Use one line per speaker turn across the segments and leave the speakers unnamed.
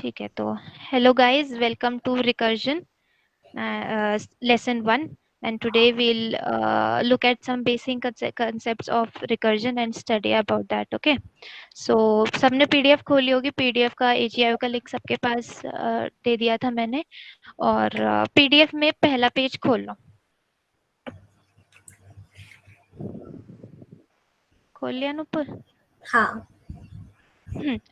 ठीक है, तो hello guys, welcome to recursion lesson 1, and today we'll look at some basic concepts of recursion and study about that. Okay, so सबने PDF खोली होगी। PDF का AGIO का link सबके पास दे दिया था मैंने, और पीडीएफ में पहला पेज खोल लो। खोल लिया नुपुर?
हाँ।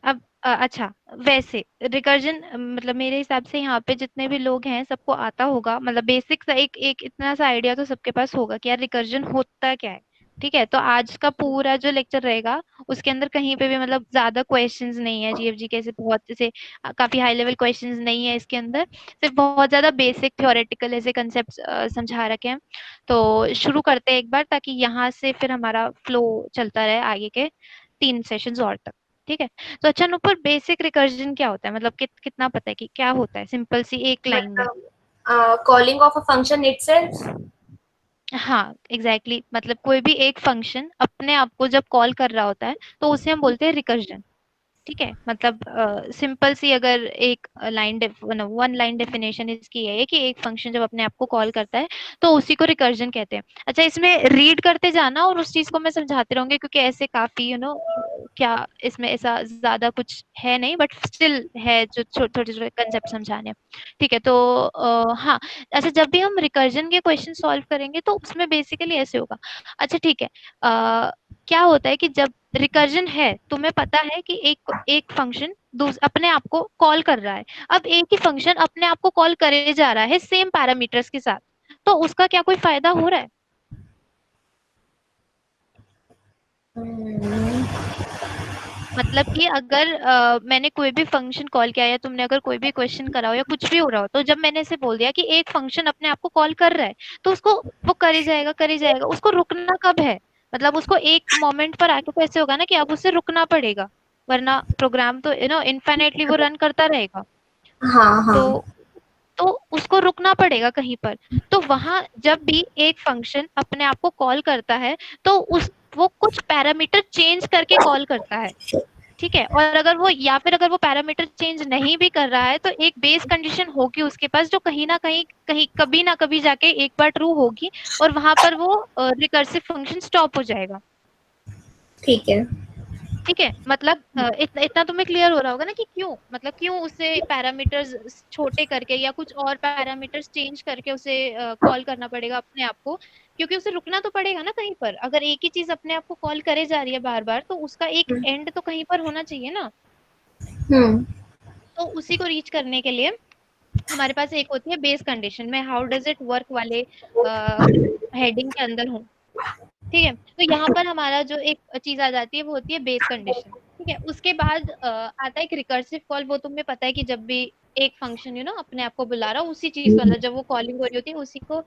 अब अच्छा, वैसे रिकर्जन मतलब मेरे हिसाब से यहाँ पे जितने भी लोग हैं सबको आता होगा, मतलब बेसिक सा एक एक इतना सा आइडिया तो सबके पास होगा कि यार रिकर्जन होता क्या है। ठीक है, तो आज का पूरा जो लेक्चर रहेगा उसके अंदर कहीं पे भी मतलब ज्यादा क्वेश्चंस नहीं है, जीएफजी के ऐसे बहुत ऐसे काफी हाई लेवल क्वेश्चंस नहीं है इसके अंदर। सिर्फ बहुत ज्यादा बेसिक थ्योरेटिकल ऐसे कंसेप्ट समझा रखे हैं। तो शुरू करते हैं एक बार, ताकि यहाँ से फिर हमारा फ्लो चलता रहे आगे के 3 सेशंस और तक। ठीक है, तो अच्छा नुपुर, बेसिक रिकर्जन क्या होता है? मतलब कितना पता है कि क्या होता है, सिंपल सी एक लाइन में?
मतलब calling of a function itself.
हाँ एग्जैक्टली exactly. मतलब कोई भी एक फंक्शन अपने आप को जब कॉल कर रहा होता है तो उसे हम बोलते हैं रिकर्जन। ठीक है, मतलब सिंपल सी अगर एक लाइन वन लाइन डेफिनेशन इसकी है कि एक फंक्शन जब अपने आप को कॉल करता है तो उसी को रिकर्जन कहते हैं। अच्छा, इसमें रीड करते जाना और उस चीज को मैं समझाते रहूंगी, क्योंकि ऐसे काफी क्या इसमें ऐसा ज्यादा कुछ है नहीं, बट स्टिल है जो छोटे छोटे कंसेप्ट समझाने। ठीक है, तो हाँ। अच्छा, जब भी हम रिकर्जन के क्वेश्चन सॉल्व करेंगे तो उसमें बेसिकली ऐसे होगा। अच्छा ठीक है, क्या होता है कि जब रिकर्जन है, तुम्हें पता है कि एक एक फंक्शन अपने आप को कॉल कर रहा है। अब एक ही फंक्शन अपने आप को कॉल करे जा रहा है सेम पैरामीटर्स के साथ, तो उसका क्या कोई फायदा हो रहा है? मतलब कि अगर मैंने कोई भी फंक्शन कॉल किया या तुमने अगर कोई भी क्वेश्चन करा हो या कुछ भी हो रहा हो, तो जब मैंने ऐसे बोल दिया कि एक फंक्शन अपने आप को कॉल कर रहा है, तो उसको वो करे जाएगा, उसको रुकना कब है? मतलब उसको एक मोमेंट पर आके तो ऐसे होगा ना कि अब उसे रुकना पड़ेगा, वरना प्रोग्राम तो इनफाइनाइटली वो रन करता रहेगा।
हाँ हाँ।
तो तो उसको रुकना पड़ेगा कहीं पर। तो वहां जब भी एक फंक्शन अपने आप को कॉल करता है तो उस वो कुछ पैरामीटर चेंज करके कॉल करता है। ठीक है, और अगर वो या फिर अगर वो पैरामीटर चेंज नहीं भी कर रहा है तो एक बेस कंडीशन होगी उसके पास, जो कहीं ना कहीं कहीं कभी ना कभी जाके एक बार ट्रू होगी, और वहां पर वो रिकर्सिव फंक्शन स्टॉप हो जाएगा।
ठीक है।
ठीक है, मतलब इतना तुम्हें क्लियर हो रहा होगा ना कि क्यों, मतलब क्यों उसे पैरामीटर्स छोटे करके या कुछ और पैरामीटर्स चेंज करके उसे कॉल करना पड़ेगा अपने आप को। क्योंकि उसे रुकना तो पड़ेगा ना कहीं पर, अगर एक ही चीज अपने आप को कॉल करे जा रही है बार बार, तो उसका एक एंड तो कहीं पर होना चाहिए ना।
हम्म।
तो उसी को रीच करने के लिए हमारे पास एक होती है बेस कंडीशन। मैं हाउ डज इट वर्क वाले हेडिंग के अंदर हूँ। ठीक है, तो यहाँ पर हमारा जो एक चीज आ जाती है वो होती है बेस कंडीशन। ठीक है, उसके बाद आता है एक रिकर्सिव कॉल। वो तुम्हें पता है कि जब भी एक फंक्शन अपने आप को बुला रहा हो, उसी चीज को, मतलब जब वो कॉलिंग हो रही होती है उसी को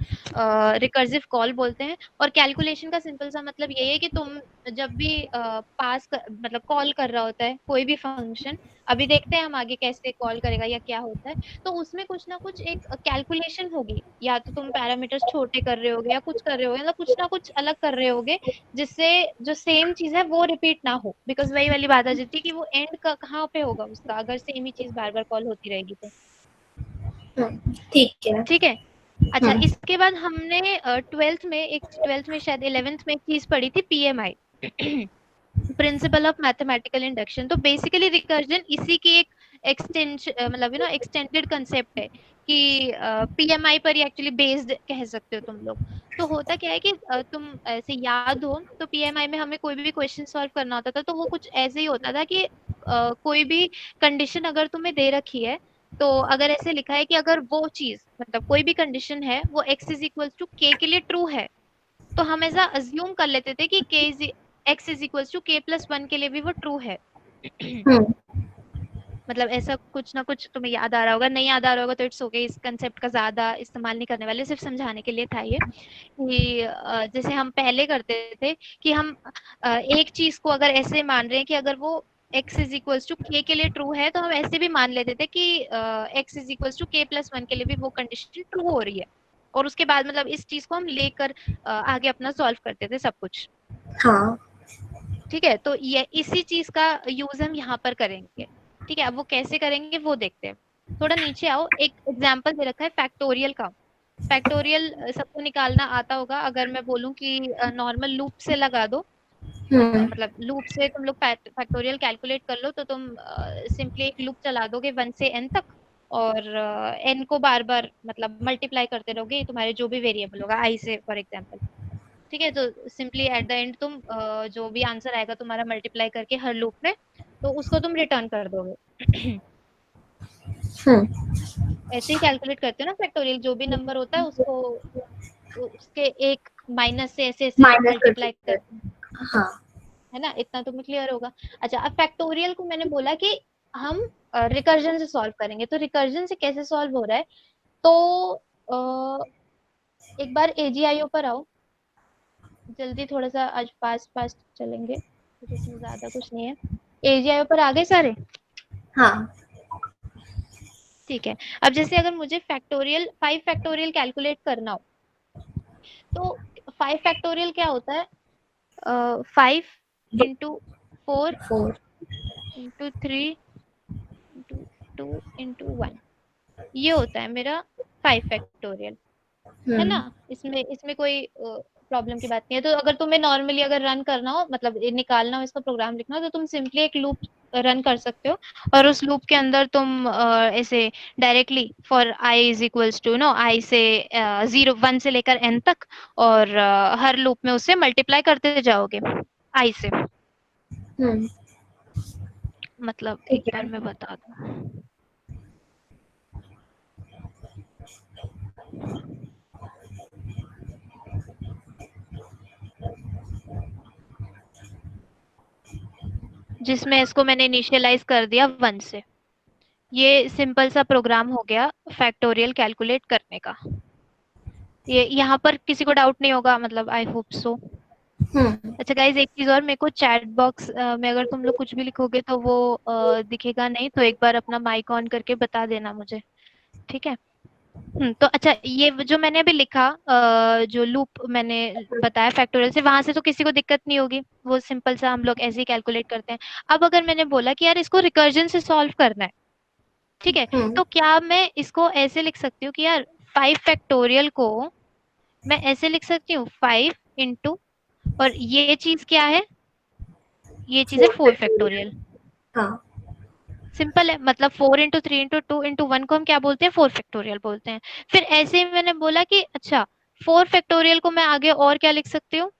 रिकर्सिव कॉल बोलते हैं। और कैलकुलेशन का सिंपल सा मतलब यही है कि तुम जब भी मतलब कॉल कर रहा होता है कोई भी फंक्शन, अभी देखते हैं हम आगे कैसे कॉल करेगा या क्या होता है, तो उसमें कुछ ना कुछ एक कैलकुलेशन होगी। या तो तुम पैरामीटर्स छोटे कर रहे होगे या कुछ कर रहे होगे, मतलब कुछ ना कुछ अलग कर रहे होगे, जिससे जो सेम चीज है वो रिपीट ना हो। बिकॉज वही वाली बात आ जाती है कि वो एंड का कहाँ पे होगा उसका, अगर सेम ही चीज बार बार कॉल होती रहेगी तो।
ठीक है।
ठीक है, अच्छा,
हम्म।
इसके बाद हमने ट्वेल्थ में शायद 11th में एक चीज पढ़ी थी, PMI, principle of mathematical induction. तो बेसिकली रिकर्जन इसी की एक एक्सटेंशन, मतलब एक्सटेंडेड कंसेप्ट है कि पीएमआई पर ही एक्चुअली बेस्ड कह सकते हो तुम लोग। तो होता क्या है कि तुम ऐसे याद हो तो पीएमआई में हमें कोई भी क्वेश्चन सॉल्व करना होता था, तो वो कुछ ऐसे ही होता था कि कोई भी कंडीशन अगर तुम्हें दे रखी है, तो अगर ऐसे लिखा है कि अगर वो चीज, मतलब कोई भी कंडीशन है वो x इज इक्वल टू के के लिए ट्रू है, तो हम ऐसा अज्यूम कर लेते थे कि एक्स इज इक्वल टू के प्लस वन के लिए भी वो ट्रू है।
हम्म।
मतलब ऐसा कुछ ना कुछ तुम्हें याद आ रहा होगा, नहीं याद आ रहा होगा तो इट्स ओके, इस कंसेप्ट का ज्यादा इस्तेमाल नहीं करने वाले, सिर्फ समझाने के लिए था ये कि जैसे हम पहले करते थे कि हम एक चीज को अगर ऐसे मान रहे हैं कि अगर वो x इज इक्वल टू के लिए ट्रू है, तो हम ऐसे भी मान लेते थे कि x इज इक्वल टू के प्लस वन के लिए भी वो कंडीशन ट्रू हो रही है। और उसके बाद मतलब इस चीज को हम लेकर आगे अपना सॉल्व करते थे सब कुछ।
हाँ।
ठीक है, तो ये इसी चीज का यूज हम यहाँ पर करेंगे। ठीक है, अब वो कैसे करेंगे वो देखते हैं। थोड़ा नीचे आओ, एक एग्जाम्पल दे रखा है फैक्टोरियल का। फैक्टोरियल सबको निकालना आता होगा। अगर मैं बोलूं कि नॉर्मल लूप से लगा दो,
हम्म
मतलब लूप से तुम लोग फैक्टोरियल कैलकुलेट कर लो, तो तुम सिंपली एक लूप चला दोगे 1 से n तक, और n को बार बार मतलब मल्टीप्लाई करते रहोगे, तुम्हारे जो भी वेरिएबल होगा i से फॉर एग्जांपल। ठीक है, तो सिंपली एट द एंड तुम जो भी आंसर आएगा तुम्हारा मल्टीप्लाई करके हर लूप में, तो उसको तुम रिटर्न कर दोगे।
हम्म
ऐसे ही कैलकुलेट करते हो ना फैक्टोरियल, जो भी नंबर होता है उसको उसके एक माइनस से ऐसे ऐसे
माइनस
मल्टीप्लाई
करके।
करते हैं।
हाँ।
है ना, इतना तुम्हें क्लियर होगा। अच्छा, अब फैक्टोरियल को मैंने बोला कि हम रिकर्जन से सॉल्व करेंगे, तो रिकर्जन से कैसे सॉल्व हो रहा है, तो एक बार एजीआईओ पर आओ जल्दी, थोड़ा सा आज फास्ट फास्ट चलेंगे क्योंकि इसमें ज्यादा कुछ नहीं है। एजीआईओ पर आ गए सारे?
हाँ।
ठीक है। अब जैसे अगर मुझे फैक्टोरियल 5 फैक्टोरियल कैलकुलेट करना हो, तो 5 फैक्टोरियल क्या होता है, 5 इंटू 4
4।
इंटू 3 इंटू 2 इंटू 1, ये होता है मेरा 5 फैक्टोरियल। है ना,
हम्म
इसमें इसमें कोई प्रॉब्लम की बात नहीं है। तो अगर तुम्हें नॉर्मली अगर रन करना हो, मतलब ये निकालना हो, इसका प्रोग्राम लिखना हो, तो तुम सिंपली एक लूप रन कर सकते हो, और उस लूप के अंदर तुम ऐसे directly for i is equals to no i से 0 1 से लेकर n तक, और हर लूप में उससे मल्टीप्लाई करते जाओगे आई से।
हम्म
मतलब एक
ठीक
बार
है।
मैं बता दूं, जिसमें इसको मैंने इनिशियलाइज कर दिया 1 से। ये सिंपल सा प्रोग्राम हो गया फैक्टोरियल कैलकुलेट करने का। ये यहाँ पर किसी को डाउट नहीं होगा, मतलब आई होप सो।
हम्म
अच्छा गाइज, एक चीज और, मेरे को चैट बॉक्स में अगर तुम लोग कुछ भी लिखोगे तो वो दिखेगा नहीं, तो एक बार अपना माइक ऑन करके बता देना मुझे। ठीक है। तो अच्छा, ये जो मैंने अभी लिखा, जो लूप मैंने बताया फैक्टोरियल से, वहां से तो किसी को दिक्कत नहीं होगी, वो सिंपल सा हम लोग ऐसे ही कैलकुलेट करते हैं। अब अगर मैंने बोला कि यार इसको रिकर्जन से सॉल्व करना है, ठीक है,
हम्म
तो क्या मैं इसको ऐसे लिख सकती हूँ कि यार 5 फैक्टोरियल को मैं ऐसे लिख सकती हूँ, 5 इंटू, और ये चीज क्या है, ये चीज है
4
4 फैक्टोरियल।
फैक्टोरियल। हाँ।
सिंपल है, मतलब 4 इंटू 3 इंटू 2 इंटू 1 को हम क्या बोलते हैं, 4 फैक्टोरियल बोलते हैं। फिर ऐसे ही मैंने बोला कि अच्छा 4 फैक्टोरियल को मैं आगे और क्या लिख सकती हूँ,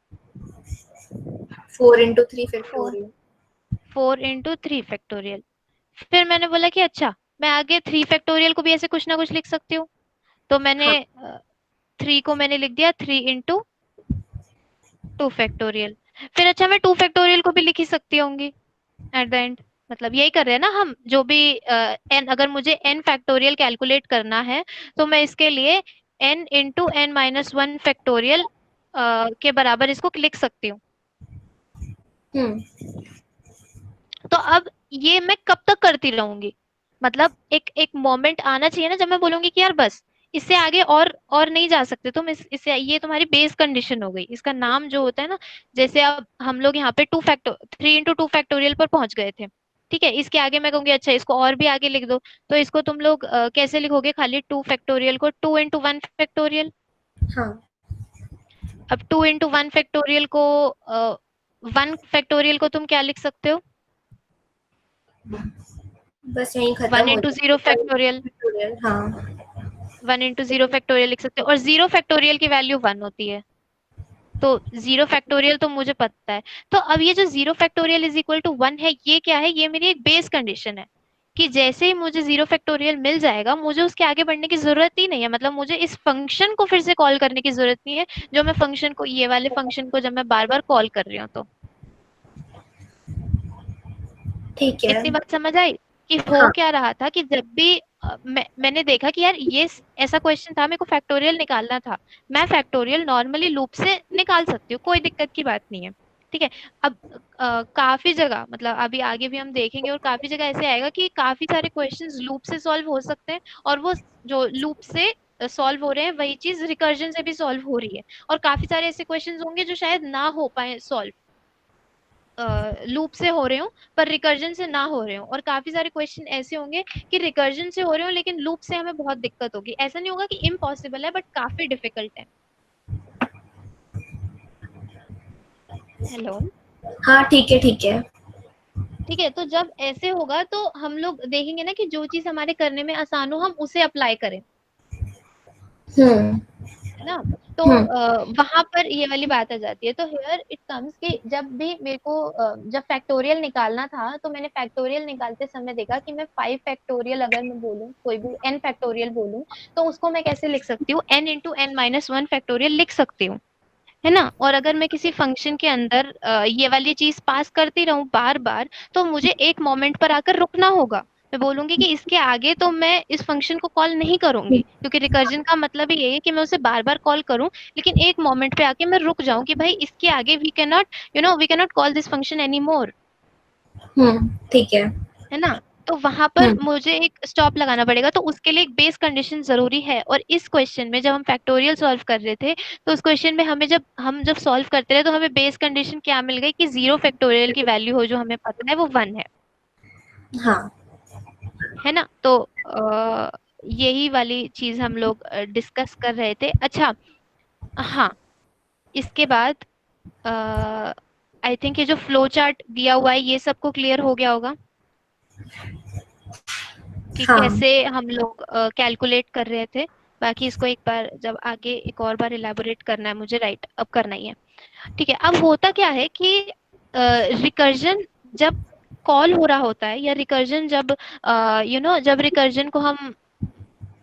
4 into 3
four
factorial.
4 into 3 factorial. फिर मैंने बोला कि अच्छा मैं आगे 3 फैक्टोरियल को भी ऐसे कुछ ना कुछ लिख सकती हूँ, तो मैंने
हाँ।
3 को मैंने लिख दिया 3 इंटू 2 फैक्टोरियल। फिर अच्छा मैं 2 फैक्टोरियल को भी लिख ही सकती होंगी एट द एंड। मतलब यही कर रहे हैं ना हम, जो भी एन, अगर मुझे एन फैक्टोरियल कैलकुलेट करना है, तो मैं इसके लिए n इंटू n-1 फैक्टोरियल के बराबर इसको लिख सकती हूँ।
हम्म
तो अब ये मैं कब तक करती रहूंगी, मतलब एक एक मोमेंट आना चाहिए ना जब मैं बोलूंगी कि यार बस, इससे आगे और नहीं जा सकते तुम, इससे ये तुम्हारी बेस कंडीशन हो गई, इसका नाम जो होता है ना। जैसे अब हम लोग यहाँ पे 3 इंटू 2 फैक्टोरियल पर पहुंच गए थे, ठीक है, इसके आगे मैं कहूंगी अच्छा इसको और भी आगे लिख दो, तो इसको तुम लोग कैसे लिखोगे, खाली 2 फैक्टोरियल को 2 इंटू 1 फैक्टोरियल।
हाँ।
अब 2 इंटू 1 फैक्टोरियल को 1 फैक्टोरियल को तुम क्या लिख सकते हो,
बस यहीं खत्म
वन
हो
इंटू
जाएगा
जीरो फैक्टोरियल
फैक्टोरियल। हाँ।
1 इंटू 0 फैक्टोरियल लिख सकते हो, और 0 फैक्टोरियल की वैल्यू 1 होती है। तो 0 फैक्टोरियल तो मुझे पता है। तो अब ये जो 0 फैक्टोरियल इज इक्वल टू 1 है, ये क्या है, ये मेरी एक बेस कंडीशन है, कि जैसे ही मुझे 0 फैक्टोरियल मिल जाएगा, मुझे उसके आगे बढ़ने की जरूरत ही नहीं है, मतलब मुझे इस फंक्शन को फिर से कॉल करने की जरूरत नहीं है, जो मैं फंक्शन को, ये वाले फंक्शन को जब मैं बार बार कॉल कर रही हूँ तो।
ठीक है।
इतनी बात समझ आई कि हो
हाँ।
क्या रहा था, कि जब भी मैंने देखा कि यार ये ऐसा क्वेश्चन था, मेरे को फैक्टोरियल निकालना था, मैं फैक्टोरियल नॉर्मली लूप से निकाल सकती हूँ, कोई दिक्कत की बात नहीं है। ठीक है। अब काफी जगह, मतलब अभी आगे भी हम देखेंगे, और काफी जगह ऐसे आएगा कि काफी सारे क्वेश्चंस लूप से सॉल्व हो सकते हैं, और वो जो लूप से सॉल्व हो रहे हैं वही चीज रिकर्जन से भी सॉल्व हो रही है, और काफी सारे ऐसे क्वेश्चंस होंगे जो शायद ना हो पाए सॉल्व। लूप से हो रहे हो पर रिकर्जन से ना हो रहे हो, और काफी सारे क्वेश्चन ऐसे होंगे कि रिकर्जन से हो रहे हो लेकिन लूप से हमें बहुत दिक्कत होगी। ऐसा नहीं होगा कि इम्पॉसिबल है, बट काफी डिफिकल्ट है। हेलो।
हाँ ठीक है ठीक है।
ठीक है, तो जब ऐसे होगा तो हम लोग देखेंगे ना कि जो चीज हमारे करने में आसान हो हम उसे अप्लाई करें,
हम्म
है ना। तो
हम्म
वहां पर ये वाली बात आ जाती है। तो हियर इट कम्स कि जब भी मेरे को जब फैक्टोरियल निकालना था तो मैंने फैक्टोरियल निकालते समय देखा कि मैं 5 फैक्टोरियल अगर मैं बोलूँ, कोई भी n फैक्टोरियल बोलूँ, तो उसको मैं कैसे लिख सकती हूँ, n × n - 1 फैक्टोरियल लिख सकती हूँ, है ना। और अगर मैं किसी फंक्शन के अंदर ये वाली चीज पास करती रहूं बार बार, तो मुझे एक मोमेंट पर आकर रुकना होगा। मैं बोलूंगी कि इसके आगे तो मैं इस फंक्शन को कॉल नहीं करूंगी, क्योंकि रिकर्जन का मतलब ही यही है कि मैं उसे बार बार कॉल करूं, लेकिन एक मोमेंट पे आके मैं रुक जाऊं कि भाई इसके आगे we can not, we can not call this function any more,
ठीक है।
है ना। तो वहां पर
हम्म
मुझे एक स्टॉप लगाना पड़ेगा, तो उसके लिए एक बेस कंडीशन जरूरी है। और इस क्वेश्चन में जब हम फैक्टोरियल सॉल्व कर रहे थे, तो उस क्वेश्चन में हमें जब सॉल्व करते रहे तो हमें बेस कंडीशन क्या मिल गई कि 0 फैक्टोरियल की वैल्यू हो जो हमें पता है वो 1
हाँ
है ना। तो यही वाली चीज हम लोग डिस्कस कर रहे थे। अच्छा, हाँ, इसके बाद आई थिंक ये जो फ्लो चार्ट दिया हुआ है ये सबको क्लियर हो गया होगा कि
हाँ
कैसे हम लोग कैलकुलेट कर रहे थे। बाकी इसको एक बार जब आगे एक और बार इलेबोरेट करना है मुझे, राइट, अब करना ही है। ठीक है, अब होता क्या है कि रिकर्जन जब कॉल हो रहा होता है, या रिकर्जन जब जब रिकर्जन को हम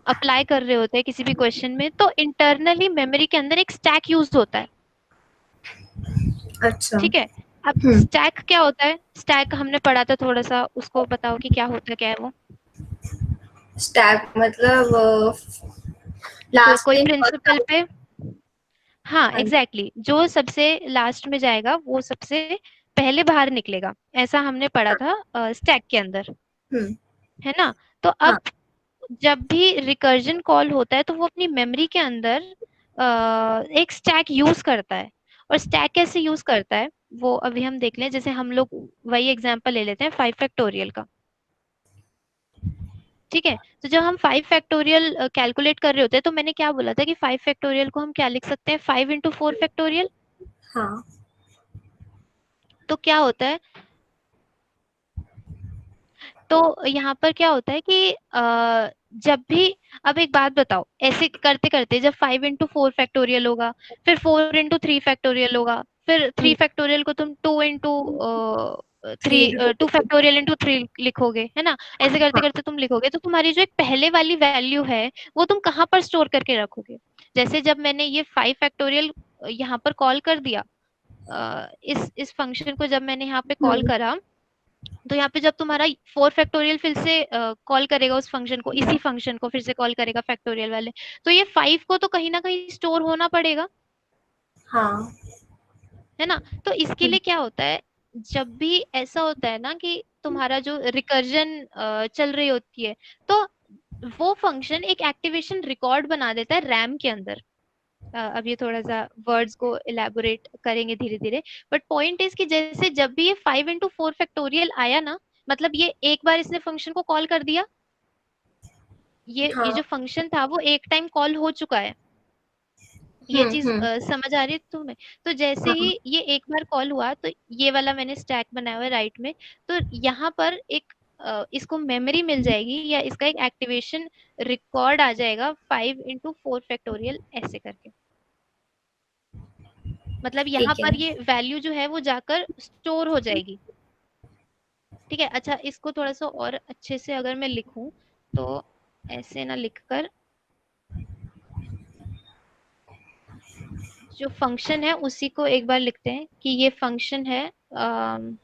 अप्लाई कर रहे होते हैं किसी भी क्वेश्चन में, तो इंटरनली मेमोरी के अंदर एक स्टैक यूज होता है।
अच्छा।
ठीक है, अब
हम्म
स्टैक क्या होता है, स्टैक हमने पढ़ा था थोड़ा सा, उसको बताओ कि क्या होता है, क्या है वो।
स्टैक मतलब
कोई
last in first
principle
out.
पे, हाँ
हाँ।
एग्जैक्टली exactly, जो सबसे लास्ट में जाएगा वो सबसे पहले बाहर निकलेगा, ऐसा हमने पढ़ा था स्टैक के अंदर,
हम्म
है ना। तो
हाँ।
अब जब भी रिकर्जन कॉल होता है तो वो अपनी मेमोरी के अंदर एक स्टैक यूज करता है। और स्टैक कैसे यूज करता है वो अभी हम देख लें। जैसे हम लोग वही एग्जांपल ले लेते हैं 5 फैक्टोरियल का। ठीक है, तो जब हम 5 फैक्टोरियल कैलकुलेट कर रहे होते हैं, तो मैंने क्या बोला था कि 5 फैक्टोरियल को हम क्या लिख सकते हैं, 5 × 4 फैक्टोरियल।
हाँ।
तो क्या होता है, तो यहाँ पर क्या होता है कि जब भी, अब एक बात बताओ, ऐसे करते करते जब 5 × 4 फैक्टोरियल होगा, फिर 4 × 3 फैक्टोरियल होगा, फिर थ्री
हम्म
फैक्टोरियल को तुम 2
थ्री
थ्री
इंटू
2 फैक्टोरियल × 3 लिखोगे, है ना। ऐसे करते
हाँ।
करते तुम लिखोगे, तो तुम्हारी जो एक पहले वाली वैल्यू है वो तुम कहाँ पर स्टोर करके रखोगे। जैसे जब मैंने ये 5 फैक्टोरियल यहाँ पर कॉल कर दिया, इस फंक्शन को जब मैंने यहाँ पे कॉल
हम्म
करा, तो यहाँ पे जब तुम्हारा 4 फैक्टोरियल फिर से कॉल करेगा उस फंक्शन को, इसी फंक्शन को फिर से कॉल करेगा फैक्टोरियल वाले, तो ये 5 को तो कहीं ना कहीं स्टोर होना पड़ेगा,
हाँ।
है ना। तो इसके
हम्म
लिए क्या होता है, जब भी ऐसा होता है ना कि तुम्हारा जो रिकर्जन चल रही होती है, तो वो फंक्शन एक एक्टिवेशन रिकॉर्ड बना देता है रैम के अंदर। अब ये थोड़ा सा वर्ड्स को इलेबोरेट करेंगे धीरे धीरे, बट पॉइंट इज कि जैसे जब भी ये 5 × 4 फैक्टोरियल आया ना, मतलब ये एक बार इसने फंक्शन को कॉल कर दिया, ये
हाँ।
जो फंक्शन था वो एक टाइम कॉल हो चुका है। ये चीज
हम्म
समझ आ रही है तुम्हें। तो जैसे
हाँ
ही ये एक बार कॉल हुआ, तो ये वाला मैंने स्टैक बनाया हुआ है राइट में, तो यहाँ पर एक इसको मेमोरी मिल जाएगी, या इसका एक एक्टिवेशन रिकॉर्ड आ जाएगा 5 × 4 फैक्टोरियल ऐसे करके। मतलब यहाँ
ठीक है।
पर ये वैल्यू जो है वो जाकर स्टोर हो जाएगी। ठीक है, अच्छा, इसको थोड़ा सा और अच्छे से अगर मैं लिखूं, तो ऐसे ना लिखकर, जो फंक्शन है उसी को एक बार लिखते हैं कि ये फंक्शन है। अम,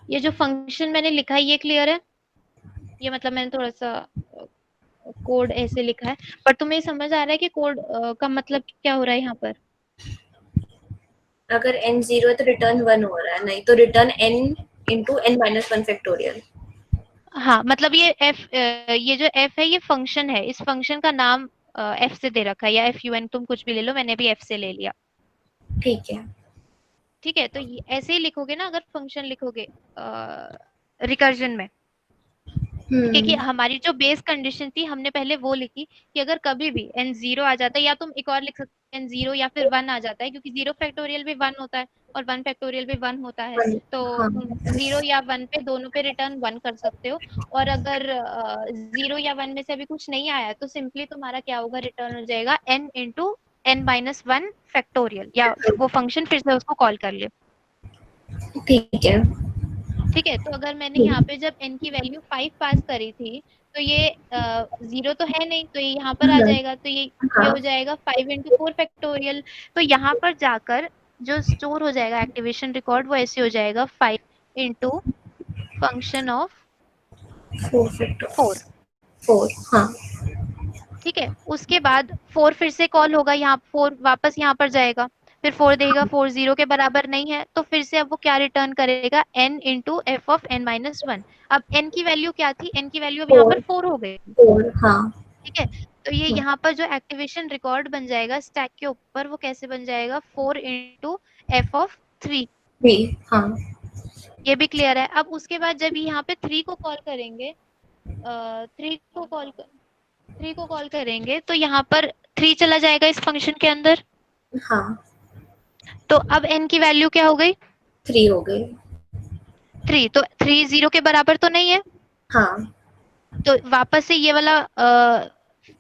ये जो फंक्शन मैंने लिखा है ये क्लियर है? ये मतलब मैंने थोड़ा सा कोड ऐसे लिखा है, पर तुम्हें समझ आ रहा है कि कोड का मतलब क्या हो रहा है यहाँ पर?
अगर n 0 है तो रिटर्न 1 हो रहा है, नहीं तो return n into n minus one factorial.
हाँ, मतलब ये जो f है ये फंक्शन है, इस फंक्शन का नाम f से दे रखा है, या fun तुम कुछ भी ले लो, मैंने भी f से ले लिया।
ठीक है।
ठीक है, तो ऐसे ही लिखोगे ना अगर फंक्शन लिखोगे रिकर्जन में, क्योंकि
हम्म।
हमारी जो बेस कंडीशन थी हमने पहले वो लिखी कि अगर कभी भी n जीरो आ जाता है, या तुम एक और लिख सकते हो n जीरो या फिर वन आ जाता है, क्योंकि जीरो फैक्टोरियल भी वन होता है और वन फैक्टोरियल भी वन होता है, तो
हाँ।
जीरो या वन पे दोनों पे रिटर्न वन कर सकते हो। और अगर जीरो या वन में से अभी कुछ नहीं आया तो सिंपली तुम्हारा क्या होगा, रिटर्न हो जाएगा n into n minus one factorial, या वो फंक्शन फिर से उसको कॉल कर ले।
ठीक है।
ठीक है, तो अगर मैंने यहाँ पे जब n की वैल्यू 5 पास करी थी, तो ये जीरो तो है नहीं, तो ये यहाँ पर आ
हाँ।
जाएगा, तो ये हो
हाँ।
जाएगा 5 इंटू 4 फैक्टोरियल। तो यहाँ पर जाकर जो स्टोर हो जाएगा एक्टिवेशन रिकॉर्ड, वो ऐसे हो जाएगा 5 इंटू फंक्शन ऑफ
4 फैक्टर
4।
4। हाँ।
ठीक है, उसके बाद 4 फिर से कॉल होगा, यहाँ 4 वापस यहाँ पर जाएगा, फिर 4 देगा, 4 जीरो के बराबर नहीं है, तो फिर से अब वो क्या रिटर्न करेगा, n into F of n minus one. अब n की वैल्यू क्या थी, n की वैल्यू अब यहाँ पर
4।
4 हो गई।
4। हाँ।
ठीक है, तो ये यहाँ पर जो एक्टिवेशन रिकॉर्ड बन जाएगा स्टैक के ऊपर, वो कैसे बन जाएगा, 4 इंटू एफ ऑफ 3।
3। हाँ।
ये भी क्लियर है? अब उसके बाद जब यहाँ पे 3 को कॉल करेंगे, थ्री को कॉल करेंगे, तो यहाँ पर 3 चला जाएगा इस फंक्शन के अंदर।
हाँ।
तो अब n की वैल्यू क्या हो गई,
3 हो गए।
3। तो 3 जीरो के बराबर तो नहीं है,
हाँ।
तो वापस से ये वाला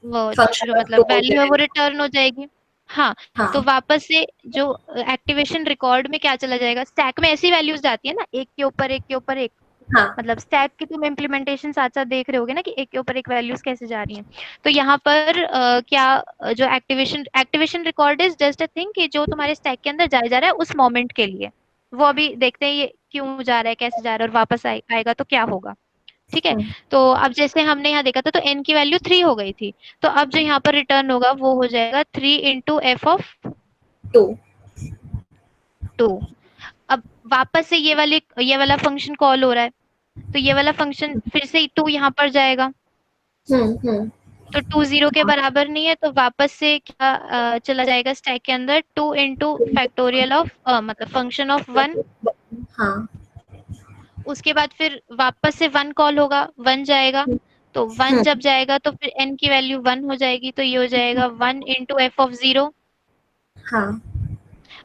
वो जो
फंक्शन ऑफ 2
मतलब
हो
वैल्यू है वो
जाएगा।
रिटर्न हो जाएगी। हाँ, तो
हाँ।
वापस से जो एक्टिवेशन रिकॉर्ड में क्या चला जाएगा, स्टैक में ऐसी वैल्यूज जाती है ना, एक के ऊपर एक के ऊपर एक,
हाँ।
मतलब स्टैक की तुम इम्प्लीमेंटेशन साथ साथ देख रहे होगे ना कि एक के ऊपर एक वैल्यूज कैसे जा रही हैं। तो यहाँ पर जो activation record is just a thing कि जो तुम्हारे स्टैक के अंदर जाया जा रहा है उस मोमेंट के लिए, वो अभी देखते हैं ये क्यों जा रहा है, कैसे जा रहा है, और वापस आएगा तो क्या होगा। ठीक है,
हम्म।
तो अब जैसे हमने यहाँ देखा था तो n की वैल्यू 3 हो गई थी, तो अब जो यहाँ पर रिटर्न होगा वो हो जाएगा 3 इंटू एफ ऑफ
2।
2। अब वापस से ये वाला फंक्शन कॉल हो रहा है, तो ये वाला फंक्शन फिर से 2 यहाँ पर जाएगा,
हम्म।
तो 2 जीरो के बराबर नहीं है, तो वापस से क्या चला जाएगा स्टैक के अंदर, 2 इंटू फैक्टोरियल ऑफ मतलब फंक्शन ऑफ 1।
हाँ।
उसके बाद फिर वापस से 1 कॉल होगा, 1 जाएगा, तो 1
हम्म।
जब जाएगा तो फिर n की वैल्यू 1 हो जाएगी, तो ये हो जाएगा 1 इंटू एफ ऑफ 0।
हाँ।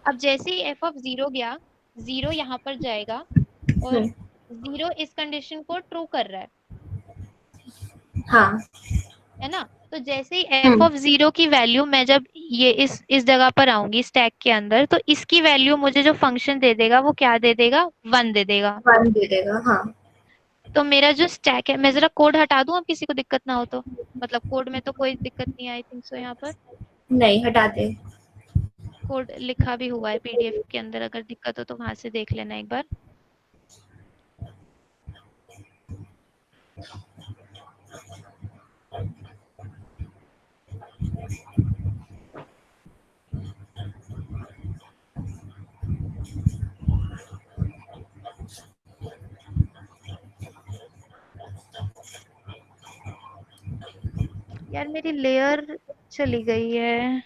अब जैसे ही एफ ऑफ 0 गया, 0 यहाँ पर जाएगा, और
हम्म।
0 इस कंडीशन को ट्रू कर रहा
हाँ।
है ना। तो जैसे ही एफ
हम्म।
ऑफ 0 की वैल्यू मैं जब ये इस जगह पर आऊंगी स्टैक के अंदर, तो इसकी वैल्यू मुझे जो फंक्शन दे देगा वो क्या दे देगा, 1 दे देगा।
1 दे देगा। हाँ।
तो मेरा जो स्टैक है, मैं जरा कोड हटा दूं, अब किसी को दिक्कत ना हो तो, मतलब कोड में तो कोई दिक्कत नहीं, आई थिंक सो यहाँ पर
नहीं, हटा दे।
कोड लिखा भी हुआ है पीडीएफ के अंदर, अगर दिक्कत हो तो वहां से देख लेना एक बार। यार मेरी लेयर चली गई है,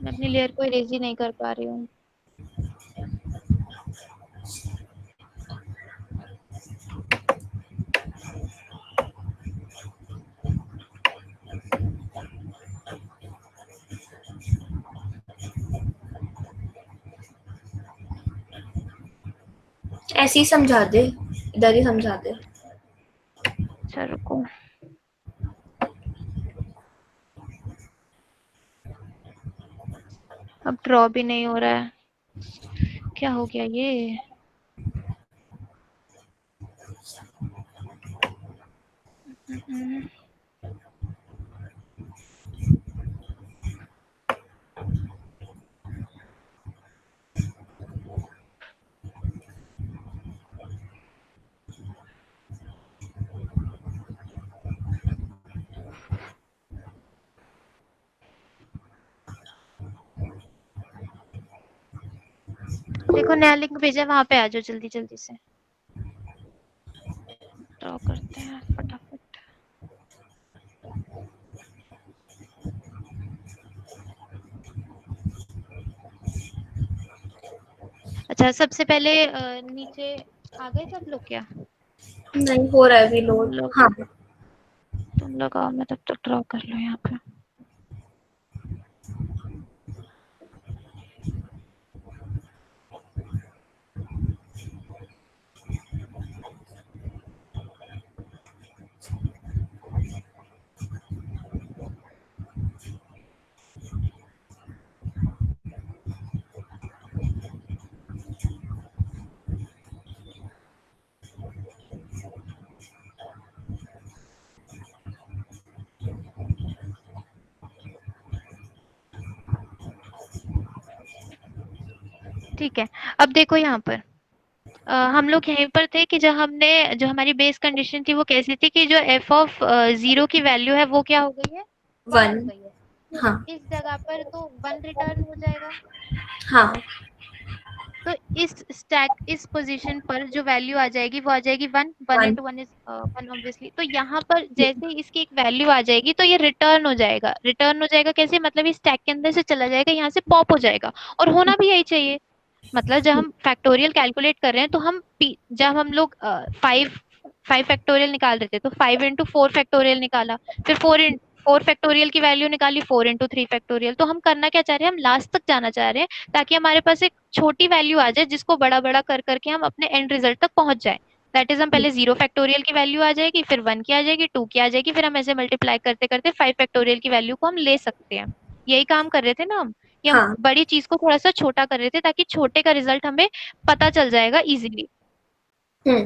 मैं अपनी लेयर को इरेज ही नहीं कर पा रही हूँ।
ऐसे ही समझा दे, इधर ही समझा दे।
अच्छा रुको, अब ड्रॉ भी नहीं हो रहा है, क्या हो गया ये। हम्म, देखो नया लिंक भेजा, वहां पे आ जाओ जल्दी जल्दी से, ड्रॉ करते हैं फटाफट। अच्छा सबसे पहले नीचे आ गए सब लोग क्या?
नहीं हो रहा है अभी
तुम
लोड।
लोग
हाँ
तुम लोग आओ, मैं तब तक ड्रॉ कर लो यहाँ पे। ठीक है, अब देखो यहाँ पर हम लोग यहीं पर थे कि जो हमारी बेस कंडीशन थी वो कैसी थी कि जो एफ ऑफ 0 की वैल्यू है वो क्या हो गई है? 1
1।
हो गई है। तो
हाँ
इस जगह पर तो 1 रिटर्न हो जाएगा।
हाँ
तो इस पोज़ीशन पर जो वैल्यू आ जाएगी वो आ जाएगी 1, 1
1।
Into 1 is 1 obviously. तो यहाँ पर जैसे ही इसकी एक वैल्यू आ जाएगी तो ये रिटर्न हो जाएगा। रिटर्न हो जाएगा कैसे? मतलब ये स्टैक के अंदर से चला जाएगा, यहाँ से पॉप हो जाएगा और होना भी यही चाहिए। मतलब जब हम फैक्टोरियल कैलकुलेट कर रहे हैं तो जब हम लोग 5 फैक्टोरियल निकाल रहे थे तो 5 इंटू 4 फैक्टोरियल निकाला, फिर 4 फैक्टोरियल की वैल्यू निकाली 4 इंटू 3 फैक्टोरियल। तो हम करना क्या चाह रहे हैं? हम लास्ट तक जाना चाह रहे हैं ताकि हमारे पास एक छोटी वैल्यू आ जाए जिसको बड़ा बड़ा कर करके हम अपने एंड रिजल्ट तक पहुंच जाए। दैट इज हम पहले 0 फैक्टोरियल की वैल्यू आ जाएगी, फिर 1 की आ जाएगी, 2 की आ जाएगी, फिर हम ऐसे मल्टीप्लाई करते करते 5 फैक्टोरियल की वैल्यू को हम ले सकते हैं। यही काम कर रहे थे ना हम, कि हम
हाँ।
बड़ी चीज को थोड़ा सा छोटा कर रहे थे ताकि छोटे का रिजल्ट हमें पता चल जाएगा इजीली।
हम्म।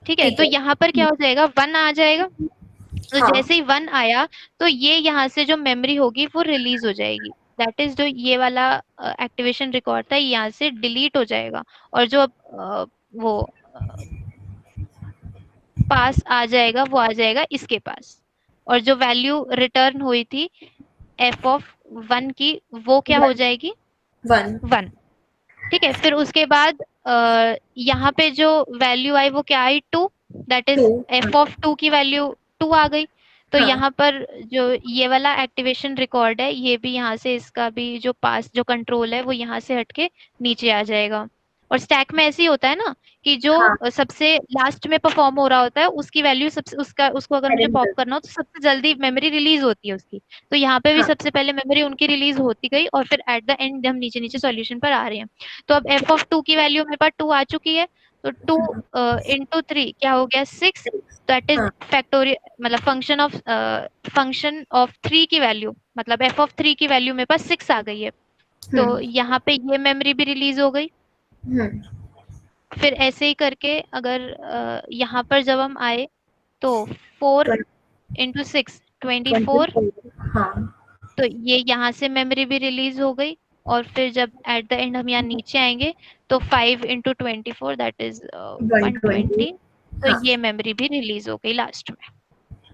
ठीक है,
ठीक
तो
है।
यहाँ पर क्या हो जाएगा? 1 आ जाएगा। तो
हाँ।
जैसे ही 1 आया तो ये यहाँ से जो मेमोरी होगी वो रिलीज हो जाएगी। दैट इज जो ये वाला एक्टिवेशन रिकॉर्ड था ये यहाँ से डिलीट हो जाएगा। और जो वो पास आ जाएगा वो आ जाएगा इसके पास। और जो वैल्यू रिटर्न हुई थी एफ ऑफ 1 की वो क्या हो
1।
जाएगी?
1।
1। ठीक है, फिर उसके बाद यहाँ पे जो वैल्यू आई वो क्या आई? 2। दैट
2।
इज
हाँ
एफ ऑफ 2 की वैल्यू 2 आ गई। तो
हाँ
यहाँ पर जो ये वाला एक्टिवेशन रिकॉर्ड है ये भी यहाँ से इसका भी जो पास जो कंट्रोल है वो यहाँ से हटके नीचे आ जाएगा। और स्टैक में ऐसे ही होता है ना कि जो
हाँ।
सबसे लास्ट में परफॉर्म हो रहा होता है उसकी वैल्यू सबसे उसका उसको अगर मुझे पॉप
एलिमेंट।
करना हो तो सबसे जल्दी मेमोरी रिलीज होती है उसकी। तो यहाँ पे भी
हाँ
सबसे पहले मेमोरी उनकी रिलीज होती गई और फिर एट द एंड हम नीचे नीचे सॉल्यूशन पर आ रहे हैं। तो अब एफ ऑफ 2 की वैल्यू मेरे पास 2 आ चुकी है। तो 2
हाँ
इंटू 3 क्या हो गया? 6।
6।
दैट इज
हाँ।
फैक्टोरियल मतलब फंक्शन ऑफ 3 की वैल्यू मतलब एफ ऑफ 3 की वैल्यू मेरे पास 6 आ गई है। तो
हम्म।
यहाँ पे ये मेमोरी भी रिलीज हो गई।
हम्म।
फिर ऐसे ही करके अगर यहाँ पर जब हम आए तो 4 इंटू 6 24।
24। हाँ।
तो ये यहाँ से मेमोरी भी रिलीज हो गई। और फिर जब एट द एंड हम यहाँ नीचे आएंगे तो 5 इंटू 24 दैट इज
120।
120। तो
हाँ।
ये मेमोरी भी रिलीज हो गई लास्ट में।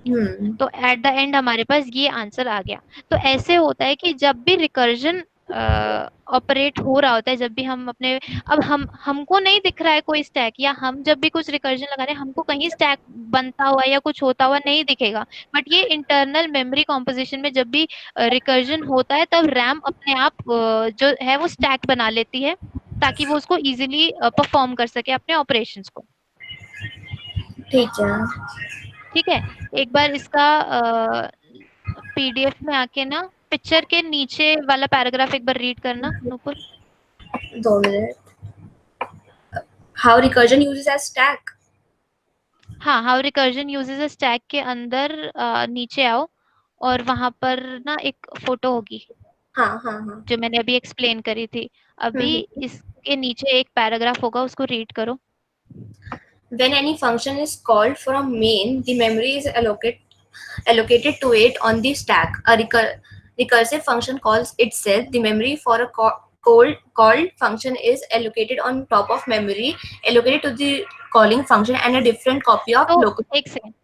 हम्म।
तो एट द एंड हमारे पास ये आंसर आ गया। तो ऐसे होता है कि जब भी रिकर्जन ऑपरेट हो रहा होता है, जब भी हम अपने अब हमको नहीं दिख रहा है कोई स्टैक, या हम जब भी कुछ रिकर्जन लगा रहे हैं हमको कहीं स्टैक बनता हुआ या कुछ होता हुआ नहीं दिखेगा। बट ये इंटरनल मेमोरी कॉम्पोजिशन में जब भी रिकर्जन होता है तब रैम अपने आप जो है वो स्टैक बना लेती है ताकि वो उसको इजीली परफॉर्म कर सके अपने ऑपरेशंस को।
ठीक है।
ठीक है, एक बार इसका पीडीएफ में आके ना पिक्चर के नीचे वाला पैराग्राफ एक बार रीड करना नूपुर।
2 मिनट। How recursion uses as stack.
हाँ, how recursion uses a stack के अंदर नीचे आओ और वहां पर ना एक फोटो होगी
हाँ हाँ हाँ।
जो मैंने अभी एक्सप्लेन करी थी। अभी
हम्म।
इसके नीचे एक पैराग्राफ होगा उसको रीड करो।
When any function is called from main, the memory is allocated to it on the stack. A recursive function calls itself. The memory for a called function is allocated on top of memory allocated to the calling function and a different copy of
तो
local.
एक second,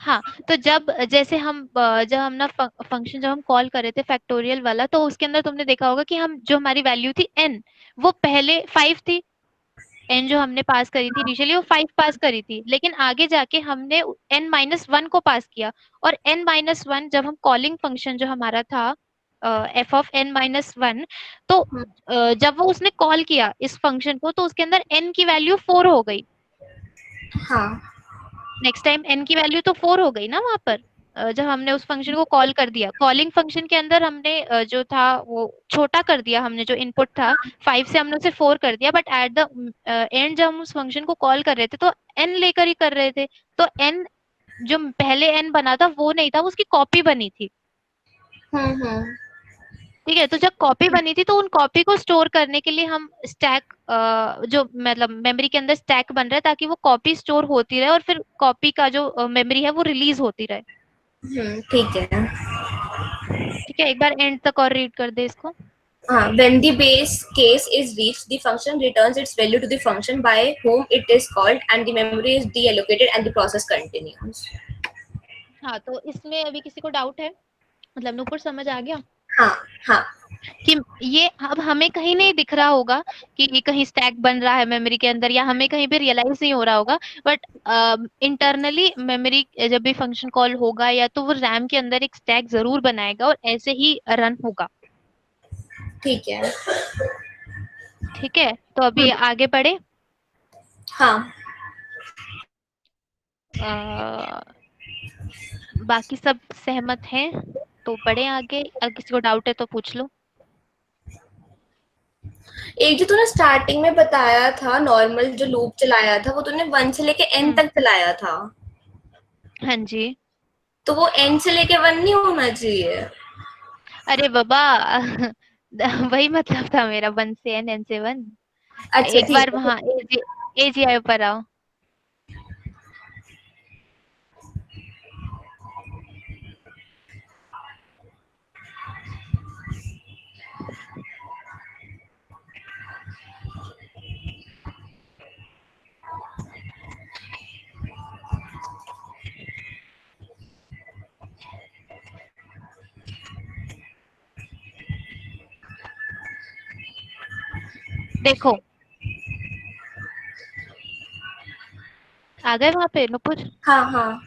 हाँ, तो जैसे जब हम ना function जब हम कॉल कर रहे थे फैक्टोरियल वाला, तो उसके अंदर तुमने देखा होगा कि हम जो हमारी वैल्यू थी n, वो पहले 5 थी। n जो हमने पास करी थी इनिशियली वो 5 पास करी थी, लेकिन आगे जाके हमने n माइनस वन को पास किया। और n माइनस वन जब हम कॉलिंग फंक्शन जो हमारा था F of n minus one, तो
हम्म,
जब वो उसने कॉल किया इस फंक्शन को, तो उसके अंदर n की वैल्यू 4 हो गई।
हाँ
नेक्स्ट टाइम n की वैल्यू तो 4 हो गई ना वहां पर, जब हमने उस फंक्शन को कॉल कर दिया। कॉलिंग फंक्शन के अंदर हमने जो था वो छोटा कर दिया, हमने जो इनपुट था 5 से हमने उसे 4 कर दिया, बट एट द एंड जब हम उस फंक्शन को कॉल कर रहे थे तो n लेकर ही कर रहे थे। तो n जो पहले n बना था वो नहीं था, वो उसकी कॉपी बनी थी।
हम्म।
ठीक है, तो जब कॉपी बनी थी तो उन कॉपी को स्टोर करने के लिए हम स्टैक, जो मतलब मेमोरी के अंदर स्टैक बन रहा है ताकि वो कॉपी स्टोर होती रहे और फिर कॉपी का जो मेमोरी है वो रिलीज होती रहे।
ठीक है।
ठीक है, एक बार एंड तक और रीड कर दे इसको।
When the base case is reached, the function returns its value to the function by whom it is called, and the memory is deallocated, and the process continues.
हाँ, तो इसमें अभी किसी को डाउट है? मतलब नूपुर समझ आ गया
हाँ हाँ।
कि ये अब हमें कहीं नहीं दिख रहा होगा कि ये कहीं स्टैक बन रहा है मेमोरी के अंदर, या हमें कहीं पे रियलाइज नहीं हो रहा होगा, बट इंटरनली मेमोरी जब भी फंक्शन कॉल होगा या तो वो रैम के अंदर एक स्टैक जरूर बनाएगा और ऐसे ही रन होगा।
ठीक है।
ठीक है, तो अभी आगे बढ़े।
हाँ।
अ, बाकी सब सहमत हैं तो बढ़े आगे, अगर किसी को डाउट है तो पूछ लो।
एक जो तूने स्टार्टिंग में बताया था नॉर्मल जो लूप चलाया था, वो तूने 1 से लेके n
हम्म।
तक चलाया था,
हाँ जी।
तो वो n से लेके 1 नहीं होना चाहिए?
अरे बाबा वही मतलब था मेरा, वन से एन, एन से वन।
अच्छा
एक
ठीक
बार
है।
वहाँ एजीआई पर आओ। देखो, आ गए वहां पे नुपुर?
हाँ हाँ।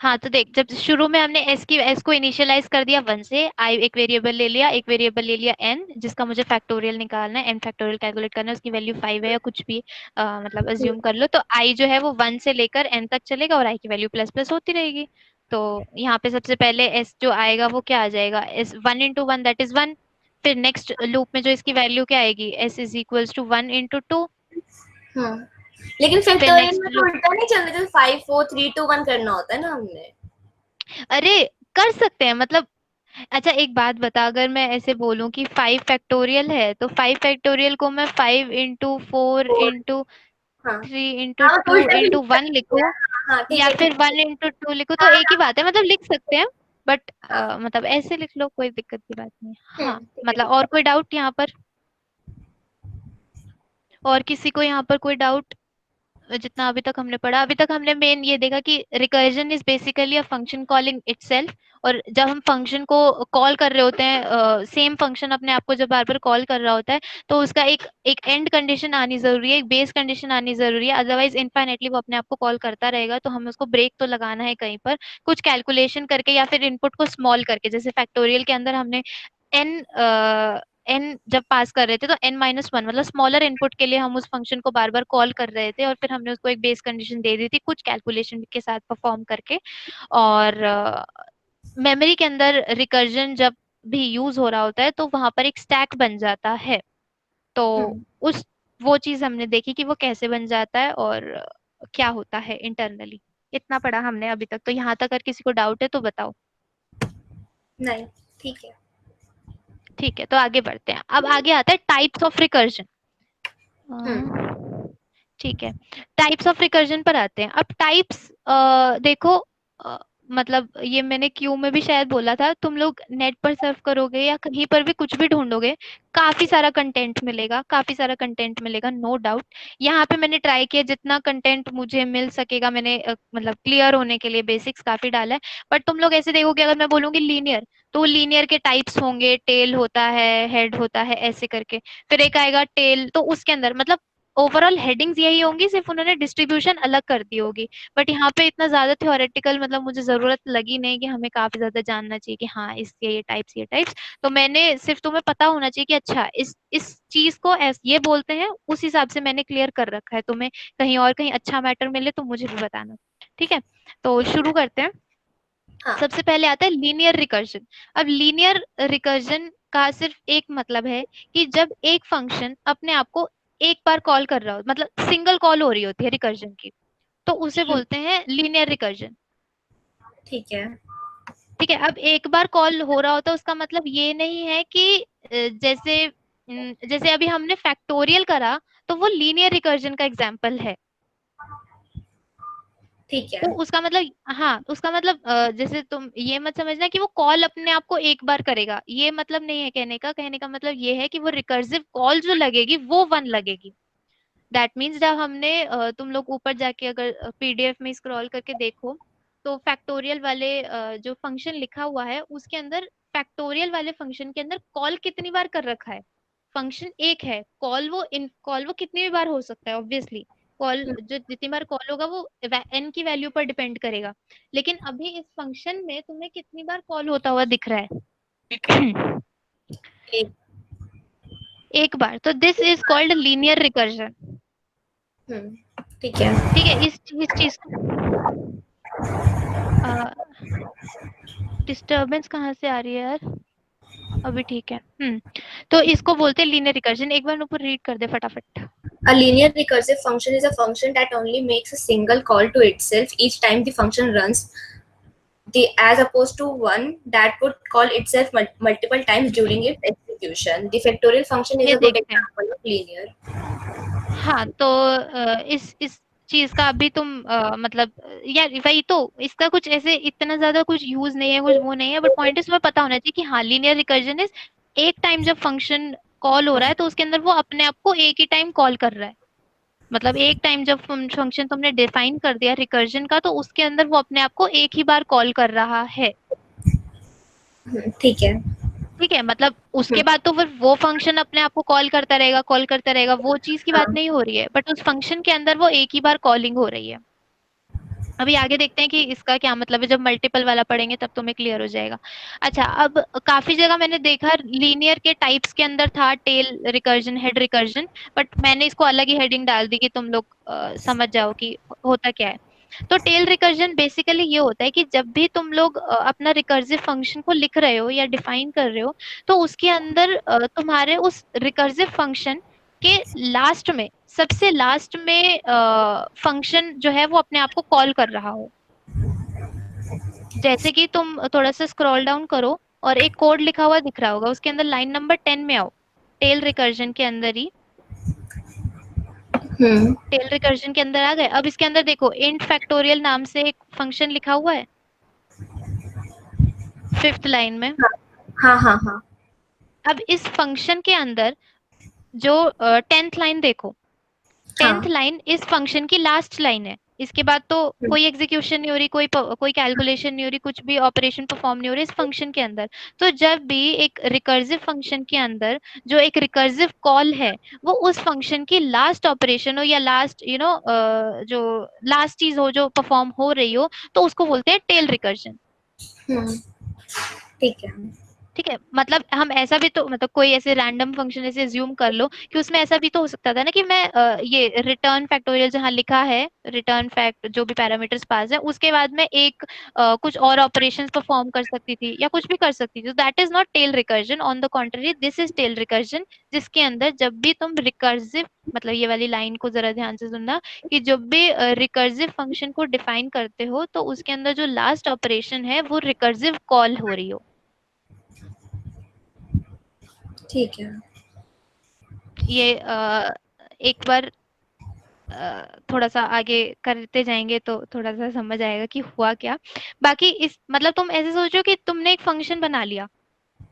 हाँ, तो देख, जब शुरू में हमने एस को इनिशियलाइज कर दिया वन से, आई एक वेरिएबल ले लिया, एक वेरिएबल ले लिया एन जिसका मुझे फैक्टोरियल निकालना है, एन फैक्टोरियल कैलकुलेट करना है, उसकी वैल्यू 5 है या कुछ भी मतलब अज्यूम कर लो, तो आई जो है वो वन से लेकर एन तक चलेगा और आई की वैल्यू प्लस प्लस होती रहेगी। तो यहाँ पे सबसे पहले एस जो आएगा वो क्या आ जाएगा, s one into one that is one. फिर नेक्स्ट लूप में जो इसकी वैल्यू क्या आएगी, s is equals to one into two.
लेकिन
फिर
फैक्टोरियल
नेक्स्ट
में तो
लूप,
उल्टा नहीं चलना, जैसे 5 4 3 2 1 करना होता है ना हमने।
अरे कर सकते हैं मतलब। अच्छा एक बात बता, अगर मैं ऐसे बोलूं कि 5 फैक्टोरियल है तो 5 फैक्टोरियल को मैं 5 इंटू 4 इंटू
हाँ
3 इंटू
हाँ, तो
2
उल्टा भी
इंटू
लिख
1
सकते हैं।
लिखूं,
हाँ ठीक
या
है ठीक
फिर
है।
1 इंटू 2 लिखूं, तो
हाँ
एक ही बात है, मतलब लिख सकते हैं। बट
हाँ।
मतलब ऐसे लिख लो, कोई दिक्कत की बात नहीं है। हाँ,
ठीक है
मतलब
ठीक है।
और कोई डाउट यहाँ पर? और किसी को यहाँ पर कोई डाउट? जितना अभी तक हमने पढ़ा, अभी तक हमने मेन ये देखा कि recursion is basically a function calling itself. और जब हम फंक्शन को कॉल कर रहे होते हैं, सेम फंक्शन अपने आप को जब बार बार कॉल कर रहा होता है, तो उसका एक एक एंड कंडीशन आनी जरूरी है, एक बेस कंडीशन आनी जरूरी है, अदरवाइज इनफाइनेटली वो अपने आप को कॉल करता रहेगा। तो हमें उसको ब्रेक तो लगाना है कहीं पर, कुछ कैलकुलेशन करके या फिर इनपुट को स्मॉल करके, जैसे फैक्टोरियल के अंदर हमने एन एन जब पास कर रहे थे तो एन माइनस वन मतलब स्मॉलर इनपुट के लिए हम उस फंक्शन को बार बार कॉल कर रहे थे, और फिर हमने उसको एक बेस कंडीशन दे दी थी कुछ कैलकुलेशन के साथ परफॉर्म करके। और मेमोरी के अंदर रिकर्जन जब भी यूज हो रहा होता है तो वहां पर एक स्टैक बन जाता है। तो
हम्म,
उस वो चीज हमने देखी कि वो कैसे बन जाता है और क्या होता है इंटरनली। इतना पढ़ा हमने अभी तक, तो यहाँ तक अगर किसी को डाउट है तो बताओ।
नहीं ठीक है।
ठीक है, तो आगे बढ़ते हैं। अब आगे आता है टाइप्स ऑफ रिकर्जन।
हम्म
ठीक है, टाइप्स ऑफ रिकर्जन पर आते हैं। अब टाइप्स देखो, मतलब ये मैंने क्यू में भी शायद बोला था, तुम लोग नेट पर सर्फ करोगे या कहीं पर भी कुछ भी ढूंढोगे, काफी सारा कंटेंट मिलेगा, काफी सारा कंटेंट मिलेगा, नो डाउट। यहाँ पे मैंने ट्राई किया जितना कंटेंट मुझे मिल सकेगा, मैंने मतलब क्लियर होने के लिए बेसिक्स काफी डाला है। बट तुम लोग ऐसे देखोगे, अगर मैं बोलूंगी लीनियर, तो लीनियर के टाइप्स होंगे, टेल होता है, हेड होता है, ऐसे करके। फिर एक आएगा टेल, तो उसके अंदर मतलब ओवरऑल हेडिंग्स यही होंगी, सिर्फ उन्होंने डिस्ट्रीब्यूशन अलग कर दी होगी। बट यहाँ पे इतना ज्यादा थ्योरेटिकल मतलब मुझे जरूरत लगी नहीं कि हमें काफी ज्यादा जानना चाहिए कि हाँ इसके ये टाइप्स, ये टाइप्स। तो मैंने सिर्फ, तुम्हें पता होना चाहिए कि अच्छा इस चीज को ये बोलते हैं, उस हिसाब से मैंने क्लियर कर रखा है। तुम्हें कहीं और कहीं अच्छा मैटर मिले तो मुझे भी बताना। ठीक है, तो शुरू करते हैं।
हाँ।
सबसे पहले आता है लीनियर रिकर्जन। अब लीनियर रिकर्जन का सिर्फ एक मतलब है कि जब एक फंक्शन अपने आप को एक बार कॉल कर रहा हो, मतलब सिंगल कॉल हो रही होती है रिकर्जन की, तो उसे बोलते हैं लीनियर रिकर्जन।
ठीक है।
ठीक है, अब एक बार कॉल हो रहा होता है उसका मतलब ये नहीं है कि जैसे अभी हमने फैक्टोरियल करा, तो वो लीनियर रिकर्जन का एग्जाम्पल है।
ठीक है।
तो उसका मतलब, हाँ उसका मतलब जैसे तुम ये मत समझना कि वो कॉल अपने आप को एक बार करेगा, ये मतलब नहीं है कहने का। कहने का मतलब ये है कि वो रिकर्सिव कॉल जो लगेगी वो वन लगेगी। दैट मीन्स जब हमने तुम लोग ऊपर जाके अगर पीडीएफ में स्क्रॉल करके देखो, तो फैक्टोरियल वाले जो फंक्शन लिखा हुआ है उसके अंदर, फैक्टोरियल वाले फंक्शन के अंदर कॉल कितनी बार कर रखा है। फंक्शन एक है, कॉल वो कितनी भी बार हो सकता है ऑब्वियसली। कॉल जो जितनी बार कॉल होगा वो एन की वैल्यू पर डिपेंड करेगा। लेकिन अभी इस फंक्शन में तुम्हें कितनी बार कॉल होता हुआ दिख रहा है?
एक।
एक बार, तो this is called linear recursion.
ठीक है।
ठीक है, इस चीज को डिस्टरबेंस कहाँ से आ रही है यार? अभी ठीक है। तो इसको बोलते हैं लीनियर रिकर्जन। एक बार ऊपर रीड कर दे फटाफट।
A linear recursive function is a function that only makes a single call to itself each time the function runs, as opposed to one that would call itself multiple times during its execution. The factorial function is
ये
a good
देखते हैं।
example of linear.
हाँ, तो इस चीज का अभी तुम मतलब यार वही तो, इसका कुछ ऐसे इतना ज्यादा कुछ यूज नहीं है, कुछ वो नहीं है, बट पॉइंट इस तुम्हें पता होना चाहिए कि हाँ लीनियर रिकर्जन इज, एक टाइम जब फंक्शन कॉल हो रहा है तो उसके अंदर वो अपने आप को एक ही टाइम कॉल कर रहा है। मतलब एक टाइम जब फंक्शन तुमने डिफाइन कर दिया रिकर्जन का, तो उसके अंदर वो अपने आप को एक ही बार कॉल कर रहा है।
ठीक है।
ठीक है, मतलब उसके बाद तो फिर वो फंक्शन अपने आप को कॉल करता रहेगा, कॉल करता रहेगा, वो चीज की बात
हाँ।
नहीं हो रही है, बट उस फंक्शन के अंदर वो एक ही बार कॉलिंग हो रही है। अभी आगे देखते हैं कि इसका क्या मतलब है, जब मल्टीपल वाला पढ़ेंगे तब तुम्हें क्लियर हो जाएगा। अच्छा, अब काफी जगह मैंने देखा लीनियर के टाइप्स के अंदर था tail recursion, head recursion, but मैंने इसको अलग ही हेडिंग डाल दी कि तुम लोग समझ जाओ कि होता क्या है। तो टेल रिकर्जन बेसिकली ये होता है कि जब भी तुम लोग अपना रिकर्सिव फंक्शन को लिख रहे हो या डिफाइन कर रहे हो, तो उसके अंदर तुम्हारे उस रिकर्सिव फंक्शन के लास्ट में, सबसे लास्ट में फंक्शन जो है वो अपने आप को कॉल कर रहा हो। जैसे कि तुम थोड़ा सा स्क्रॉल डाउन करो और एक कोड लिखा हुआ दिख रहा होगा, उसके अंदर लाइन नंबर 10 में आओ। टेल रिकर्जन के अंदर ही,
हम्म।
टेल रिकर्जन के अंदर आ गए। अब इसके अंदर देखो, इंट फैक्टोरियल नाम से एक फंक्शन लिखा हुआ है फिफ्थ लाइन में।
हाँ हाँ हाँ।
अब इस फंक्शन के अंदर जो 10th लाइन देखो, टेंथ
हाँ।
लाइन इस फंक्शन की लास्ट लाइन है। इसके बाद तो कोई एग्जीक्यूशन नहीं हो रही, कोई कैलकुलेशन नहीं हो रही, कुछ भी ऑपरेशन परफॉर्म नहीं हो रही इस फंक्शन के अंदर। तो जब भी एक रिकर्सिव फंक्शन के अंदर जो एक रिकर्सिव कॉल है, वो उस फंक्शन की लास्ट ऑपरेशन हो या लास्ट जो लास्ट चीज हो जो परफॉर्म हो रही हो, तो उसको बोलते हैं टेल रिकर्जन।
हम्म। ठीक है।
ठीक है, मतलब हम ऐसा भी तो, मतलब कोई ऐसे रैंडम फंक्शन ऐसे ज्यूम कर लो कि उसमें ऐसा भी तो हो सकता था ना कि मैं ये रिटर्न फैक्टोरियल जहाँ लिखा है, रिटर्न फैक्ट जो भी पैरामीटर्स पास है, उसके बाद में एक कुछ और ऑपरेशंस परफॉर्म कर सकती थी या कुछ भी कर सकती थी। तो that is not tail recursion, on the contrary this is tail recursion, जिसके अंदर जब भी तुम रिकर्सिव, मतलब ये वाली लाइन को जरा ध्यान से सुनना, कि जब भी रिकर्सिव फंक्शन को डिफाइन करते हो तो उसके अंदर जो लास्ट ऑपरेशन है वो रिकर्सिव कॉल हो रही हो।
ठीक है।
ये एक बार थोड़ा सा आगे करते जाएंगे तो थोड़ा सा समझ आएगा कि हुआ क्या। बाकी इस मतलब तुम ऐसे सोचो कि तुमने एक फंक्शन बना लिया,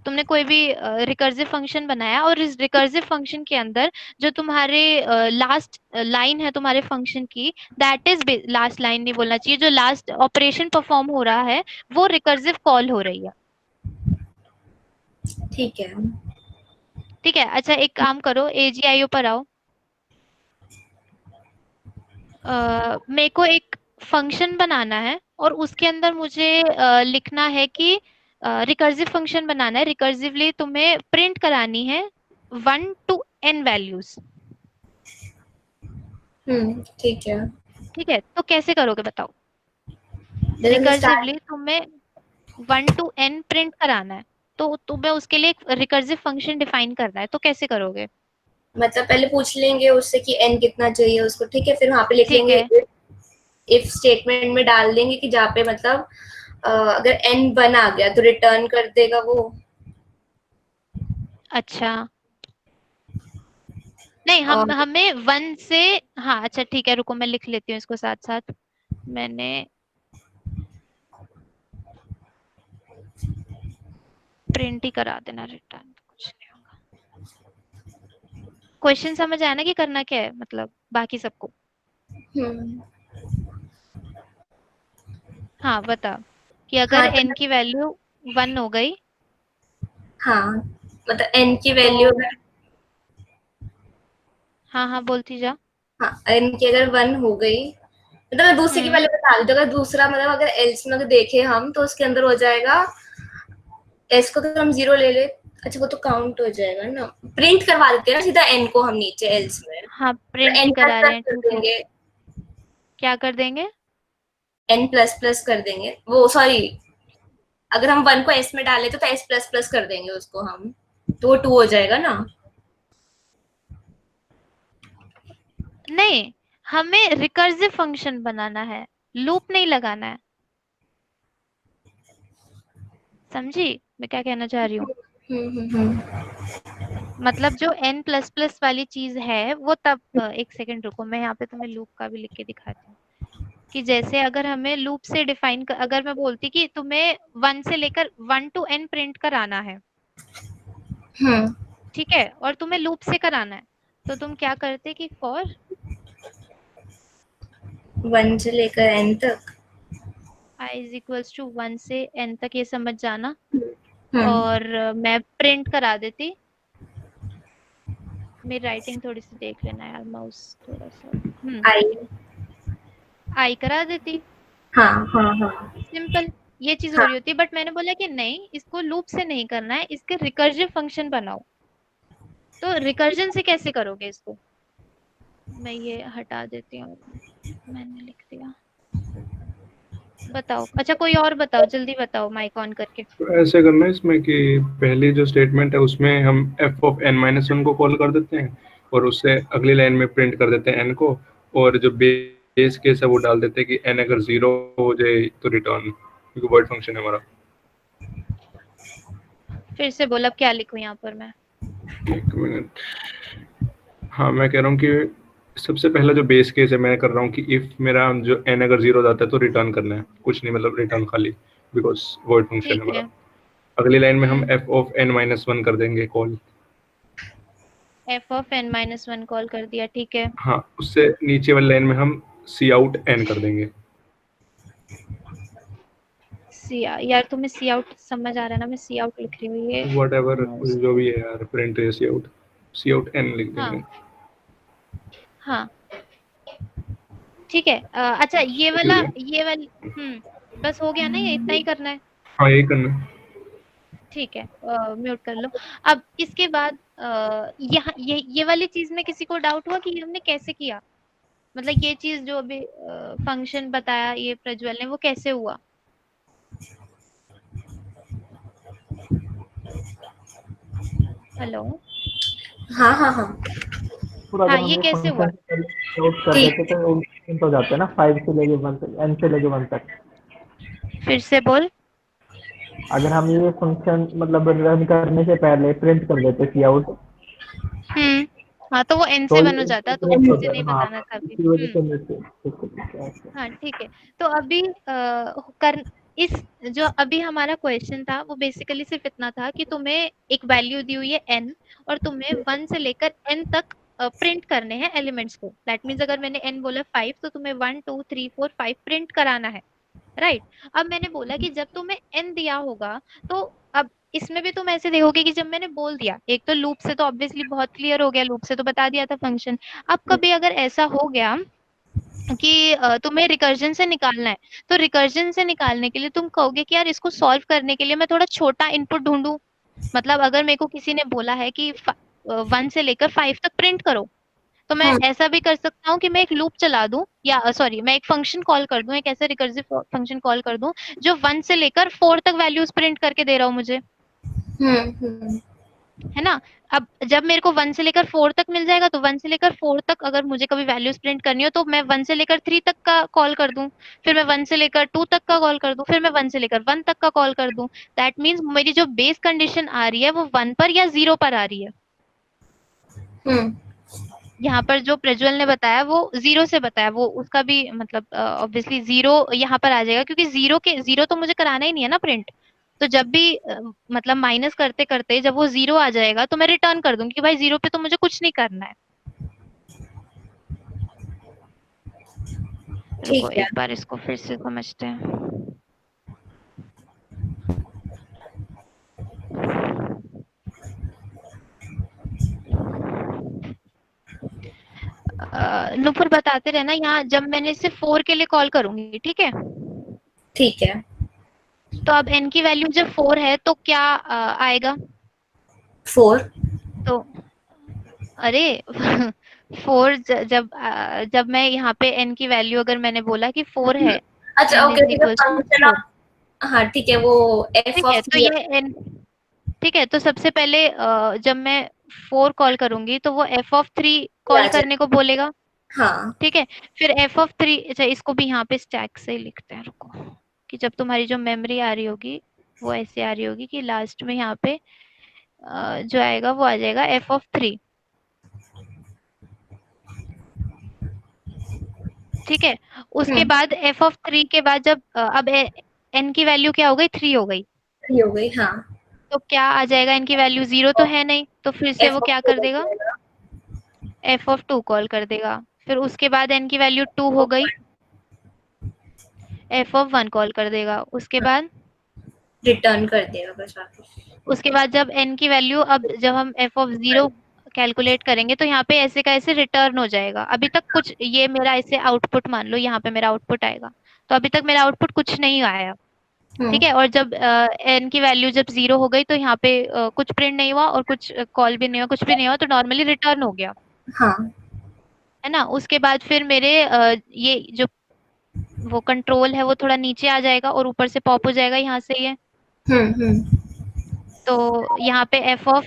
तुमने कोई भी रिकर्सिव फंक्शन बनाया और इस रिकर्सिव फंक्शन के अंदर जो तुम्हारे लास्ट लाइन है तुम्हारे फंक्शन की, दैट इज लास्ट लाइन नहीं बोलना चाहिए, जो लास्ट ऑपरेशन परफॉर्म हो रहा है वो रिकर्सिव कॉल हो रही है।
ठीक है।
ठीक है, अच्छा एक काम करो, एजीआईओ पर आओ। मेरे को एक फंक्शन बनाना है और उसके अंदर मुझे लिखना है कि रिकर्सिव फंक्शन बनाना है, रिकर्सिवली तुम्हें प्रिंट करानी है 1 to n वैल्यूज।
ठीक है।
ठीक है, तो कैसे करोगे बताओ?
जैसे स्टार्ट,
रिकर्सिवली तुम्हें 1 to n प्रिंट कराना है, तो तुम्हें उसके लिए एक रिकर्सिव फंक्शन डिफाइन करना है, तो कैसे करोगे?
मतलब पहले पूछ लेंगे उससे कि एन कितना चाहिए उसको, ठीक है, फिर वहां पे लिख
ठीक
लेंगे
है।
इफ स्टेटमेंट में डाल देंगे कि जहाँ पे मतलब अगर एन वन आ गया तो रिटर्न कर देगा वो।
अच्छा, नहीं हम
और
हमें 1 से, हाँ अच्छा ठीक है, रुको मैं लिख लेती हूँ इसको साथ साथ। मैंने प्रिंट ही करा देना, रिटर्न कुछ नहीं होगा। क्वेश्चन समझ आया ना कि करना क्या है मतलब बाकी सबको?
हम्म,
हाँ बता, कि अगर
हाँ
n
तो
की वैल्यू 1 हो गई
हाँ, मतलब एन की
तो,
वैल्यू अगर,
हाँ हाँ बोलती जा।
हाँ एन की अगर वन हो गई, मतलब मैं दूसरे की
हम्म।
पहले बता दूं, अगर दूसरा मतलब अगर एल्स में अगर देखे हम तो उसके अंदर हो जाएगा एस को अगर हम जीरो ले ले, अच्छा वो तो काउंट हो जाएगा ना, प्रिंट करवा देते हैं ना सीधा एन को हम नीचे एल्स में,
हाँ
तो
प्रिंट ही
एन प्लस
करा रहे
प्लस
हैं,
कर
ठीक है।
देंगे,
क्या कर देंगे?
एन प्लस प्लस कर देंगे वो, सॉरी, अगर हम वन को एस में डाले तो एस प्लस प्लस कर देंगे उसको हम, तो वो टू हो जाएगा ना।
नहीं, हमें रिकर्सिव फंक्शन बनाना है, लूप नहीं लगाना है। समझी मैं क्या कहना चाह रही हूँ?
हम्म।
मतलब जो n प्लस प्लस वाली चीज है वो तब एक सेकंड रुको, मैं यहाँ पे तुम्हें लूप का भी लिख के दिखाती हूँ। कि जैसे अगर हमें लूप से डिफाइन अगर मैं बोलती कि तुम्हें 1 से लेकर 1 to n प्रिंट कराना है,
हम्म,
ठीक है, और तुम्हें लूप से कराना है, तो तुम क्या करते कि फॉर
वन से लेकर एन तक।
i इज इक्वल्स टू 1 से n तक, ये समझ जाना।
हम्म,
और मैं प्रिंट करा देती, मेरी राइटिंग थोड़ी सी देख लेना यार, माउस थोड़ा सा
आई,
आई करा देती।
हाँ हाँ हाँ
सिंपल, ये चीज हो
हाँ।
रही होती है, बट मैंने बोला कि नहीं, इसको लूप से नहीं करना है, इसके रिकर्सिव फंक्शन बनाओ। तो रिकर्जन से कैसे करोगे इसको? मैं ये हटा देती हूँ, मैंने लिख दिया। बताओ, अच्छा कोई और बताओ, जल्दी बताओ माइक ऑन करके।
तो ऐसे करना है इसमें कि पहली जो स्टेटमेंट है उसमें हम f of N minus one को कॉल कर देते हैं और उससे अगली लाइन में प्रिंट कर देते हैं एन को, और जो बेस केस है वो डाल देते हैं कि एन अगर जीरो हो जाए तो रिटर्न, क्योंकि वर्ड फंक्शन है हमारा।
फिर से बोल, अब क्या लिखूं यहाँ पर मैं?
एक मिनट, हाँ मैं कह रहा हूँ कि सबसे पहला जो बेस केस है मैं कर रहा हूँ कि इफ मेरा जो एन अगर जीरो जाता है तो रिटर्न करना है, कुछ नहीं, मतलब रिटर्न खाली, बिकॉज वर्ड फंक्शन है
ठीक
हमारा।
है।
अगली लाइन में हम
हम्म।
F of N minus one कर देंगे call.
F of n minus one call कर दिया, ठीक है।
हाँ, उससे नीचे वाली लाइन में हम सी आउट एन कर देंगे।
सी यार तुम्हें सी आउट समझ आ रहा है ना, मैं सी आउट लिख रही हूँ ये
वट एवर,
mouse
जो
का।
भी है यार, प्रिंट है सी आउट एन लिख
हाँ
देंगे।
हाँ ठीक है। अच्छा
ठीक है,
ये वाली बस हो गया ना, ये इतना ही करना है।
हाँ यही करना है।
ठीक है, म्यूट कर लो। अब इसके बाद यहाँ ये वाली चीज में किसी को डाउट हुआ कि ये हमने कैसे किया? मतलब ये चीज जो अभी फंक्शन बताया ये प्रज्वल ने, वो कैसे हुआ? हेलो।
हाँ हाँ हाँ।
और
हाँ
अगर हम
ये
ये
कैसे हुआ?
फंक्शन आउट कर
ठीक,
देते तो वो प्रिंट हो जाते हैं ना, 5 से लेके 1 तक, n से लेके 1 तक।
फिर से बोल।
अगर हम ये फंक्शन मतलब रन करने से पहले प्रिंट कर देते सी आउट,
हम्म। हाँ, तो वो n
तो
से
ये
1 हो जाता, तो वो
इंक्रीमेंट
मुझे
होता
नहीं
है, हाँ,
बताना था अभी।
इसी वजह से मेरे को ठीक है।
हाँ, ठीक है। तो अभी कर इस जो अभी हमारा क्वेश्चन था वो बेसिकली सिर्फ इतना था कि तुम्हें एक वैल्यू दी हुई है n और तुम्हें 1 से लेकर n तक प्रिंट करने हैं एलिमेंट्स को। दैट मीन्स अगर मैंने n बोला 5 तो तुम्हें 1 2 3 4 5 प्रिंट कराना है, राइट? अब मैंने बोला कि जब तुम्हें n दिया होगा तो अब इसमें भी तुम ऐसे देखोगे कि जब मैंने बोल दिया, एक तो लूप से तो ऑब्वियसली बहुत क्लियर हो गया, लूप से तो बता दिया था फंक्शन। अब कभी अगर ऐसा हो गया कि तुम्हें रिकर्जन से निकालना है, तो रिकर्जन से निकालने के लिए तुम कहोगे कि यार इसको सॉल्व करने के लिए मैं थोड़ा छोटा इनपुट ढूंढूं। मतलब अगर मेरे को किसी ने बोला है कि 1 से लेकर 5 तक प्रिंट करो, तो मैं ऐसा भी कर सकता हूँ कि मैं एक लूप चला दूं या सॉरी मैं एक फंक्शन कॉल कर दूं, एक ऐसा रिकर्सिव फंक्शन कॉल कर दूं जो 1 से लेकर 4 तक वैल्यूज प्रिंट करके दे रहा हूँ मुझे,
हम्म
है ना? अब जब मेरे को 1 से लेकर 4 तक मिल जाएगा तो 1 से लेकर 4 तक अगर मुझे कभी वैल्यूज प्रिंट करनी हो तो मैं 1 से लेकर 3 तक का कॉल कर दूं, फिर मैं 1 से लेकर 2 तक का कॉल कर दूं, फिर मैं 1 से लेकर 1 तक का कॉल कर दूं। दैट मीन्स मेरी जो बेस कंडीशन आ रही है वो 1 पर या 0 पर आ रही है।
हम्म
यहाँ पर जो प्रज्वल ने बताया वो 0 से बताया, वो उसका भी मतलब ऑब्वियसली 0 यहाँ पर आ जाएगा क्योंकि 0 तो मुझे कराना ही नहीं है ना प्रिंट। तो जब भी मतलब माइनस करते करते जब वो 0 आ जाएगा तो मैं रिटर्न कर दूंगी कि भाई 0 पे तो मुझे कुछ नहीं करना है। रुको
ठीक है।
एक बार इसको फिर से समझते हैं। नुपुर बताते रहना, यहाँ जब मैंने सिर्फ 4 के लिए कॉल करूंगी, ठीक है?
ठीक है।
तो अब n की वैल्यू जब 4 है तो क्या आएगा?
4।
तो अरे 4 जब मैं यहाँ पे n की वैल्यू अगर मैंने बोला कि 4 है,
अच्छा,
n
ओके,
इज
ठीक है,
इक्वल टू
फंक्शन
4,
ऑफ, हाँ ठीक है, वो एफ
ठीक है?
ऑफ
तो ये n, ठीक है? तो सबसे पहले जब मैं 4 कॉल करूंगी तो वो f ऑफ 3
आ
कॉल
जाए।
करने को बोलेगा,
हाँ।
ठीक है? फिर f ऑफ 3, अच्छा इसको भी यहाँ पे स्टैक से ही लिखते हैं, रुको, कि जब तुम्हारी जो मेमोरी आ रही होगी वो ऐसे आ रही होगी कि लास्ट में यहाँ पे जो आएगा वो आ जाएगा f ऑफ 3, ठीक है? उसके बाद f ऑफ 3 के बाद जब अब n की वैल्यू क्या हो गई, 3 हो गई,
फ्री हो गई, हाँ।
तो क्या आ जाएगा, n की वैल्यू 0 तो है नहीं, तो फिर से
एफ
वो
ऑफ
क्या
2
कर
हो
देगा,
जाएगा।
f ऑफ 2 कॉल कर देगा। फिर उसके बाद n की वैल्यू 2 हो गई, f ऑफ 1 कॉल कर देगा। उसके बाद
रिटर्न कर देगा बस वापस।
जब n की वैल्यू, अब जब हम f ऑफ 0 कैलकुलेट करेंगे तो यहाँ पे ऐसे का ऐसे रिटर्न हो जाएगा। अभी तक कुछ, ये मेरा ऐसे आउटपुट मान लो, यहाँ पे मेरा आउटपुट आएगा, तो अभी तक मेरा आउटपुट कुछ नहीं आया, ठीक है? और जब n की वैल्यू जब 0 हो गई तो यहाँ पे कुछ प्रिंट नहीं हुआ और कुछ कॉल भी नहीं हुआ, कुछ भी नहीं हुआ, तो नॉर्मली रिटर्न हो गया,
हाँ।
है ना? उसके बाद फिर मेरे ये जो वो कंट्रोल है वो थोड़ा नीचे आ जाएगा और ऊपर से पॉप हो जाएगा यहाँ से ये।
हम्म
तो यहाँ पे f ऑफ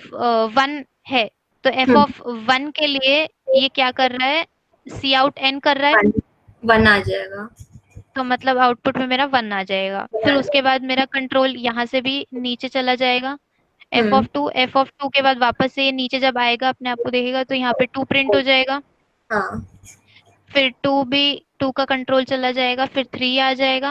1 है, तो f
हम्म
ऑफ 1 के लिए ये क्या कर रहा है, सी आउट n कर रहा है,
1 आ जाएगा।
तो मतलब आउटपुट में मेरा 1 आ जाएगा। फिर उसके बाद मेरा कंट्रोल यहाँ से भी नीचे चला जाएगा,
हम्म
f ऑफ 2 के बाद वापस से ये नीचे जब आएगा अपने आप को देखेगा तो यहाँ पे 2 प्रिंट हो जाएगा।
हाँ।
फिर 2 भी, 2 का कंट्रोल चला जाएगा, फिर 3 आ जाएगा,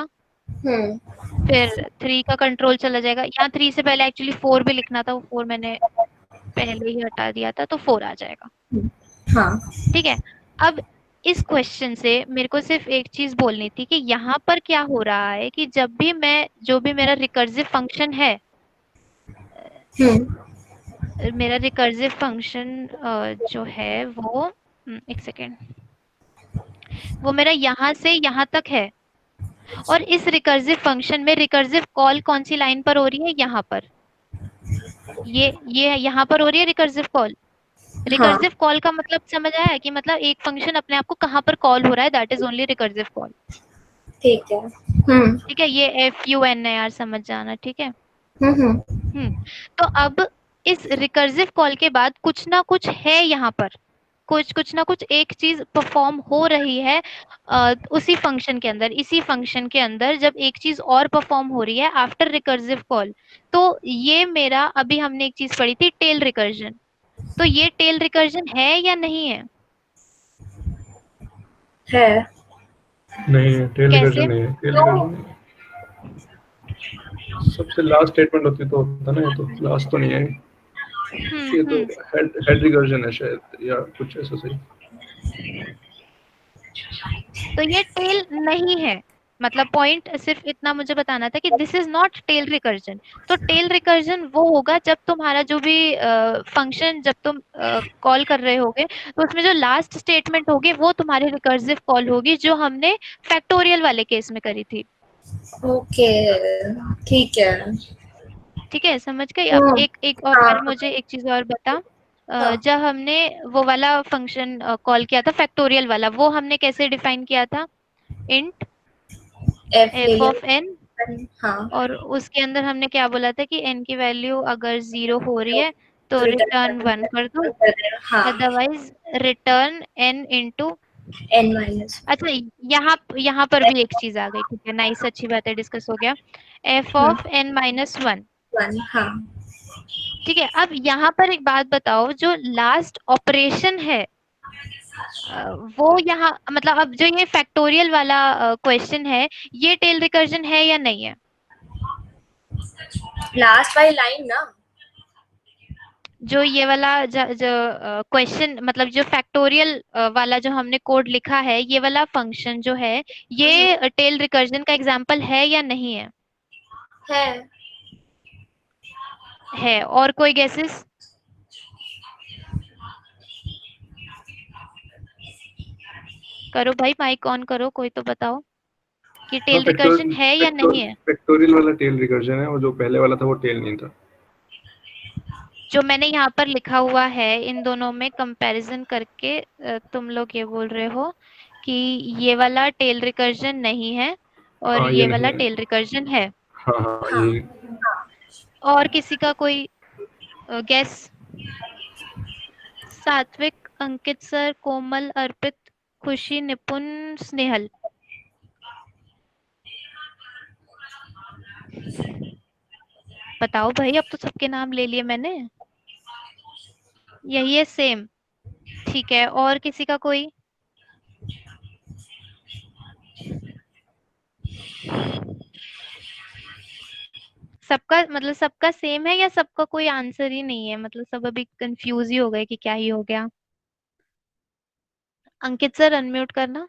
हम्म
फिर 3 का कंट्रोल चला जाएगा। यहाँ 3 से पहले एक्चुअली 4 भी लिखना था, वो 4 मैंने पहले ही हटा दिया था, तो 4 आ जाएगा,
हाँ।
ठीक है? अब इस क्वेश्चन से मेरे को सिर्फ एक चीज बोलनी थी कि यहाँ पर क्या हो रहा है कि जब भी मैं, जो भी मेरा रिकर्सिव फंक्शन है,
हम्म
मेरा रिकर्सिव फंक्शन जो है वो एक सेकेंड, वो मेरा यहाँ से यहाँ तक है, और इस रिकर्सिव फंक्शन में रिकर्सिव कॉल कौन सी लाइन पर हो रही है, यहाँ पर, ये यहाँ पर हो रही है रिकर्सिव कॉल।
हाँ।
रिकर्सिव कॉल का मतलब समझ आया कि मतलब एक फंक्शन अपने आप को कहाँ पर कॉल हो रहा है, that is only recursive call,
ठीक है।
ठीक है? ये FUN है यार, समझ जाना, ठीक है?
हम्म
तो अब इस रिकर्सिव कॉल के बाद कुछ ना कुछ है यहाँ पर, कुछ ना कुछ एक चीज परफॉर्म हो रही है उसी फंक्शन के अंदर, इसी फंक्शन के अंदर जब एक चीज और परफॉर्म हो रही है आफ्टर रिकर्सिव कॉल, तो ये मेरा, अभी हमने एक चीज पढ़ी थी टेल रिकर्जन, तो ये टेल रिकर्जन है या नहीं है?
है।
नहीं है, टेल
कैसे?
रिकर्जन नहीं है, टेल रिकर्जन नहीं है। सबसे लास्ट स्टेटमेंट होती तो होता ना, ये तो लास्ट तो नहीं है, ये तो हेड रिकर्जन है शायद, या कुछ ऐसा सही।
तो ये टेल नहीं है, मतलब पॉइंट सिर्फ इतना मुझे बताना था कि this is not tail recursion. तो टेल रिकर्जन वो होगा जब तुम्हारा जो भी फंक्शन जब तुम कॉल कर रहे होगे, तो उसमें जो लास्ट स्टेटमेंट होगी वो तुम्हारी रिकर्सिव कॉल होगी, जो हमने फैक्टोरियल वाले केस में करी थी।
ओके, ठीक है।
ठीक है, समझ गई? अब एक और
हाँ,
बार मुझे एक चीज और बता।
हाँ।
जब हमने वो वाला फंक्शन कॉल किया था फैक्टोरियल वाला, वो हमने कैसे डिफाइन किया था? इंट
एफ ले
एफ
लिया।
ऑफ एन,
हाँ,
और उसके अंदर हमने क्या बोला था कि n की वैल्यू अगर 0 हो रही है तो रिटर्न 1 कर दो,
हाँ,
otherwise return n into.
n minus
अच्छा, यहाँ पर भी एक चीज आ गई। ठीक है, नाइस, अच्छी बात है, डिस्कस हो गया। f of n minus 1।
1। हाँ,
ठीक है, अब यहाँ पर एक बात बताओ, जो लास्ट ऑपरेशन है वो यहाँ मतलब अब जो ये फैक्टोरियल वाला क्वेश्चन है, ये टेल रिकर्जन है या नहीं है?
लास्ट वाली लाइन ना।
जो ये वाला जो क्वेश्चन मतलब जो फैक्टोरियल वाला जो हमने कोड लिखा है, ये वाला फंक्शन जो है, ये टेल रिकर्जन का एग्जांपल है या नहीं है?
है।
है। और कोई गेसेस? करो भाई, माइक ऑन करो, कोई तो बताओ कि
हाँ,
टेल रिकर्जन है या नहीं है।
फैक्टोरियल वाला टेल रिकर्जन है, और जो पहले वाला था वो टेल नहीं था।
जो मैंने यहाँ पर लिखा हुआ है, इन दोनों में कंपैरिजन करके तुम लोग ये बोल रहे हो कि ये वाला टेल रिकर्जन नहीं है और
हाँ, ये
ये
नहीं
वाला
है।
टेल रिकर्जन है।
हाँ हाँ,
हाँ,
ये
और किसी का कोई गेस? सात्विक, अंकित सर, कोमल, अर्पित, खुशी, निपुण, स्नेहल। बताओ भाई, अब तो सबके नाम ले लिए मैंने। यही है सेम। ठीक है, और किसी का कोई? सबका मतलब सबका सेम है या सबका कोई आंसर ही नहीं है? मतलब सब अभी कंफ्यूज ही हो गए कि क्या ही हो गया। अंकित सर, अनम्यूट करना।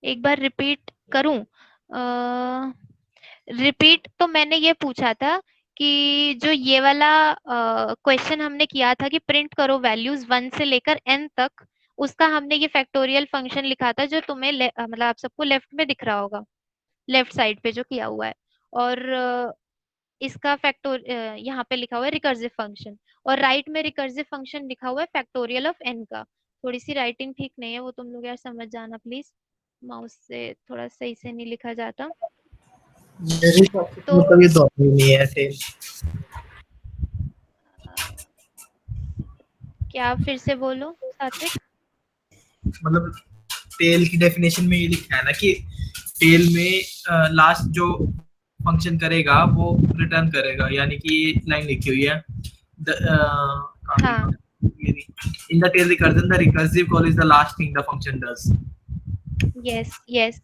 एक बार रिपीट करूं? रिपीट तो मैंने ये पूछा था कि जो ये वाला क्वेश्चन हमने किया था कि प्रिंट करो वैल्यूज 1 से लेकर n तक, उसका हमने ये फैक्टोरियल फंक्शन लिखा था, जो तुम्हें मतलब आप सबको लेफ्ट में दिख रहा होगा, लेफ्ट साइड पे जो किया हुआ है। और इसका फैक्टोर यहाँ पे लिखा हुआ है रिकर्सिव फंक्शन, और राइट में रिकर्सिव फंक्शन लिखा हुआ है फैक्टोरियल ऑफ n का। थोड़ी सी राइटिंग ठीक नहीं है, वो तुम लोग यार समझ जाना प्लीज, माउस से थोड़ा सही से नहीं लिखा जाता।
मेरे टॉपिक
तो
में तो ये दो ही नहीं है थे।
क्या फिर से बोलो सात्विक?
मतलब टेल की डेफिनेशन में ये लिखा है ना कि टेल में लास्ट जो फंक्शन करेगा वो रिटर्न करेगा, यानी कि ये लाइन लिखी हुई है
हाँ,
in the tail recursion the recursive call is the last thing the function does.
Yes yes.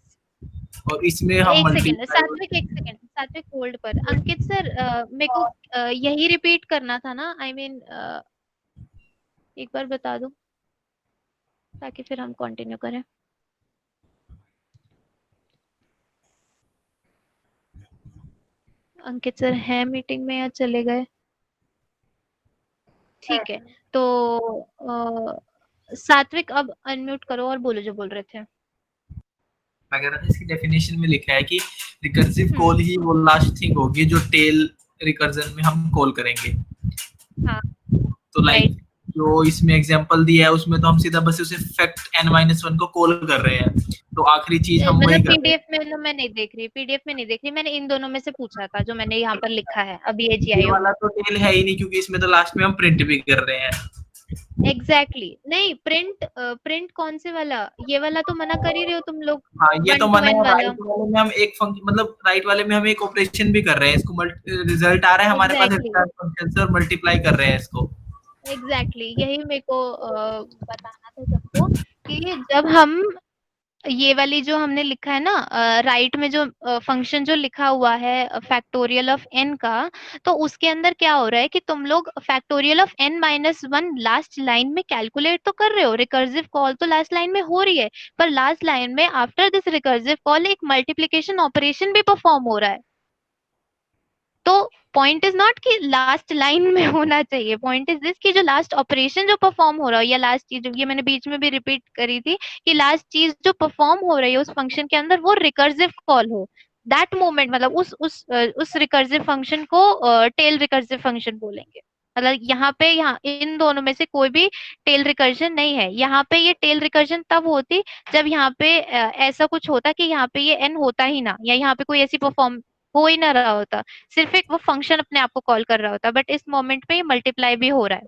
और इसमें हम
एक सेकेंड
मल्टीप्लाई।
सात्विक, एक सेकेंड सात्विक, होल्ड पर। अंकित सर, मेरे को यही रिपीट करना था ना, आई मीन एक बार बता दो ताकि फिर हम कंटिन्यू करें। अंकित सर हैं मीटिंग में या चले गए? ठीक है, तो सात्विक अब अनम्यूट करो और बोलो जो बोल रहे थे।
वगैरह इसकी डेफिनेशन में लिखा है कि रिकर्सिव कॉल ही वो लास्ट थिंग होगी जो टेल रिकर्जन में हम कॉल करेंगे।
हाँ,
तो लाइक जो इसमें एग्जांपल दिया है उसमें तो हम सीधा बस उसे फैक्ट n-1 को कॉल कर रहे हैं, तो आखिरी चीज हम वही
मतलब
कर रहे हैं।
पीडीएफ में तो मैं नहीं देख रही, पीडीएफ में नहीं देख रही, मैंने इन दोनों में से पूछा था जो मैंने यहाँ पर लिखा है अभी,
ये
AGIO।
वाला तो टेल है ही नहीं क्योंकि इसमें तो लास्ट में हम प्रिंट भी कर रहे हैं।
एग्जैक्टली नहीं, प्रिंट कौन से वाला, ये वाला तो मना कर ही रहे हो तुम लोग,
हाँ ये तो
1 to
मना
n
है।
वाला।
राइट वाले में हम एक फंक्शन मतलब राइट वाले में हम एक ऑपरेशन भी कर रहे हैं, इसको रिजल्ट आ रहा है हमारे पास
एग्जैक्टली
फंक्शन से और मल्टीप्लाई कर रहे हैं इसको।
एग्जैक्टली यही मेरे को बताना था सबको कि जब हम ये वाली जो हमने लिखा है ना राइट में जो फंक्शन जो लिखा हुआ है फैक्टोरियल ऑफ n का, तो उसके अंदर क्या हो रहा है कि तुम लोग factorial of n-1 last line में कैलकुलेट तो कर रहे हो, रिकर्सिव कॉल तो लास्ट लाइन में हो रही है, पर लास्ट लाइन में आफ्टर दिस रिकर्सिव कॉल एक मल्टीप्लिकेशन ऑपरेशन भी परफॉर्म हो रहा है। तो पॉइंट इज नॉट कि लास्ट लाइन में होना चाहिए, पॉइंट इज दिस कि जो लास्ट ऑपरेशन जो परफॉर्म हो रहा है या लास्ट चीज, ये मैंने बीच में भी रिपीट करी थी कि लास्ट चीज जो परफॉर्म हो रही है उस फंक्शन के अंदर वो रिकर्सिव कॉल हो, दैट मोमेंट मतलब उस रिकर्सिव फंक्शन को टेल रिकर्सिव फंक्शन बोलेंगे। मतलब यहाँ इन दोनों में से कोई भी टेल रिकर्जन नहीं है। यहाँ पे ये टेल रिकर्जन तब होती जब यहाँ पे ऐसा कुछ होता कि यहाँ पे ये एन होता ही ना, या यहाँ पे कोई ऐसी परफॉर्म हो ही ना रहा होता, सिर्फ एक वो फंक्शन अपने आप को कॉल कर रहा होता, बट इस मोमेंट पे ये मल्टीप्लाई भी हो रहा है।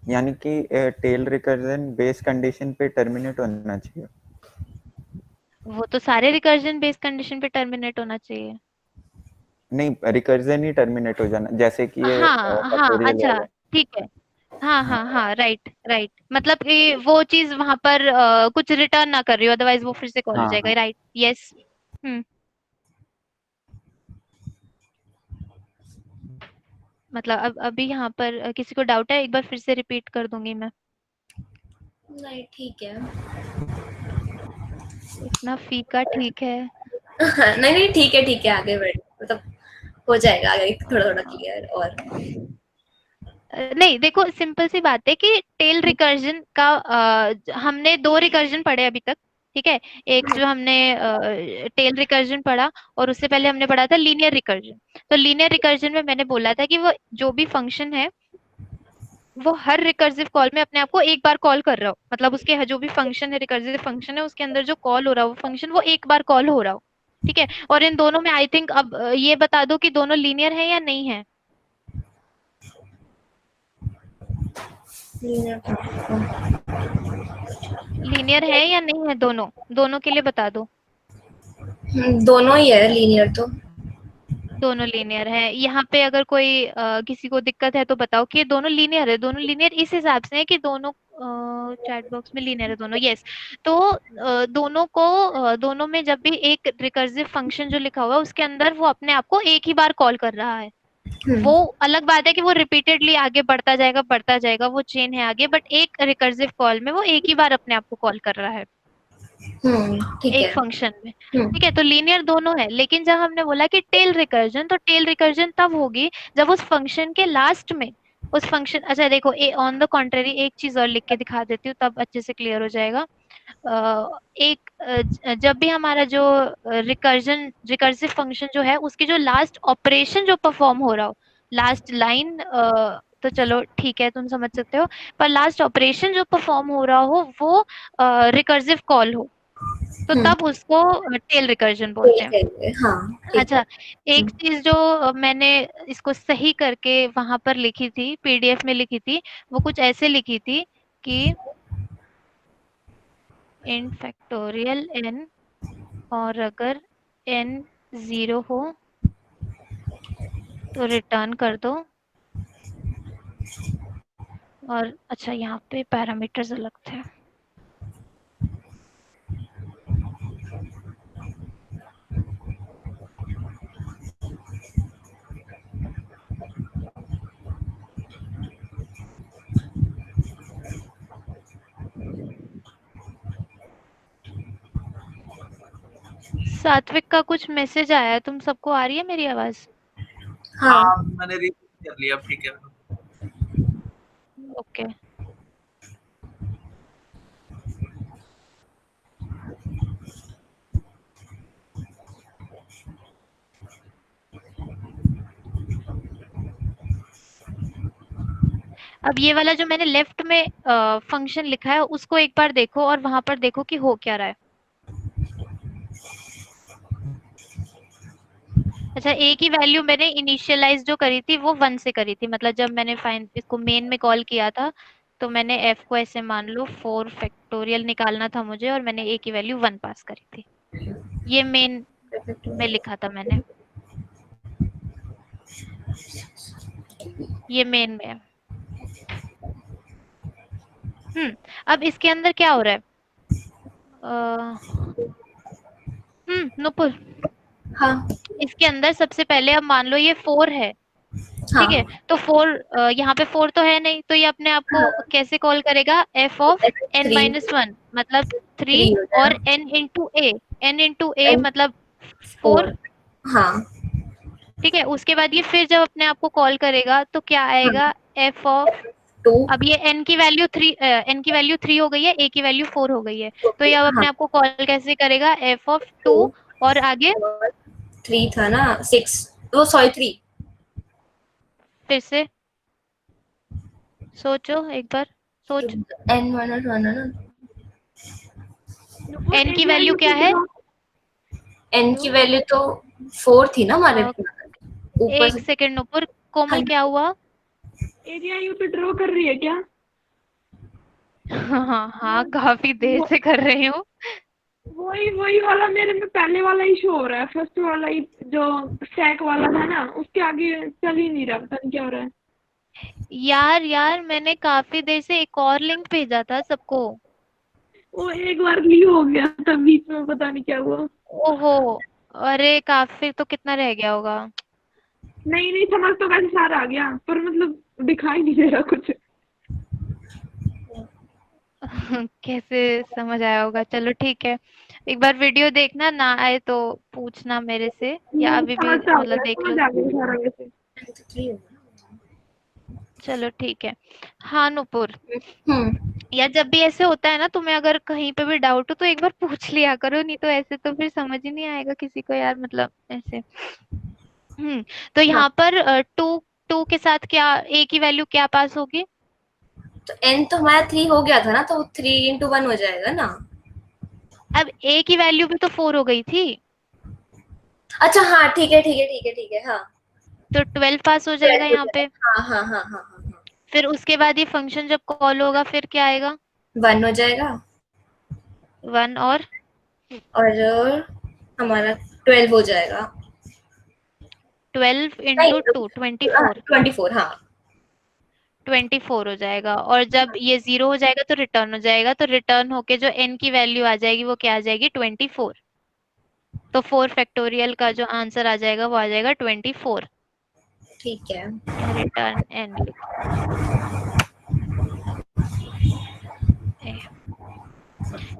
यानी कि टेल रिकर्जन बेस कंडीशन पे टर्मिनेट होना चाहिए।
वो तो सारे रिकर्जन बेस कंडीशन पे टर्मिनेट होना चाहिए।
नहीं, रिकर्जन ही टर्मिनेट हो जाना, जैसे कि ये
हाँ हाँ
फैक्टोरियल
अच्छा
वाला।
ठीक है। हाँ हाँ हाँ राइट राइट, मतलब कि वो चीज वहां पर कुछ रिटर्न ना कर रही हो, अदरवाइज वो फिर से कॉल हो
हाँ
जाएगा,
हाँ।
Right yes. हम्म मतलब अब अभी यहाँ पर किसी को डाउट है, एक बार फिर से रिपीट कर दूंगी मैं।
नहीं ठीक है।
इतना फीका ठीक है।
नहीं नहीं ठीक है आगे बढ़, मतलब हो जाएगा आगे थोड़ा थोड़ा क्लियर। और
नहीं देखो, सिंपल सी बात है कि टेल रिकर्जन का हमने 2 रिकर्जन पढ़े अभी तक, ठीक है। एक जो हमने टेल रिकर्जन पढ़ा, और उससे पहले हमने पढ़ा था लीनियर रिकर्जन। तो लीनियर रिकर्जन में मैंने बोला था कि वो जो भी फंक्शन है वो हर रिकर्सिव कॉल में अपने आप को एक बार कॉल कर रहा हो, मतलब उसके जो भी फंक्शन है, रिकर्सिव फंक्शन है, उसके अंदर जो कॉल हो रहा हो वो फंक्शन वो एक बार कॉल हो रहा हो, ठीक है। और इन दोनों में आई थिंक अब ये बता दो कि दोनों लीनियर है या नहीं है। लीनियर है या नहीं है, दोनों दोनों के लिए बता दो।
दोनों ही है लीनियर तो।
दोनों लीनियर है। यहाँ पे अगर कोई किसी को दिक्कत है तो बताओ कि ये दोनों लीनियर है। दोनों लीनियर इस हिसाब से है कि दोनों चैट बॉक्स में लीनियर है दोनों, यस। तो दोनों में जब भी एक रिकर्सिव फंक्शन जो लिखा हुआ है उसके अंदर वो अपने आप को एक ही बार कॉल कर रहा है। वो अलग बात है कि वो रिपीटेडली आगे बढ़ता जाएगा, वो चेन है आगे, बट एक रिकर्सिव कॉल में वो एक ही बार अपने आप को कॉल कर रहा है
ठीक
एक
है।
फंक्शन में, ठीक है। तो लीनियर दोनों है, लेकिन जब हमने बोला कि टेल रिकर्जन, तो टेल रिकर्जन तब होगी जब उस फंक्शन के लास्ट में उस फंक्शन, अच्छा देखो ऑन द कॉन्ट्ररी एक चीज और लिख के दिखा देती हूँ तब अच्छे से क्लियर हो जाएगा। जब भी हमारा जो रिकर्सिव फंक्शन जो है उसकी जो लास्ट ऑपरेशन जो परफॉर्म हो रहा हो, लास्ट लाइन तो चलो ठीक है तुम समझ सकते हो, पर लास्ट ऑपरेशन जो परफॉर्म हो रहा हो वो रिकर्सिव कॉल हो, तो तब उसको टेल रिकर्जन बोलते हैं।
हाँ ठीक है।
अच्छा, एक चीज जो मैंने इसको सही करके वहां पर लिखी थी, पीडीएफ में लिखी थी, वो कुछ ऐसे लिखी थी कि इन फैक्टोरियल n, और अगर n 0 हो तो रिटर्न कर दो। और अच्छा यहाँ पे पैरामीटर्स अलग थे। सात्विक का कुछ मैसेज आया है, तुम सबको आ रही है मेरी आवाज?
हाँ
मैंने रीड कर लिया, ठीक है।
ओके। अब ये वाला जो मैंने लेफ्ट में फंक्शन लिखा है उसको एक बार देखो और वहां पर देखो कि हो क्या रहा है। अच्छा, ए की वैल्यू मैंने इनिशियलाइज जो करी थी वो 1 से करी थी, मतलब जब मैंने फाइन इसको मेन में कॉल किया था तो मैंने f को ऐसे मान लो 4 फैक्टोरियल निकालना था मुझे और मैंने a की वैल्यू 1 पास करी थी। ये मेन में लिखा था मैंने, ये मेन में है। अब इसके अंदर क्या हो रहा है? नुपुर,
हाँ
इसके अंदर सबसे पहले अब मान लो ये 4 है, ठीक है?
हाँ
तो 4 यहाँ पे 4 तो है नहीं, तो ये अपने आप को कैसे कॉल करेगा? f ऑफ n
3
माइनस 1 मतलब 3
3 हो
और
जाएगा
n into a, n into a
and
मतलब 4,
4 हाँ
ठीक है? उसके बाद ये फिर जब अपने आप को कॉल करेगा तो क्या आएगा? f ऑफ,
2
अब ये n की वैल्यू 3 हो गई है, a की वैल्यू 4 हो गई है, तो ये अब
हाँ
अपने आप को कॉल कैसे करेगा? f ऑफ 2
2
और आगे
और 3 था ना 6 वो सॉरी 3
फिर से सोचो एक बार, सोच।
n माइनस 1 है ना
n की वैल्यू क्या है?
n की वैल्यू तो 4 थी ना हमारे
अ,
ऊपर
एक
से
सेकंड नुपुर, कोमल क्या हुआ?
एरिया यू पे ड्रॉ कर रही है क्या?
हाँ हाँ, काफी देर से कर रही हूँ।
वही वाला मेरे में पहले वाला इशू हो रहा है, फर्स्ट वाला ही जो स्टैक वाला था ना उसके आगे चल ही नहीं रहा, पता नहीं क्या हो रहा है।
यार मैंने काफी देर से एक और लिंक भेजा था सबको।
वो एक बार लीव हो गया था बीच में, पता नहीं क्या हुआ।
ओहो, अरे काफी तो कितना रह गया होगा?
नहीं समझ तो वैसे सारा आ गया, पर मतलब दिखाई नहीं दे रहा कुछ।
कैसे समझ आया होगा? चलो ठीक है, एक बार वीडियो देखना, ना आए तो पूछना मेरे से, या अभी भी
समझ आ
मतलब
गया,
देख लो।
समझ आ गया सारा वैसे।
चलो ठीक है। हाँ नुपुर,
हम्म
या जब भी ऐसे होता है ना, तुम्हें अगर कहीं पे भी डाउट हो तो एक बार पूछ लिया करो, नहीं तो ऐसे तो फिर समझ ही नहीं आएगा किसी को यार, मतलब ऐसे। तो
हाँ
यहाँ पर 2 के साथ क्या a की वैल्यू क्या पास होगी?
तो n तो हमारा 3 हो गया था ना, तो 3 इंटू 1 हो जाएगा ना।
अब a की वैल्यू भी तो 4 हो गई थी,
अच्छा हाँ ठीक है हाँ
तो 12 पास हो जाएगा
12 हो
यहाँ पे।
जाएगा हाँ
फिर उसके बाद ये फंक्शन जब कॉल होगा फिर क्या आएगा?
1 हो जाएगा
1 और
और हमारा 12 हो जाएगा
12
नहीं
इंटू 2 24,
24 हाँ
24 हो जाएगा, और जब ये 0 हो जाएगा तो रिटर्न हो जाएगा, तो रिटर्न होके जो n की वैल्यू आ जाएगी वो क्या आ जाएगी? 24। तो 4 फैक्टोरियल का जो आंसर आ जाएगा वो आ जाएगा 24।
ठीक है
रिटर्न n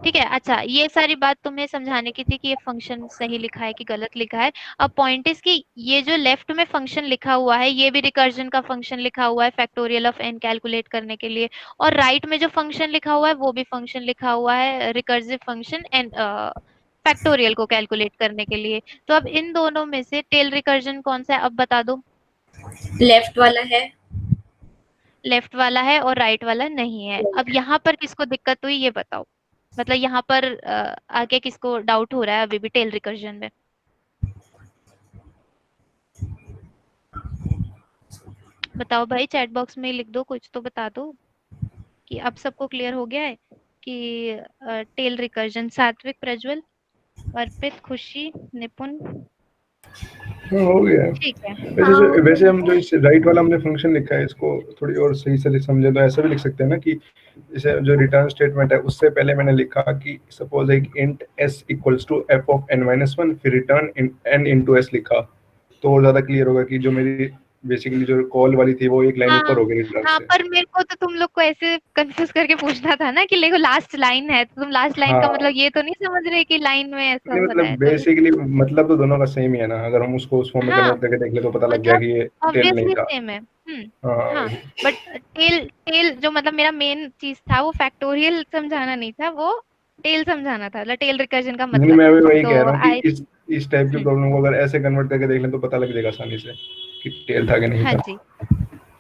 ठीक है। अच्छा, ये सारी बात तुम्हें समझाने की थी कि ये फंक्शन सही लिखा है कि गलत लिखा है। अब पॉइंट इज कि ये जो लेफ्ट में फंक्शन लिखा हुआ है ये भी रिकर्जन का फंक्शन लिखा हुआ है फैक्टोरियल ऑफ n कैलकुलेट करने के लिए, और राइट में जो फंक्शन लिखा हुआ है वो भी फंक्शन लिखा हुआ है रिकर्सिव फंक्शन एंड फैक्टोरियल को कैलकुलेट करने के लिए। तो अब इन दोनों में से टेल रिकर्जन कौन सा है, अब बता दो।
लेफ्ट वाला है
लेफ्ट वाला है और राइट वाला नहीं है। अब यहाँ पर किसको दिक्कत हुई ये बताओ, मतलब यहाँ पर आगे किसको डाउट हो रहा है अभी भी टेल रिकर्जन में? बताओ भाई, चैट बॉक्स में लिख दो, कुछ तो बता दो कि अब सबको क्लियर हो गया है कि टेल रिकर्जन। सात्विक, प्रज्वल, अर्पित, खुशी, निपुण,
हाँ हो गया है।
ठीक है।
वैसे हम जो इस राइट वाला हमने फंक्शन लिखा है इसको थोड़ी और सही से समझे तो ऐसा भी लिख सकते हैं ना कि जैसे जो रिटर्न स्टेटमेंट है उससे पहले मैंने लिखा कि सपोज एक int s equals to f of n-1 फिर रिटर्न n इनटू s लिखा तो और ज्यादा क्लियर होगा कि जो मेरी बेसिकली जो कॉल वाली थी वो एक लाइन
हाँ
ऊपर हो गई रिटर्न
हाँ,
से।
पर मेरे को तो तुम लोग को ऐसे कंफ्यूज करके पूछना था ना कि देखो लास्ट लाइन है, तो तुम लास्ट लाइन का
हाँ
मतलब ये तो नहीं समझ रहे कि लाइन में ऐसा
नहीं
हो रहा
मतलब
है, तो
बेसिकली मतलब तो दोनों का सेम ही है ना, अगर हम उसको उस फॉर्म में
हाँ,
कन्वर्ट करके देख ले तो पता लग गया
मतलब
कि ये टेल नहीं
ऑब्वियसली
था।
सेम है।
हाँ
हाँ, बट टेल टेल जो मतलब मेरा मेन चीज था वो फैक्टोरियल समझाना नहीं था, वो टेल समझाना था, टेल रिकर्जन का
नहीं
मतलब।
मैं भी वही कह
तो
रहा हूँ
आई
कि इस टाइप की प्रॉब्लम को अगर ऐसे कन्वर्ट करके देख लें तो पता लग जाएगा आसानी से कि टेल था कि नहीं
हाँ
था।
जी,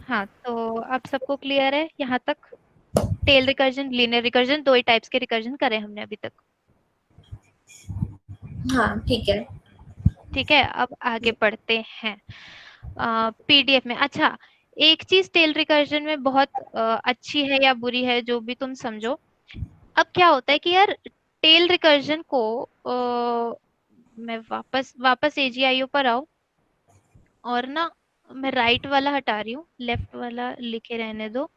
हाँ, तो अब सबको क्लियर है यहाँ तक? टेल रिकर्जन, लीनियर रिकर्जन, दो ही टाइप्स के रिकर्जन करे हमने अभी तक।
हाँ ठीक है
ठीक है, अब आगे बढ़ते हैं पीडीएफ में। अच्छा, एक चीज टेल रिकर्जन में बहुत अच्छी है या बुरी है, जो भी तुम समझो। अब क्या होता है कि यार टेल रिकर्जन को मैं वापस एजीआईओ पर आओ, और ना मैं राइट वाला हटा रही हूँ, लेफ्ट वाला लिखे रहने दो।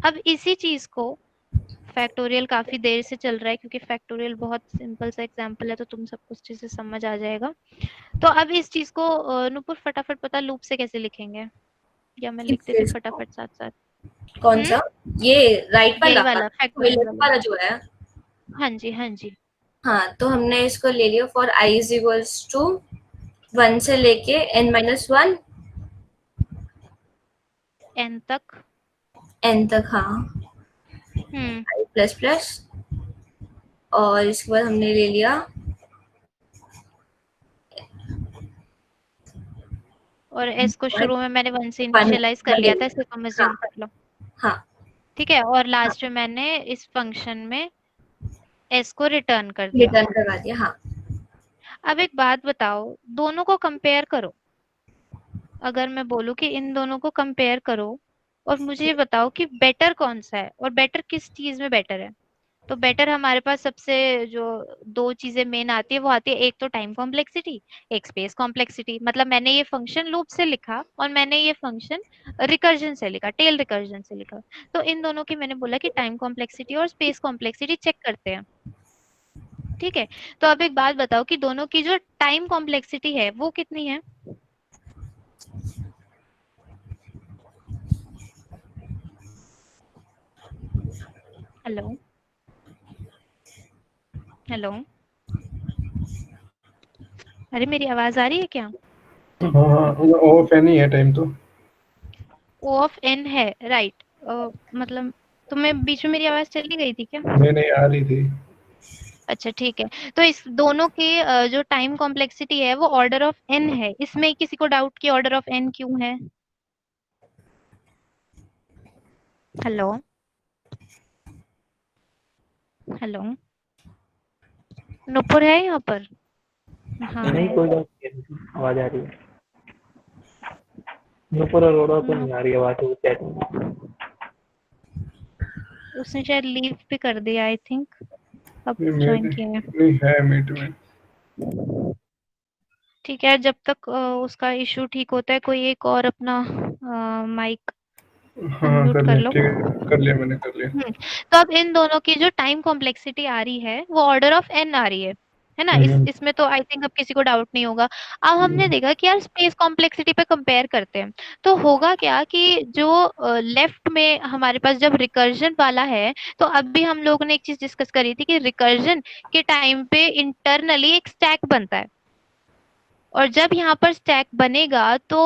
अब इसी चीज को फैक्टोरियल काफी देर से चल रहा है, क्योंकि फैक्टोरियल बहुत सिंपल सा एग्जांपल है, तो तुम सबको अच्छे से समझ आ जाएगा। तो अब इस चीज को नुपुर फटाफट पता लूप से कैसे लिखेंगे, या मैं लिख देती हूँ फटाफट साथ साथ।
कौन सा? ये राइट
यही
वाला,
वाला फैक्टोरियल
लेफ्ट
वाला।
वाला जो है।
हाँ जी, हाँ जी।
हाँ, तो हमने इसको ले लिया for i is equals to 1 से लेके n-1
एन तक।
n तक। हाँ,
हम्म।
i प्लस प्लस, और इसके बाद हमने ले लिया
और एस को शुरू में मैंने 1 से
1
इनिशियलाइज कर लिया था, इसे तुम
हाँ
अज्यूम कर लो।
हाँ
ठीक है, और लास्ट में मैंने इस फंक्शन में एस को रिटर्न कर दिया।
रिटर्न करवा दिया। हाँ,
अब एक बात बताओ, दोनों को कंपेयर करो। अगर मैं बोलूं कि इन दोनों को कंपेयर करो, और मुझे ये बताओ कि बेटर कौन सा है, और बेटर किस चीज में बेटर है। तो बेटर हमारे पास सबसे जो दो चीजें मेन आती है, वो आती है, एक तो टाइम कॉम्प्लेक्सिटी, एक स्पेस कॉम्प्लेक्सिटी। मतलब मैंने ये फंक्शन लूप से लिखा, और मैंने ये फंक्शन रिकर्जन से लिखा, टेल रिकर्जन से लिखा। तो इन दोनों की मैंने बोला कि टाइम कॉम्प्लेक्सिटी और स्पेस कॉम्प्लेक्सिटी चेक करते हैं। ठीक है, तो अब एक बात बताओ कि दोनों की जो टाइम कॉम्प्लेक्सिटी है वो कितनी है। हेलो, हेलो, अरे मेरी आवाज आ रही है क्या?
हाँ, ऑफ है, नहीं है टाइम तो।
ओ ऑफ एन है, राइट। मतलब तुम्हें बीच में मेरी आवाज चली गई थी क्या?
नहीं नहीं, आ रही थी।
अच्छा ठीक है, तो इस दोनों के जो टाइम कॉम्प्लेक्सिटी है वो ऑर्डर ऑफ एन है। इसमें किसी को डाउट कि ऑर्डर ऑफ एन क्यों है? हेलो, हेलो, नुपुर है यहाँ पर? हाँ
नहीं,
है।
कोई बात नहीं, आवाज आ रही है। नुपुर अरोड़ा को नहीं आ रही आवाज, वो चैट में।
उसने शायद लीव भी कर दिया, आई थिंक। अब
नहीं,
ज्वाइन
मेरे
किया है।
नहीं है मीट में।
ठीक है, जब तक उसका इशू ठीक होता है, कोई एक और अपना माइक
हाँ
अनम्यूट
कर
कर
लिया,
लो।
ठीक है, कर लिया, मैंने कर लिया।
तो अब इन दोनों की जो टाइम कॉम्प्लेक्सिटी आ रही है वो ऑर्डर ऑफ एन आ रही है ना?
हम्म,
इसमें तो आई थिंक अब किसी को डाउट नहीं होगा। अब हमने देखा कि यार स्पेस कॉम्प्लेक्सिटी पे कंपेयर करते हैं, तो होगा क्या कि जो लेफ्ट में हमारे पास जब रिकर्जन वाला है, तो अभी हम लोगों ने एक चीज डिस्कस करी थी कि रिकर्जन के टाइम पे इंटरनली एक स्टैक बनता है, और जब यहाँ पर स्टैक बनेगा तो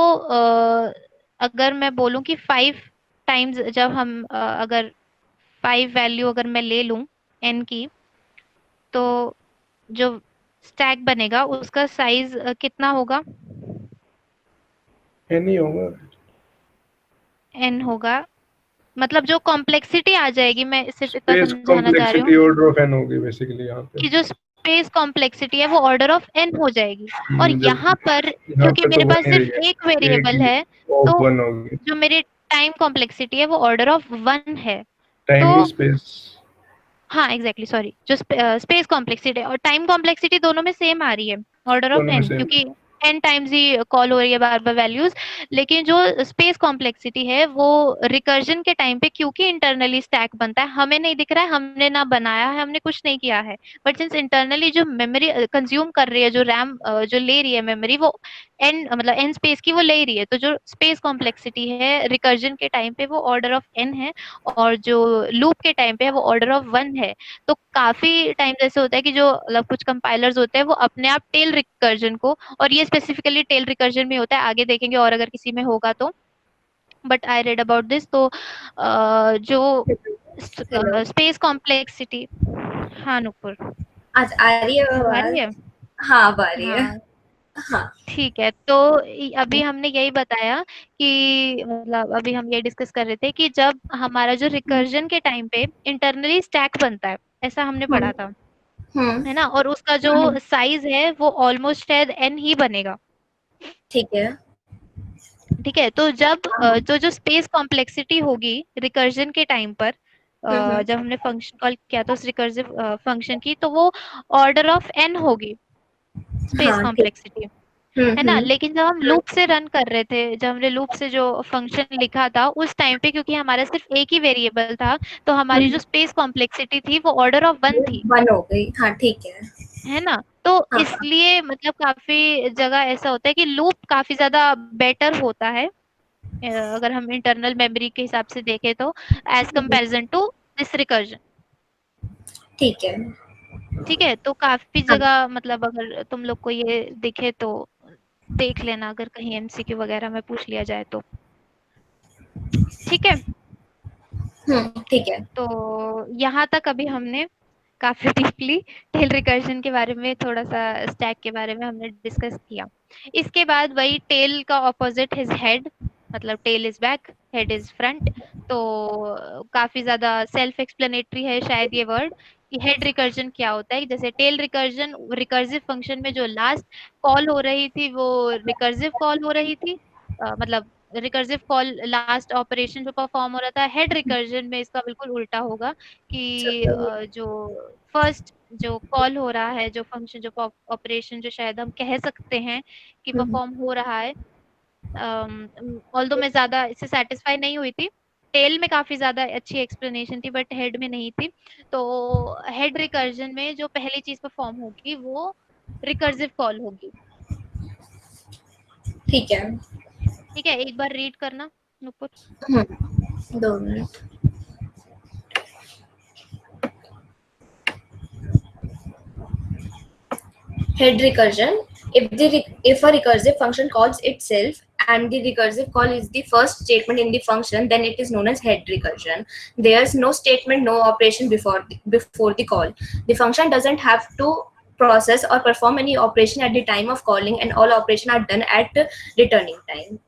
अगर मैं बोलूं कि 5 टाइम्स, जब हम अगर 5 वैल्यू अगर मैं ले लूं एन की, तो जो स्टैक बनेगा उसका साइज कितना होगा?
है नहीं होगा।
एन होगा। मतलब जो कॉम्प्लेक्सिटी आ जाएगी, मैं सिर्फ इतना
स्पेस
समझाना चाह रही
कॉम्प्लेक्सिटी
हूँ
ऑर्डर ऑफ एन होगी बेसिकली यहाँ पे।
कि जो स्पेस कॉम्प्लेक्सिटी है वो ऑर्डर ऑफ एन हो जाएगी। और
जब
यहाँ पर
यहाँ
क्योंकि
पे तो
मेरे
वन
पास
ही
सिर्फ
रहेगा,
एक
एक
वेरिएबल
ही
है,
ऑफ
तो
वन होगी।
जो मेरी टाइम कॉम्प्लेक्सिटी है वो ऑर्डर ऑफ 1 है।
टाइम
तो
नहीं, स्पेस।
हाँ एग्जैक्टली, सॉरी, जो स्पेस कॉम्प्लेक्सिटी और टाइम कॉम्प्लेक्सिटी दोनों में सेम आ रही है, ऑर्डर ऑफ
दोनों में
एन,
सेम।
क्योंकि एन टाइम्स ही कॉल हो रही है बार बार वैल्यूज। लेकिन जो स्पेस कॉम्प्लेक्सिटी है वो रिकर्जन के टाइम पे, क्योंकि इंटरनली स्टैक बनता है, हमें नहीं दिख रहा है, हमने ना बनाया है, हमने कुछ नहीं किया है, बट सिंस इंटरनली जो मेमोरी कंज्यूम कर रही है, जो रैम जो ले रही है मेमोरी, वो एन मतलब एन स्पेस की वो ले रही है, तो जो स्पेस कॉम्प्लेक्सिटी है रिकर्जन के टाइम पे वो ऑर्डर ऑफ एन है, और जो लूप के टाइम पे है वो ऑर्डर ऑफ 1 है। तो काफी टाइम ऐसे होता है कि जो मतलब कुछ कंपाइलर्स होते हैं वो अपने आप टेल रिकर्जन को, और ये स्पेसिफिकली टेल रिकर्जन में होता है, आगे देखेंगे और अगर किसी में होगा तो, but I read about this. तो जो
हेलो,
स्पेस कॉम्प्लेक्सिटी। हाँ नुपुर,
आज आ रही है
अब आ
आवाज?
रही है?
हाँ, अब आ रही है।
हाँ
हाँ।
ठीक है, तो अभी हमने यही बताया कि मतलब अभी हम ये डिस्कस कर रहे थे कि जब हमारा जो रिकर्जन के टाइम पे इंटरनली स्टैक बनता है, ऐसा हमने पढ़ा था। है ना, और उसका जो साइज है वो ऑलमोस्ट शायद n ही बनेगा।
ठीक है।
ठीक है, तो जब जो स्पेस कॉम्प्लेक्सिटी होगी रिकर्जन के टाइम पर, जब हमने फंक्शन कॉल किया था उस रिकर्सिव फंक्शन की, तो वो ऑर्डर ऑफ n होगी स्पेस
हाँ ठीक।
कॉम्प्लेक्सिटी, है ना। लेकिन जब हम लूप से रन कर रहे थे, जब हमने लूप से जो फंक्शन लिखा था उस टाइम पे, क्योंकि हमारा सिर्फ एक ही वेरिएबल था, तो हमारी जो स्पेस कॉम्प्लेक्सिटी थी वो ऑर्डर ऑफ 1 थी,
1 हो गई। हाँ ठीक
है ना। तो
हाँ
इसलिए मतलब काफी जगह ऐसा होता है कि लूप काफी ज्यादा बेटर होता है, अगर हम इंटरनल मेमोरी के हिसाब से देखें तो, as comparison to this recursion.
ठीक है।
ठीक है, तो काफी
हाँ
जगह मतलब अगर तुम लोग को ये दिखे तो देख लेना, अगर कहीं एमसीक्यू वगैरह में पूछ लिया जाए तो। ठीक है,
ठीक है।
तो यहाँ तक अभी हमने काफी डीपली टेल रिकर्जन के बारे में, थोड़ा सा स्टैक के बारे में हमने डिस्कस किया। इसके बाद वही टेल का ऑपोजिट इज हेड, मतलब tail is back, head is front. तो काफी ज्यादा सेल्फ एक्सप्लेनेटरी है शायद ये वर्ड, कि हेड रिकर्जन क्या होता है। जैसे टेल रिकर्जन, रिकर्सिव फंक्शन में जो लास्ट कॉल हो रही थी वो रिकर्सिव कॉल हो रही थी, मतलब रिकर्सिव कॉल लास्ट ऑपरेशन जो परफॉर्म हो रहा था। हेड रिकर्जन में इसका बिल्कुल उल्टा होगा, कि जो फर्स्ट जो कॉल हो रहा है, जो फंक्शन, जो ऑपरेशन, जो शायद हम कह सकते हैं कि परफॉर्म हो रहा है, ऑल्दो मैं ज्यादा इससे सेटिस्फाई नहीं हुई थी। टेल में काफी ज्यादा अच्छी एक्सप्लेनेशन थी बट हेड में नहीं थी। तो हेड रिकर्जन में जो पहली चीज परफॉर्म होगी वो रिकर्सिव कॉल होगी।
ठीक है।
ठीक है, एक बार रीड करना Nupur.
2 minute. Head recursion. If a recursive function calls itself and the recursive call is the first statement in the function, then it is known as head recursion. There's no statement, no operation before the call. The function doesn't have to process or perform any operation at the time of calling, and all operations are done at returning time.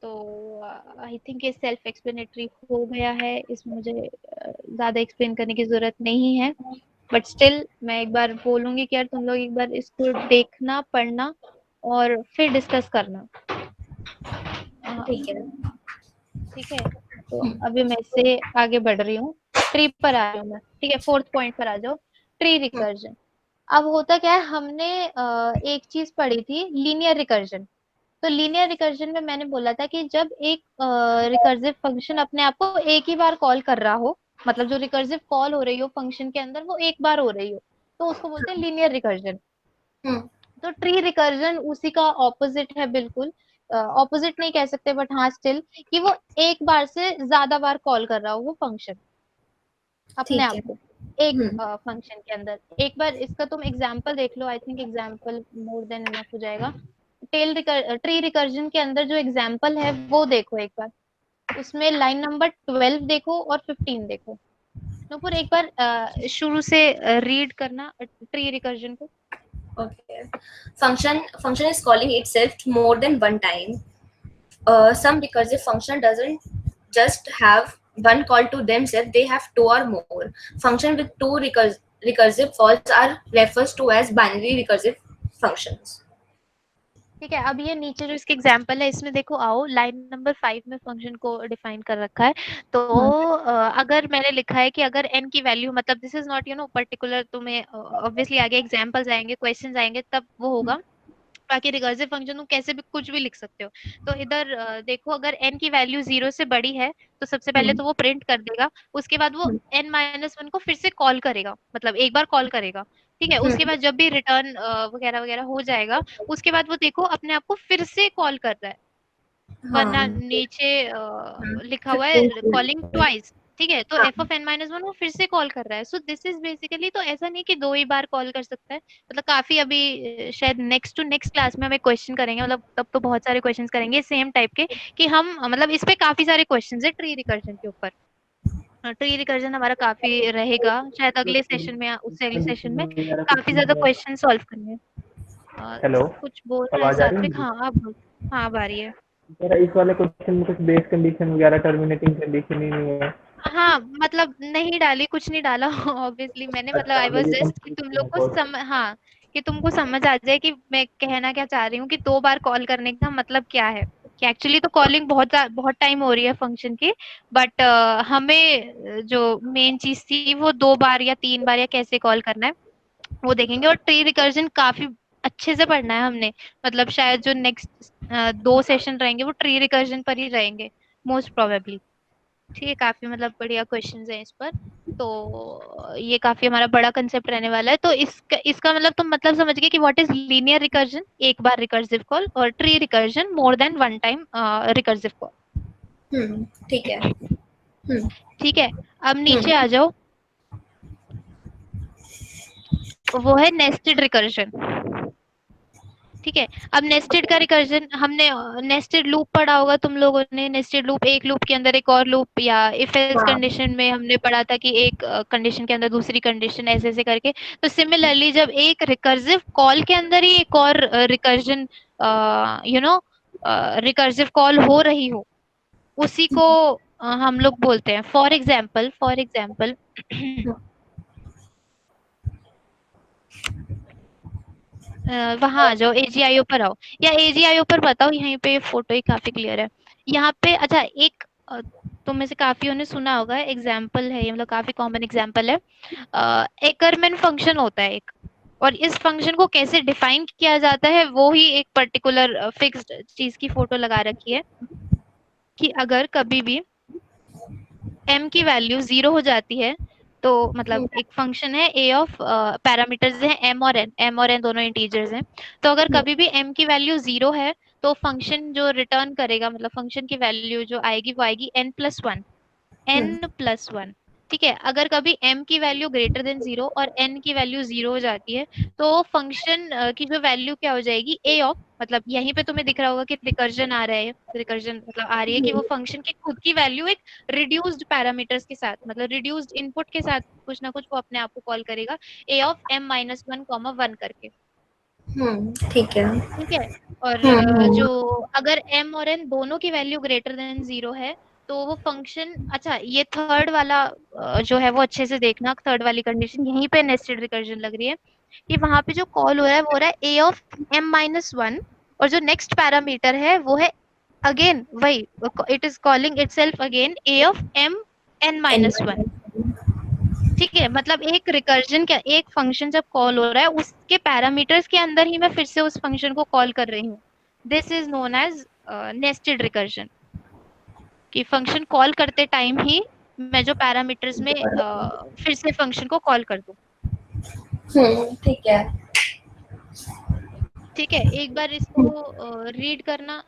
तो I think ये self explanatory हो गया है, इसमें मुझे ज्यादा explain करने की जरूरत नहीं है। बट स्टिल मैं एक बार बोलूंगी कि यार तुम लोग एक बार इसको देखना, पढ़ना और फिर डिस्कस करना।
ठीक है।
ठीक है, तो अभी मैं इससे आगे बढ़ रही हूँ, ट्री पर आ रही हूँ मैं। ठीक है, 4th पॉइंट पर आ जाओ, ट्री रिकर्जन। अब होता क्या है, हमने एक चीज पढ़ी थी, लीनियर रिकर्जन। तो लीनियर रिकर्जन में मैंने बोला था कि जब एक रिकर्सिव फंक्शन अपने आप को एक ही बार कॉल कर रहा हो, मतलब जो रिकर्सिव कॉल हो रही हो फंक्शन के अंदर वो एक बार हो रही हो, तो उसको बोलते हैं लीनियर रिकर्जन। तो ट्री रिकर्जन उसी का ऑपोजिट है बिल्कुल, ऑपोजिट नहीं कह सकते बट हाँ स्टिल, कि वो एक बार से ज्यादा बार कॉल कर रहा हो वो फंक्शन अपने
ठीक
आप
है।
को एक फंक्शन के अंदर। एक बार इसका तुम एग्जांपल देख लो, I think example more than enough हो जाएगा। ट्री रिकर्जन के अंदर जो एग्जांपल है वो देखो एक बार, उसमें लाइन नंबर 12 देखो और 15 देखो। नूपुर एक बार शुरू से रीड करना ट्री रिकर्जन को।
Okay. Function is calling itself more than one time. Some recursive function doesn't just have one call to themselves, they have 2 or more. Function with 2 recursive calls are referred to as binary recursive functions.
ठीक है, अब ये नीचे जो इसके example है इसमें देखो, आओ लाइन नंबर 5 में फंक्शन को डिफाइन कर रखा है। तो अगर मैंने लिखा है कि अगर n की वैल्यू, मतलब दिस इज नॉट पर्टिकुलर, तुम्हें ऑब्वियसली आगे एग्जांपल्स आएंगे, क्वेश्चंस आएंगे, तब वो होगा। बाकी रिकर्सिव फंक्शन तुम कैसे भी कुछ भी लिख सकते हो। तो इधर देखो, अगर n की वैल्यू 0 से बड़ी है तो सबसे पहले तो वो प्रिंट कर देगा, उसके बाद वो n-1 को फिर से कॉल करेगा, मतलब एक बार कॉल करेगा। ठीक है, उसके बाद जब भी रिटर्न वगैरह वगैरह हो जाएगा, उसके बाद वो देखो अपने आप को फिर से कॉल कर रहा है, वरना नीचे लिखा हुआ है कॉलिंग ट्वाइस। ठीक है, तो एफ ऑफ n-1 वो फिर से कॉल कर रहा है। सो दिस इज बेसिकली, तो ऐसा नहीं कि 2 ही बार कॉल कर सकता है, मतलब काफी अभी शायद नेक्स्ट टू नेक्स्ट क्लास में हम एक क्वेश्चन करेंगे, मतलब तब तो बहुत सारे क्वेश्चंस करेंगे सेम टाइप के, कि हम मतलब इस पे काफी सारे क्वेश्चंस है ट्री रिकर्जन के ऊपर। ट्री रिकर्जन हमारा काफी रहेगा, शायद अगले सेशन में, उससे अगले सेशन में काफी ज्यादा क्वेश्चन सॉल्व करने।
हेलो,
कुछ बोल रहे हैं
आवाज आ रही
सात्विक?
है?
हाँ अब बोल। हाँ अब आ रही है।
सर इस वाले क्वेश्चन में कुछ बेस कंडीशन वगैरह टर्मिनेटिंग कंडीशन ही नहीं है।
हाँ, मतलब नहीं डाली, कुछ नहीं डाला ऑब्वियसली मैंने, मतलब आई वाज़ जस्ट कि तुम लोग को हाँ, कि तुमको समझ आ जाए कि मैं कहना क्या चाह रही हूँ, कि 2 बार कॉल करने का मतलब क्या है। कि एक्चुअली तो कॉलिंग बहुत टाइम हो रही है फंक्शन की, बट जो मेन चीज़ थी वो 2 बार या 3 बार या कैसे कॉल करना है, वो देखेंगे। और ट्री रिकर्जन काफ़ी अच्छे से पढ़ना है हमने, मतलब शायद जो नेक्स्ट 2 सेशन रहेंगे वो ट्री रिकर्जन पर ही रहेंगे मोस्ट प्रोबेबली। ठीक है, काफ़ी मतलब बढ़िया क्वेश्चंस हैं इस पर। तो ये काफ़ी हमारा बड़ा कंसेप्ट रहने वाला है। तो इसका इसका मतलब तुम मतलब समझ गए कि व्हाट इज़ लीनियर रिकर्जन, एक बार रिकर्सिव कॉल, और tree recursion more than one time recursive call.
ठीक है।
ठीक है, अब नीचे आ जाओ। वो है नेस्टेड रिकर्जन। ठीक है, अब नेस्टेड का रिकर्जन हमने नेस्टेड लूप पढ़ा होगा तुम लोगों ने। नेस्टेड लूप, एक लूप के अंदर एक और लूप, या इफ एल्स
हाँ।
कंडीशन में हमने पढ़ा था कि एक कंडीशन के अंदर दूसरी कंडीशन, ऐसे ऐसे करके। तो सिमिलरली जब एक रिकर्सिव कॉल के अंदर ही एक और रिकर्जन रिकर्सिव कॉल हो रही हो, उसी को हम लोग बोलते हैं। फॉर एग्जाम्पल वहां आ जाओ, एजीआईओ पर आओ, या एजीआईओ पर बताओ, यहीं पे फोटो ही काफी क्लियर है। यहाँ पे अच्छा एक तुम में से काफियों ने सुना होगा, एग्जाम्पल है ये, मतलब काफी कॉमन एग्जाम्पल है। एकरमैन फंक्शन होता है एक, और इस फंक्शन को कैसे डिफाइन किया जाता है वो ही एक पर्टिकुलर फिक्स्ड चीज की फोटो लगा रखी है, कि अगर कभी भी m की वैल्यू 0 हो जाती है, तो मतलब एक फंक्शन है a ऑफ पैरामीटर्स हैं m और n दोनों इंटीजर्स हैं। तो अगर कभी भी m की वैल्यू 0 है, तो फंक्शन जो रिटर्न करेगा, मतलब फंक्शन की वैल्यू जो आएगी वो आएगी n+1। ठीक है, अगर कभी m की वैल्यू ग्रेटर देन 0 और n की वैल्यू 0 हो जाती है, तो फंक्शन की जो वैल्यू क्या हो जाएगी, a ऑफ, मतलब यहीं पे तुम्हें दिख रहा होगा कि रिकर्जन आ रहा है, रिकर्जन मतलब आ रही है कि वो फंक्शन की खुद की वैल्यू एक रिड्यूस्ड पैरामीटर्स के साथ, मतलब रिड्यूस्ड इनपुट के साथ कुछ ना कुछ वो अपने आप को कॉल करेगा, a ऑफ m-1, 1 करके।
ठीक है।
ठीक है, और जो अगर m और n दोनों की वैल्यू ग्रेटर देन 0 है, तो वो फंक्शन, अच्छा ये थर्ड वाला जो है वो अच्छे से देखना, थर्ड वाली कंडीशन यहीं पे नेस्टेड रिकर्जन लग रही है, कि वहां पे जो कॉल हो रहा है वो हो रहा है a ऑफ m-1, और जो नेक्स्ट पैरामीटर है वो है अगेन वही, it is calling itself again a of m-n-1। ठीक है, मतलब एक रिकर्जन का एक फंक्शन जब कॉल हो रहा है, उसके पैरामीटर्स के अंदर ही मैं फिर से उस फंक्शन को कॉल कर रही हूँ। This is known as nested recursion, कि फंक्शन कॉल करते टाइम ही मैं जो पैरामीटर्स में फिर से फंक्शन को कॉल कर दूं।
ठीक है।
ठीक है, एक बार इसको रीड करना,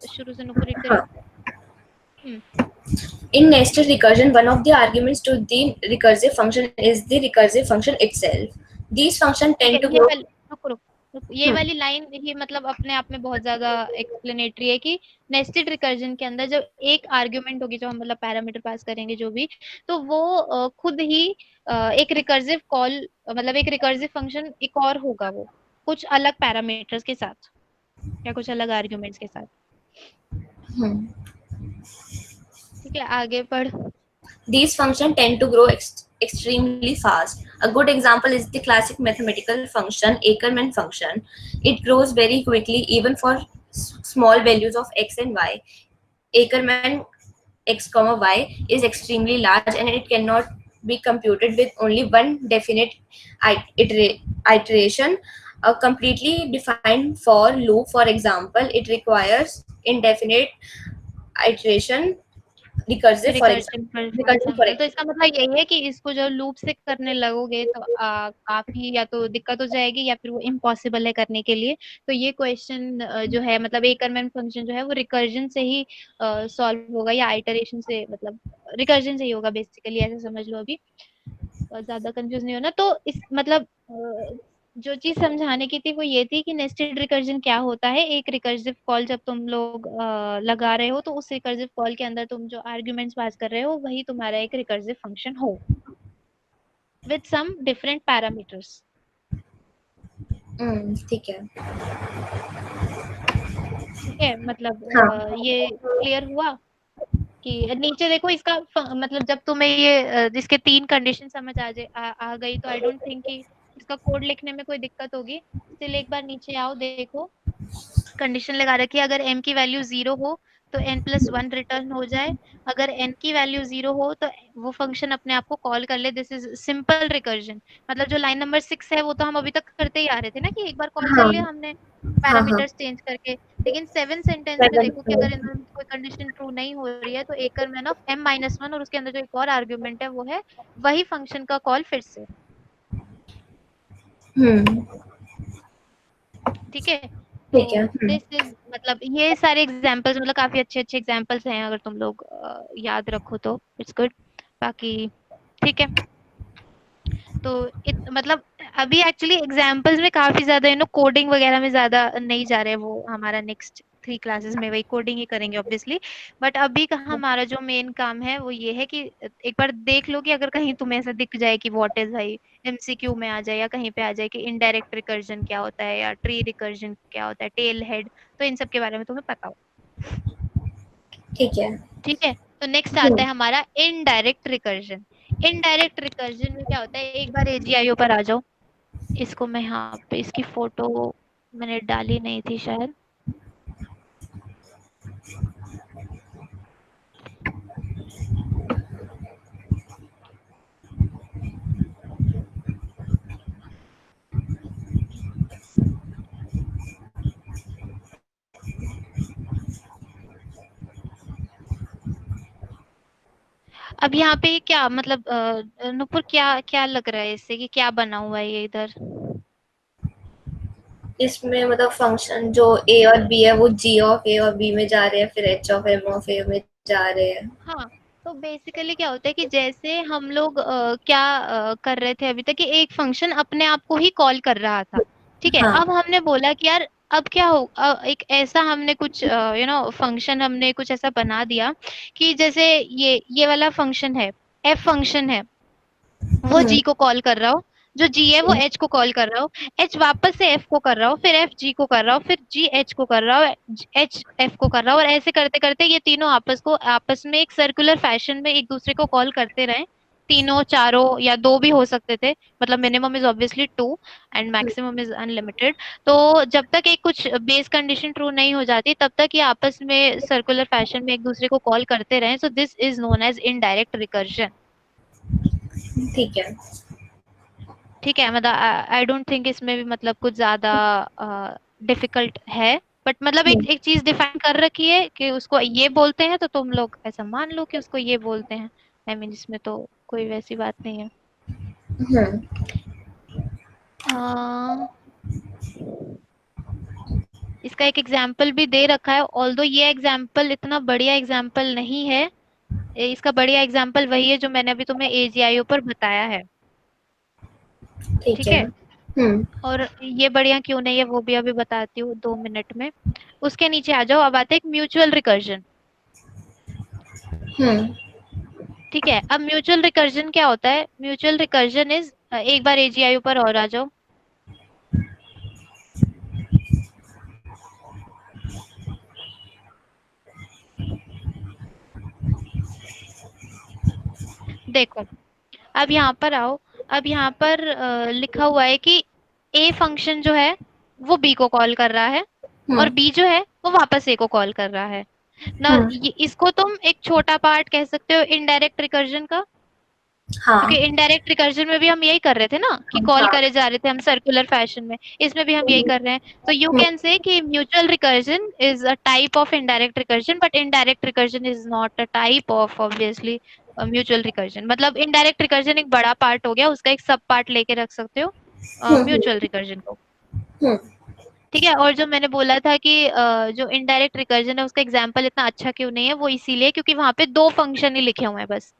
शुरू से नुको रीड करियो।
In nested recursion, one of the arguments to the recursive function is the recursive function itself. These functions
ठीक है,
tend to
ये
grow.
वाली रुको, ये वाली लाइन ही मतलब अपने आप में बहुत ज्यादा एक्सप्लेनेटरी है, कि नेस्टेड रिकर्जन के अंदर जब एक आर्ग्यूमेंट होगी, जो हम मतलब पैरामीटर पास करेंगे जो भी, तो वो खुद ही एक रिकर्सिव कॉल, मतलब एक रिकर्सिव फंक्शन एक और होगा, वो कुछ अलग पैरामीटर्स के साथ या कुछ अलग आर्ग्यूमेंट्स के साथ। ठीक है, आगे पढ़।
These functions tend to grow extremely fast. A good example is the classic mathematical function Ackermann function. It grows very quickly even for small values of x and y. Ackermann x comma y is extremely large and it cannot be computed with only one definite iteration. A completely defined for loop, for example, it requires indefinite iteration. Recursive, for
recursion
example.
For
Recursion, for
example, तो इसका मतलब यही है कि इसको जब loop से करने लगोगे तो काफी या तो दिक्कत हो जाएगी, या फिर वो इम्पॉसिबल है करने के लिए। तो ये क्वेश्चन जो है, मतलब एकरमैन फंक्शन जो है वो रिकर्जन से ही सॉल्व होगा, या आइटरेशन से, मतलब रिकर्जन से ही होगा बेसिकली, ऐसे समझ लो। अभी ज्यादा कंफ्यूज नहीं होना। तो इस मतलब जो चीज समझाने की थी वो ये थी कि नेस्टेड रिकर्जन क्या होता है। एक रिकर्सिव कॉल जब तुम लोग लगा रहे हो, तो उस रिकर्सिव कॉल के अंदर तुम जो आर्ग्यूमेंट्स पास कर रहे हो वही तुम्हारा एक रिकर्सिव फंक्शन हो, विद सम डिफरेंट पैरामीटर्स।
ठीक है।
ठीक है, मतलब
हाँ।
ये क्लियर हुआ। कि नीचे देखो इसका मतलब जब तुम्हें ये इसके 3 कंडीशन समझ आ गई तो आई डोंट थिंक कि इसका कोड लिखने में कोई दिक्कत होगी। स्टिल एक बार नीचे आओ, देखो कंडीशन लगा रखी है, अगर m की वैल्यू 0 हो तो n+1 रिटर्न हो जाए, अगर n की वैल्यू 0 हो तो वो फंक्शन अपने आप को कॉल कर ले। This is simple recursion. मतलब जो लाइन नंबर 6 है वो तो हम अभी तक करते ही आ रहे थे ना कि एक बार कॉल कर
हाँ
लिया हमने
हाँ हाँ
पैरामीटर्स चेंज करके। लेकिन 7 सेंटेंस में देखो कि अगर इनमें कोई कंडीशन ट्रू नहीं हो रही है तो एकर मैन ऑफ m-1 और उसके अंदर जो एक और आर्गुमेंट है वो है वही फंक्शन का कॉल फिर से।
हम्म
ठीक है,
ठीक है।
तो दिस इज मतलब ये सारे एग्जांपल्स मतलब काफी अच्छे अच्छे एग्जांपल्स हैं, अगर तुम लोग याद रखो तो इट्स गुड। बाकी ठीक है, तो मतलब अभी एक्चुअली एग्जांपल्स में काफी ज्यादा कोडिंग वगैरह में ज्यादा नहीं जा रहे हैं, वो हमारा नेक्स्ट 3 क्लासेस में वही कोडिंग ही करेंगे ऑब्वियसली। बट अभी का हमारा जो मेन काम है वो ये है कि एक बार देख लो कि अगर कहीं तुम्हें ऐसा दिख जाए कि व्हाट इज भाई एमसीक्यू में आ जाए या कहीं पे आ जाए कि इनडायरेक्ट रिकर्जन क्या होता है या ट्री रिकर्जन क्या होता है, टेल हेड, तो इन सब के बारे में तुम्हें पता हो।
ठीक है।
ठीक है, तो नेक्स्ट आता है हमारा इनडायरेक्ट रिकर्जन। इनडायरेक्ट रिकर्जन में क्या होता है, एक बार एजीआईओ पर आ जाओ। इसको मैं यहाँ पे इसकी फोटो मैंने डाली नहीं थी शायद। अब यहाँ पे क्या मतलब नुपुर क्या क्या लग रहा है इससे कि क्या बना हुआ है ये इधर?
इसमें मतलब फंक्शन जो ए और बी है वो जी ऑफ ए और बी में जा रहे हैं, फिर एच ऑफ एम ऑफ ए में जा रहे हैं।
हाँ, तो बेसिकली क्या होता है कि जैसे हम लोग क्या कर रहे थे अभी तक कि एक फंक्शन अपने आप को ही कॉल कर रहा था। ठीक है,
हाँ
अब हमने बोला कि यार अब क्या हो, एक ऐसा हमने कुछ फंक्शन हमने कुछ ऐसा बना दिया कि जैसे ये वाला फंक्शन है, एफ फंक्शन है, वो
हम्म
जी को कॉल कर रहा हो, जो जी है वो एच को कॉल कर रहा हो, एच वापस से एफ को कर रहा हो, फिर एफ जी को कर रहा हो, फिर जी एच को कर रहा हो, एच एफ को कर रहा हो, और ऐसे करते करते ये तीनों आपस में एक सर्कुलर फैशन में एक दूसरे को कॉल करते रहे। तीनों चारों या दो भी हो सकते थे, मतलब minimum is obviously 2 and maximum is unlimited. तो जब तक एक कुछ बेस कंडीशन ट्रू नहीं हो जाती तब तक ये आपस में सर्कुलर फैशन में एक दूसरे को कॉल करते रहे। So this is known as indirect recursion.
ठीक है।
ठीक है, मतलब आई डोंट थिंक इसमें भी मतलब कुछ ज्यादा डिफिकल्ट है। बट मतलब एक एक चीज डिफाइन कर रखी है कि उसको ये बोलते हैं तो तुम लोग ऐसा मान लो कि उसको ये बोलते हैं। आई मीन इसमें तो कोई वैसी बात नहीं है।
हम्म
अ, इसका एक एग्जाम्पल भी दे रखा है, ऑल्दो ये एग्जाम्पल इतना बढ़िया एग्जाम्पल नहीं है। इसका बढ़िया एग्जाम्पल वही है जो मैंने अभी तुम्हें एजीआईओ पर बताया है।
ठीक
ठीक
है।
है, और ये बढ़िया क्यों नहीं है वो भी अभी बताती हूँ 2 मिनट में। उसके नीचे आ जाओ, अब आते हैं म्यूचुअल रिकर्जन।
हम्म
ठीक है, अब म्यूचुअल रिकर्जन क्या होता है? म्यूचुअल रिकर्जन इज, एक बार एजीआईओ पर और आ जाओ। देखो, अब यहाँ पर आओ। अब यहाँ पर लिखा हुआ है कि ए फंक्शन जो है वो बी को कॉल कर रहा है और
हम्म
बी जो है वो वापस ए को कॉल कर रहा है ना।
हम्म
इसको तुम एक छोटा पार्ट कह सकते हो इनडायरेक्ट रिकर्जन का, क्योंकि
हाँ
इनडायरेक्ट रिकर्जन में भी हम यही कर रहे थे ना कि कॉल
हाँ
करे जा रहे थे हम सर्कुलर फैशन में, इसमें भी हम यही कर रहे हैं। तो यू कैन से कि mutual recursion is a type of indirect recursion, but indirect recursion is not a type of obviously mutual recursion. मतलब इनडायरेक्ट रिकर्जन एक बड़ा पार्ट हो गया, उसका एक सब पार्ट लेके रख सकते हो म्यूचुअल रिकर्जन को।
हम्म
ठीक है, और जो मैंने बोला था कि जो इनडायरेक्ट रिकर्जन है उसका एग्जाम्पल इतना अच्छा क्यों नहीं है, वो इसीलिए क्योंकि वहां पे 2 फंक्शन ही लिखे हुए हैं बस।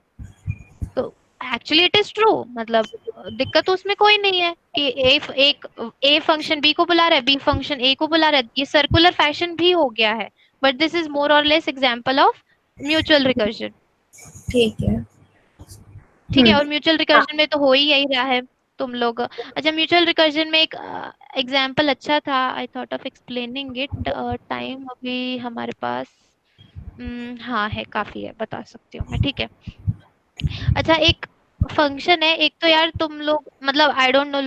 तो एक्चुअली इट इज ट्रू, मतलब दिक्कत तो उसमें कोई नहीं है कि ए फंक्शन बी को बुला रहा है, बी फंक्शन ए को बुला रहा है, ये सर्कुलर फैशन भी हो गया है। बट दिस इज मोर और less example of mutual recursion.
ठीक है।
ठीक है, और म्यूचुअल
हाँ
रिकर्जन में तो हो ही यही रहा है तुम लोग। अच्छा, म्यूचुअल रिकर्जन में एक एग्जांपल अच्छा था, I thought of explaining it. Time अभी हमारे पास हाँ है, काफी है, बता सकती हूँ मैं, ठीक है। अच्छा, एक फंक्शन है, एक तो यार तुम लोग मतलब आई डोंट नो,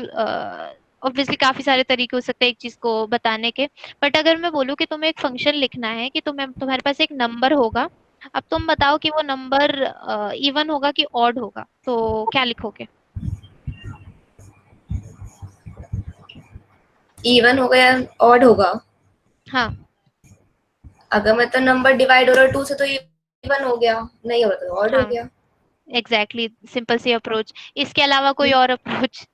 ऑब्वियसली काफी सारे तरीके हो सकते हैं एक चीज को बताने के, बट अगर मैं बोलूँ कि तुम्हें एक फंक्शन लिखना है कि तुम्हारे पास एक नंबर होगा, अब तुम बताओ कि वो नंबर इवन होगा कि ऑड होगा, तो क्या लिखोगे?
इवन होगा या ऑड होगा?
हाँ,
अगर मतलब नंबर डिवाइड हो रहा है 2 से तो इवन हो गया, नहीं हो रहा तो ऑड हो
हाँ,
गया।
एग्जैक्टली, सिंपल सी अप्रोच। इसके अलावा कोई और अप्रोच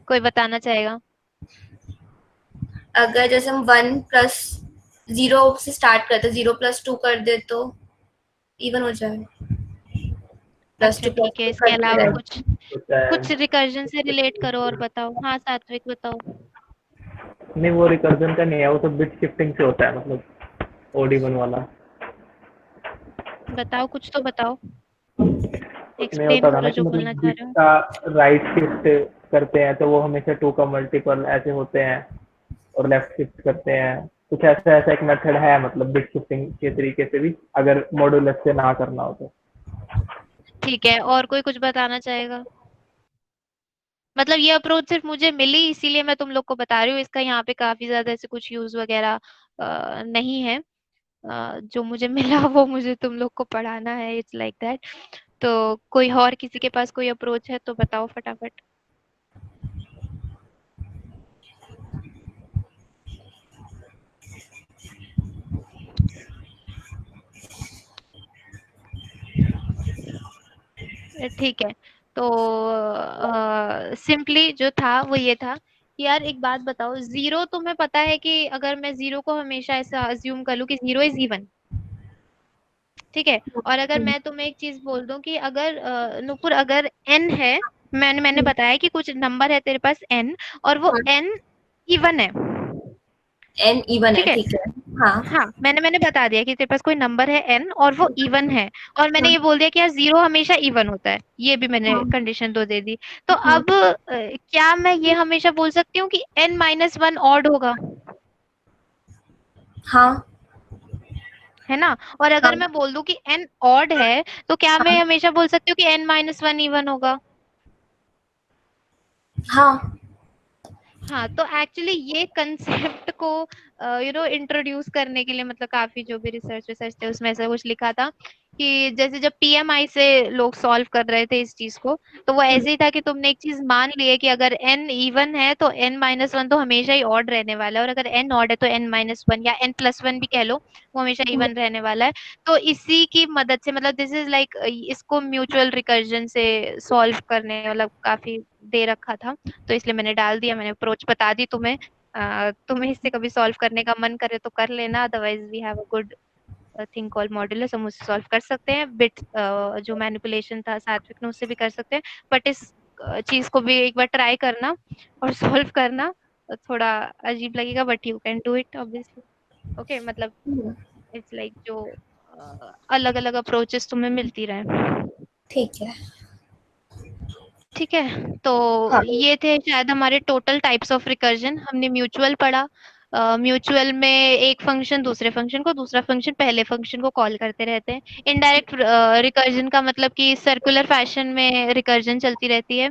कोई बताना चाहेगा?
अगर जैसे हम 1+0 से स्टार्ट करते, 0+2 कर दे तो इवन हो जाए। प्लस
अच्छा
टू प्लस
ठीक है,
टू
इसके
करते
अलावा
रहे।
कुछ
होता है।
कुछ रिकर्जन से रिलेट करो और बताओ। हाँ, सात्विक बताओ।
नहीं, वो रिकर्जन का नहीं है, वो तो बिट शिफ्टिंग से होता है, मतलब ओड इवन वाला।
बताओ, कुछ तो बताओ,
उसमें
एक्सप्लेन
होता था ना
करो
कि
जो
मतलब
बोलना चाह
बिट
रहे हो।
का राइट शिफ्ट करते हैं तो वो हमेशा 2 का मल्टीपल ऐसे होते हैं, और लेफ्ट शिफ्ट करते हैं कुछ ऐसा, ऐसा एक मेथड है मतलब बिट शिफ्टिंग के तरीके से भी, अगर मॉडुलस से ना करना हो तो।
ठीक है, और कोई कुछ बताना चाहेगा? मतलब ये अप्रोच सिर्फ मुझे मिली इसीलिए मैं तुम लोग को बता रही हूँ, इसका यहाँ पे काफी ज्यादा ऐसे कुछ यूज वगैरह नहीं है। जो मुझे मिला वो मुझे तुम लोग को पढ़ाना है, इट्स लाइक दैट। तो कोई और किसी के पास कोई अप्रोच है तो बताओ फटाफट। ठीक है, तो सिंपली जो था वो ये था कि यार एक बात बताओ, जीरो तुम्हें पता है कि अगर मैं जीरो को हमेशा ऐसा अज्यूम कर लूं कि जीरो इज इवन, ठीक है, और अगर मैं तुम्हें एक चीज बोल दूं कि अगर नुपुर अगर एन है, मैंने बताया कि कुछ नंबर है तेरे पास एन, और वो एन इवन है,
एन इवन है,
ठीक है।
ठीक है। हाँ।
हाँ, मैंने बता दिया कि तेरे पास कोई नंबर है एन और वो इवन है, और मैंने ये बोल दिया कि यार जीरो हमेशा इवन होता है, ये भी मैंने
हाँ।
कंडीशन दो दे दी। तो
हाँ।
अब क्या मैं ये हमेशा बोल सकती हूँ कि एन माइनस वन ऑड होगा,
हाँ।
है ना? और अगर
हाँ।
मैं बोल दूं कि एन ऑड है, तो क्या मैं
हाँ।
हमेशा बोल सकती हूँ कि एन माइनस वन इवन होगा?
हाँ।
हाँ, तो एक्चुअली ये कंसेप्ट को इंट्रोड्यूस करने के लिए, मतलब काफी जो भी रिसर्च रिसर्च थे उसमें ऐसा कुछ लिखा था कि जैसे जब पीएमआई से लोग सॉल्व कर रहे थे इस चीज को, तो वो ऐसे ही था कि तुमने एक चीज मान ली है कि अगर एन इवन है तो एन माइनस वन तो हमेशा ही ऑड रहने वाला है, और अगर एन ऑड है तो एन माइनस वन या एन प्लस वन भी कह लो, वो हमेशा इवन रहने वाला है। तो इसी की मदद से, मतलब दिस इज लाइक, इसको म्यूचुअल रिकर्जन से सॉल्व करने मतलब काफी दे रखा था, तो इसलिए मैंने डाल दिया, मैंने अप्रोच बता दी तुम्हें। तुम्हें इससे कभी सॉल्व करने का मन करे तो कर लेना, otherwise we have a good thing called modulus, हम उससे सॉल्व कर सकते हैं। बिट जो मैनिपुलेशन था सात्विक ने, उससे भी कर सकते हैं, बट इस चीज को भी एक बार ट्राई करना और सॉल्व करना। थोड़ा अजीब लगेगा but you can do it obviously. Okay, मतलब इट्स लाइक जो अलग अलग अप्रोचेस तुम्हें मिलती रहे।
ठीक है।
ठीक है, तो
हाँ।
ये थे शायद हमारे टोटल टाइप्स ऑफ रिकर्जन। हमने म्यूचुअल पढ़ा, म्यूचुअल में एक फंक्शन दूसरे फंक्शन को, दूसरा फंक्शन पहले फंक्शन को कॉल करते रहते हैं। इनडायरेक्ट रिकर्जन का मतलब कि सर्कुलर फैशन में रिकर्जन चलती रहती है।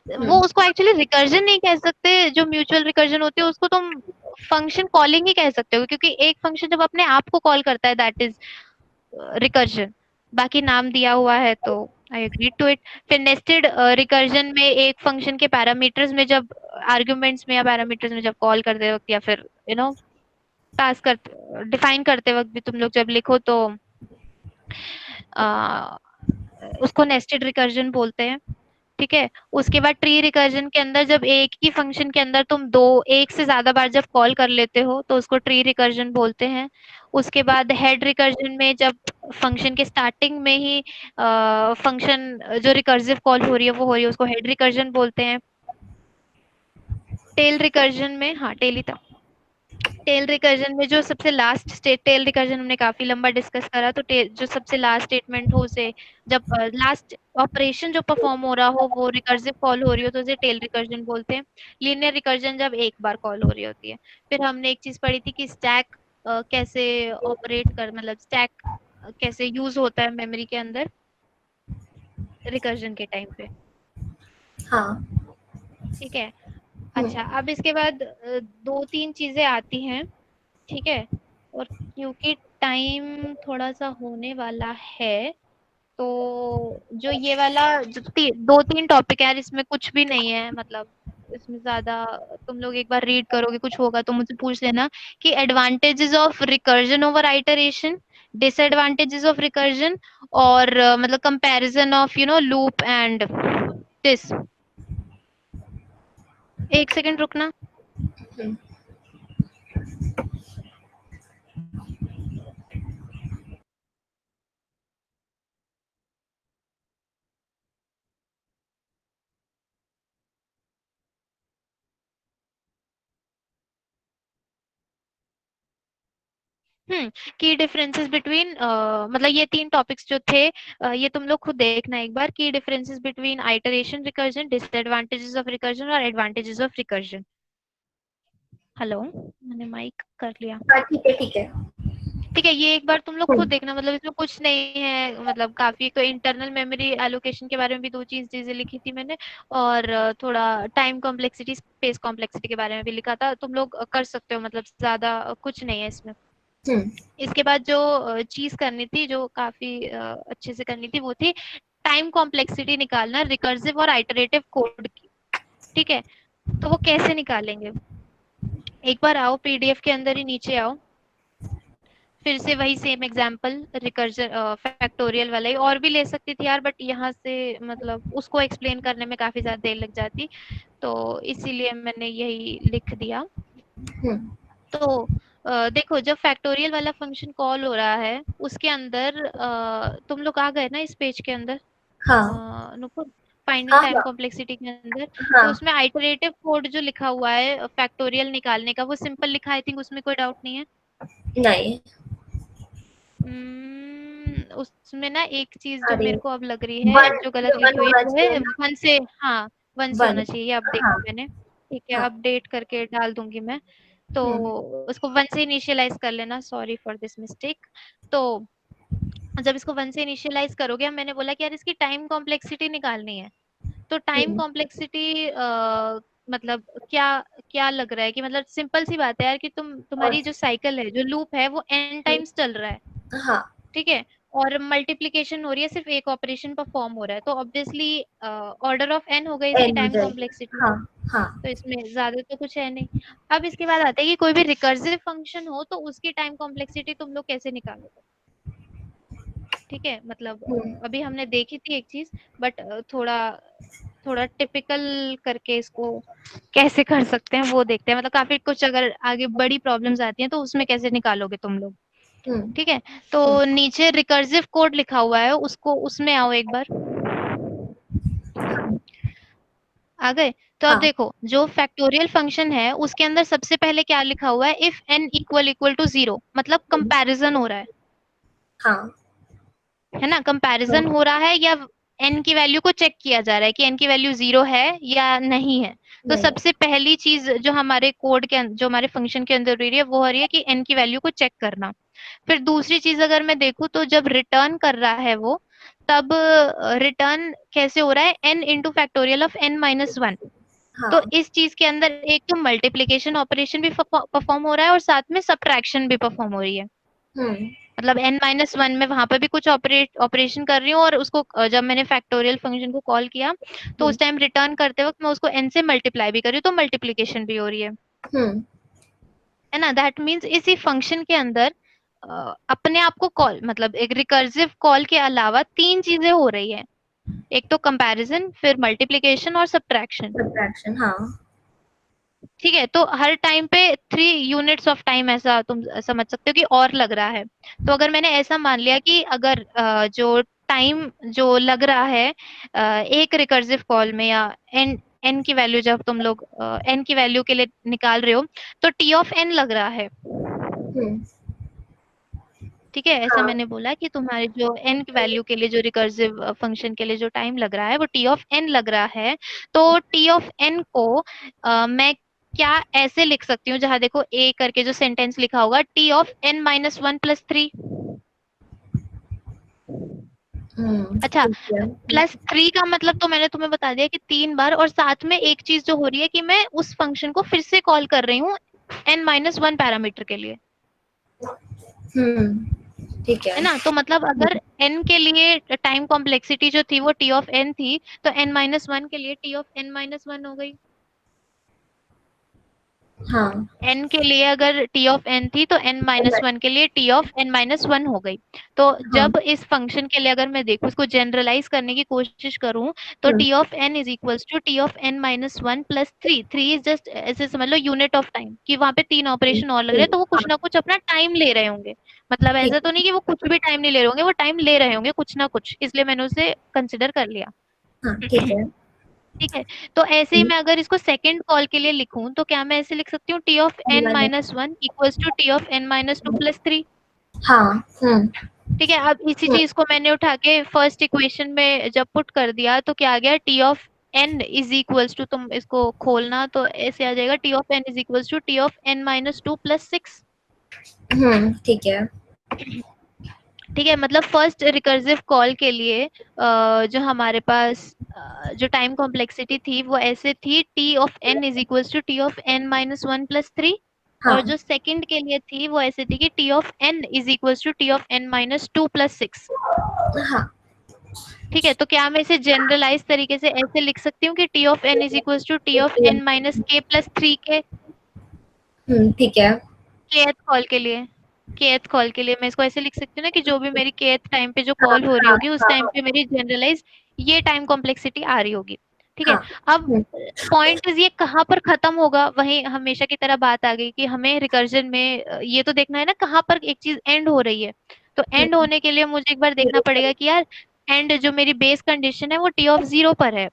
वो उसको एक्चुअली रिकर्जन नहीं कह सकते, जो म्यूचुअल रिकर्जन होती है उसको तुम फंक्शन कॉलिंग ही कह सकते हो, क्योंकि एक फंक्शन जब अपने आप को कॉल करता है दैट इज रिकर्जन। बाकी नाम दिया हुआ है तो आई एग्री टू इट। फिर नेस्टेड रिकर्जन में एक फंक्शन के पैरामीटर्स में जब आर्ग्यूमेंट्स में या पैरामीटर्स में जब कॉल करते वक्त या फिर पास कर डिफाइन करते वक्त भी तुम लोग जब लिखो तो आ, उसको नेस्टेड रिकर्जन बोलते हैं। ठीक है, उसके बाद ट्री रिकर्जन के अंदर जब एक ही फंक्शन के अंदर तुम दो एक से ज्यादा बार जब कॉल कर लेते हो तो उसको ट्री रिकर्जन बोलते हैं। उसके बाद हेड रिकर्जन में जब फंक्शन के स्टार्टिंग में ही फंक्शन जो रिकर्सिव कॉल हो रही है वो हो रही है, उसको हेड रिकर्जन बोलते हैं। टेल रिकर्जन में, हाँ टेल ही था, टेल रिकर्जन में जो सबसे लास्ट स्टेट, टेल रिकर्जन हमने काफी लंबा डिस्कस करा, तो जो सबसे लास्ट स्टेटमेंट हो उसे, जब लास्ट ऑपरेशन जो परफॉर्म हो रहा हो वो रिकर्सिव कॉल हो रही हो तो उसे टेल रिकर्जन बोलते हैं। लीनियर रिकर्जन जब एक बार कॉल हो रही होती है। फिर हमने एक चीज पढ़ी थी कि स्टैक कैसे ऑपरेट कर, मतलब स्टैक कैसे यूज होता है मेमोरी के अंदर रिकर्जन के टाइम पे।
हाँ।
ठीक है। अच्छा, अब इसके बाद 2-3 चीजें आती हैं, ठीक है। और क्योंकि टाइम थोड़ा सा होने वाला है, तो जो ये वाला जो 2-3 टॉपिक है यार, इसमें कुछ भी नहीं है, मतलब इसमें ज्यादा तुम लोग एक बार रीड करोगे, कुछ होगा तो मुझसे पूछ लेना कि advantages of recursion over iteration, disadvantages of recursion, और मतलब comparison of loop and this. एक सेकंड रुकना।
हम्म।
की डिफरेंसेस बिटवीन, मतलब ये 3 टॉपिक्स जो थे, ये तुम लोग खुद देखना एक बार, की differences between iteration recursion, disadvantages of recursion और एडवांटेजेस ऑफ रिकर्जन। हेलो, मैंने माइक कर लिया।
हाँ ठीक है ठीक है।
ठीक है, ये एक बार तुम लोग खुद देखना, मतलब इसमें कुछ नहीं है, मतलब काफी तो इंटरनल मेमोरी एलोकेशन के बारे में भी 2 चीजें लिखी थी मैंने, और थोड़ा टाइम कॉम्प्लेक्सिटी, स्पेस कॉम्प्लेक्सिटी के बारे में भी लिखा था, तुम लोग कर सकते हो, मतलब ज्यादा कुछ नहीं है इसमें।
हम्म।
इसके बाद जो चीज करनी थी, जो काफी अच्छे से करनी थी, वो थी टाइम कॉम्प्लेक्सिटी निकालना रिकर्सिव और आइटरेटिव कोड की। ठीक है, तो वो कैसे निकालेंगे? एक बार आओ पीडीएफ के अंदर ही, नीचे आओ, फिर से वही सेम एग्जांपल रिकर्जन फैक्टोरियल वाला ही, और भी ले सकती थी यार, बट यहाँ से मतलब उसको एक्सप्लेन करने में काफी ज्यादा देर लग जाती, तो इसीलिए मैंने यही लिख दिया।
हम्म।
तो देखो, जब फैक्टोरियल वाला फंक्शन कॉल हो रहा है, उसके अंदर तुम लोग आ गए ना इस पेज के अंदर,
हाँ
नुपुर, फाइंडिंग
हाँ
टाइम
हाँ
कॉम्प्लेक्सिटी के अंदर, तो
हाँ।
उसमें आइटरेटिव कोड जो लिखा हुआ है फैक्टोरियल निकालने का, वो सिंपल लिखा है, आई थिंक उसमें कोई डाउट नहीं है।
नहीं।
उसमें ना एक चीज जो
अरे
मेरे को अब लग रही है
वन,
जो गलत
वन
लिखी हुई है,
होना
वो
चाहिए
है
ना।
1 से, हाँ 1 से
वन।
होना चाहिए, ये अब
हाँ
देखा मैंने। ठीक है,
हाँ।
अपडेट करके डाल दूंगी मैं, तो
हम्म।
उसको 1 से इनिशियलाइज कर लेना, सॉरी फॉर दिस मिस्टेक। तो जब इसको 1 से इनिशियलाइज करोगे, मैंने बोला कि यार इसकी टाइम कॉम्प्लेक्सिटी निकालनी है, तो टाइम
हम्म।
कॉम्प्लेक्सिटी मतलब क्या क्या लग रहा है कि, मतलब सिंपल सी बात है यार कि
और
तुम्हारी जो साइकिल है, जो लूप है, वो n टाइम्स चल रहा है,
हाँ।
ठीक है, और मल्टीप्लिकेशन हो रही है, सिर्फ एक ऑपरेशन परफॉर्म हो रहा है, तो ऑब्वियसली ऑर्डर ऑफ n हो गई इसकी
एन हो
टाइम
जाएगी।
कॉम्प्लेक्सिटी,
हाँ हाँ।
तो इसमें ज्यादा तो कुछ है नहीं। अब इसके बाद आता है कि कोई भी रिकर्सिव फंक्शन हो तो उसकी टाइम कॉम्प्लेक्सिटी तुम लोग कैसे निकालोगे? ठीक है, मतलब
हम्म।
अभी हमने देखी थी एक चीज, बट थोड़ा थोड़ा टिपिकल करके इसको कैसे कर सकते हैं वो देखते हैं, मतलब काफी कुछ अगर आगे बड़ी प्रॉब्लम्स आती हैं तो उसमें कैसे निकालोगे तुम लोग।
हम्म।
ठीक है, तो नीचे रिकर्सिव कोड लिखा हुआ है, उसको उसमें आओ एक बार, आ गए? तो अब
हाँ।
देखो, जो फैक्टोरियल फंक्शन है उसके अंदर सबसे पहले क्या लिखा हुआ है, if n equal equal to 0, मतलब कंपैरिजन हो रहा
हाँ।
है ना, कंपैरिजन हो रहा है, या n की वैल्यू को चेक किया जा रहा है कि n की वैल्यू 0 है या नहीं है। तो
नहीं।
सबसे पहली चीज जो हमारे कोड के जो हमारे फंक्शन के अंदर हो रही है, वो हो रही है कि n की वैल्यू को चेक करना। फिर दूसरी चीज अगर मैं देखूं, तो जब रिटर्न कर रहा है वो, तब रिटर्न कैसे हो रहा है, n into factorial of n minus 1। तो
हाँ।
इस चीज के अंदर एक तो मल्टीप्लीकेशन ऑपरेशन भी परफॉर्म हो रहा है, और साथ में सब्ट्रैक्शन भी परफॉर्म हो रही है,
हम्म।
मतलब n माइनस 1 में वहां पर भी कुछ ऑपरेशन कर रही हूँ, और उसको जब मैंने फैक्टोरियल फंक्शन को कॉल किया, तो
हम्म।
उस टाइम रिटर्न करते वक्त मैं उसको n से मल्टीप्लाई भी कर रही हूँ, तो मल्टीप्लीकेशन भी हो रही
हम्म।
है ना। दैट मीन्स इसी फंक्शन के अंदर अपने आप को कॉल, मतलब एक रिकर्सिव कॉल के अलावा 3 चीजें हो रही है, एक तो कंपैरिजन, फिर मल्टीप्लिकेशन और सब्ट्रैक्शन।
सब्ट्रैक्शन। हाँ।
ठीक है, तो हर टाइम पे 3 यूनिट्स ऑफ टाइम, ऐसा तुम समझ सकते हो कि और लग रहा है। तो अगर मैंने ऐसा मान लिया कि अगर जो टाइम जो लग रहा है एक रिकर्सिव कॉल में, या एन एन की वैल्यू जब तुम लोग एन की वैल्यू के लिए निकाल रहे हो, तो टी ऑफ एन लग रहा है।
हम्म।
ठीक है, ऐसा
हाँ।
मैंने बोला कि तुम्हारे जो एन की वैल्यू के लिए, जो रिकर्सिव फंक्शन के लिए जो टाइम लग रहा है, वो टी ऑफ एन लग रहा है। तो टी ऑफ एन को मैं क्या ऐसे लिख सकती हूँ, जहां देखो ए करके जो सेंटेंस लिखा होगा, t of N minus 1 plus 3, अच्छा,
ठीक है।
+3 का मतलब तो मैंने तुम्हें बता दिया कि 3 बार, और साथ में एक चीज जो हो रही है कि मैं उस फंक्शन को फिर से कॉल कर रही हूँ n-1 पैरामीटर के लिए,
ठीक
है
है।
ना? तो मतलब अगर n के लिए टाइम कॉम्प्लेक्सिटी जो थी वो t ऑफ n थी, तो n-1 के लिए t ऑफ n-1 हो गई।
हाँ।
n के लिए अगर t ऑफ n थी तो n-1 के लिए t ऑफ n-1 हो गई। तो
हाँ।
जब इस फंक्शन के लिए अगर मैं देखूँ, इसको जनरलाइज करने की कोशिश करूँ, तो t of n is equals to t of n-1 plus 3। 3 is just ऐसे समझ लो यूनिट ऑफ टाइम, कि वहाँ पे 3 ऑपरेशन और लग रहे हैं, तो वो कुछ ना कुछ अपना टाइम ले रहे होंगे। मतलब
ठीक
ऐसा तो नहीं कि वो कुछ भी टाइम नहीं ले रहे होंगे, वो टाइम ले रहे होंगे कुछ ना कुछ, इसलिए मैंने उसे कंसिडर कर लिया।
हाँ, ठीक है।
ठीक है, तो ऐसे ही मैं अगर इसको सेकंड कॉल के लिए लिखूं, तो क्या मैं ऐसे लिख सकती हूँ t of n-1 equals to t of n-2 plus 3।
हाँ।
ठीक है, अब इसी चीज को मैंने उठा के फर्स्ट इक्वेशन में जब पुट कर दिया, तो क्या आ गया, t of n is equals to, तुम इसको खोलना तो ऐसे आ जाएगा, t of n is equals to t of n-2 plus 6।
ठीक है।
ठीक है, मतलब फर्स्ट रिकर्सिव कॉल के लिए जो हमारे पास जो टाइम कॉम्प्लेक्सिटी थी वो ऐसे थी, t of n is equals to t of n-1 plus 3।
हाँ।
और जो सेकंड के लिए थी वो ऐसे थी कि t of n is equals to t of n-2 plus 6।
हाँ।
ठीक है, तो क्या मैं इसे जनरलाइज तरीके से ऐसे लिख सकती हूँ कि t of n is equals to t of n minus k plus 3 के
ठीक है।
kth कॉल के लिए, kth कॉल के लिए मैं इसको ऐसे लिख सकती हूँ ना, कि जो भी मेरी kth टाइम पे जो कॉल हो रही होगी, उस टाइम पे मेरी जनरलाइज ये टाइम कॉम्प्लेक्सिटी आ रही होगी। ठीक है,
हाँ।
अब पॉइंट इज ये कहाँ पर खत्म होगा, वही हमेशा की तरह बात आ गई कि हमें रिकर्जन में ये तो देखना है ना कहाँ पर एक चीज एंड हो रही है। तो एंड होने के लिए मुझे एक बार देखना पड़ेगा कि यार एंड जो मेरी बेस कंडीशन है वो t ऑफ 0 पर है।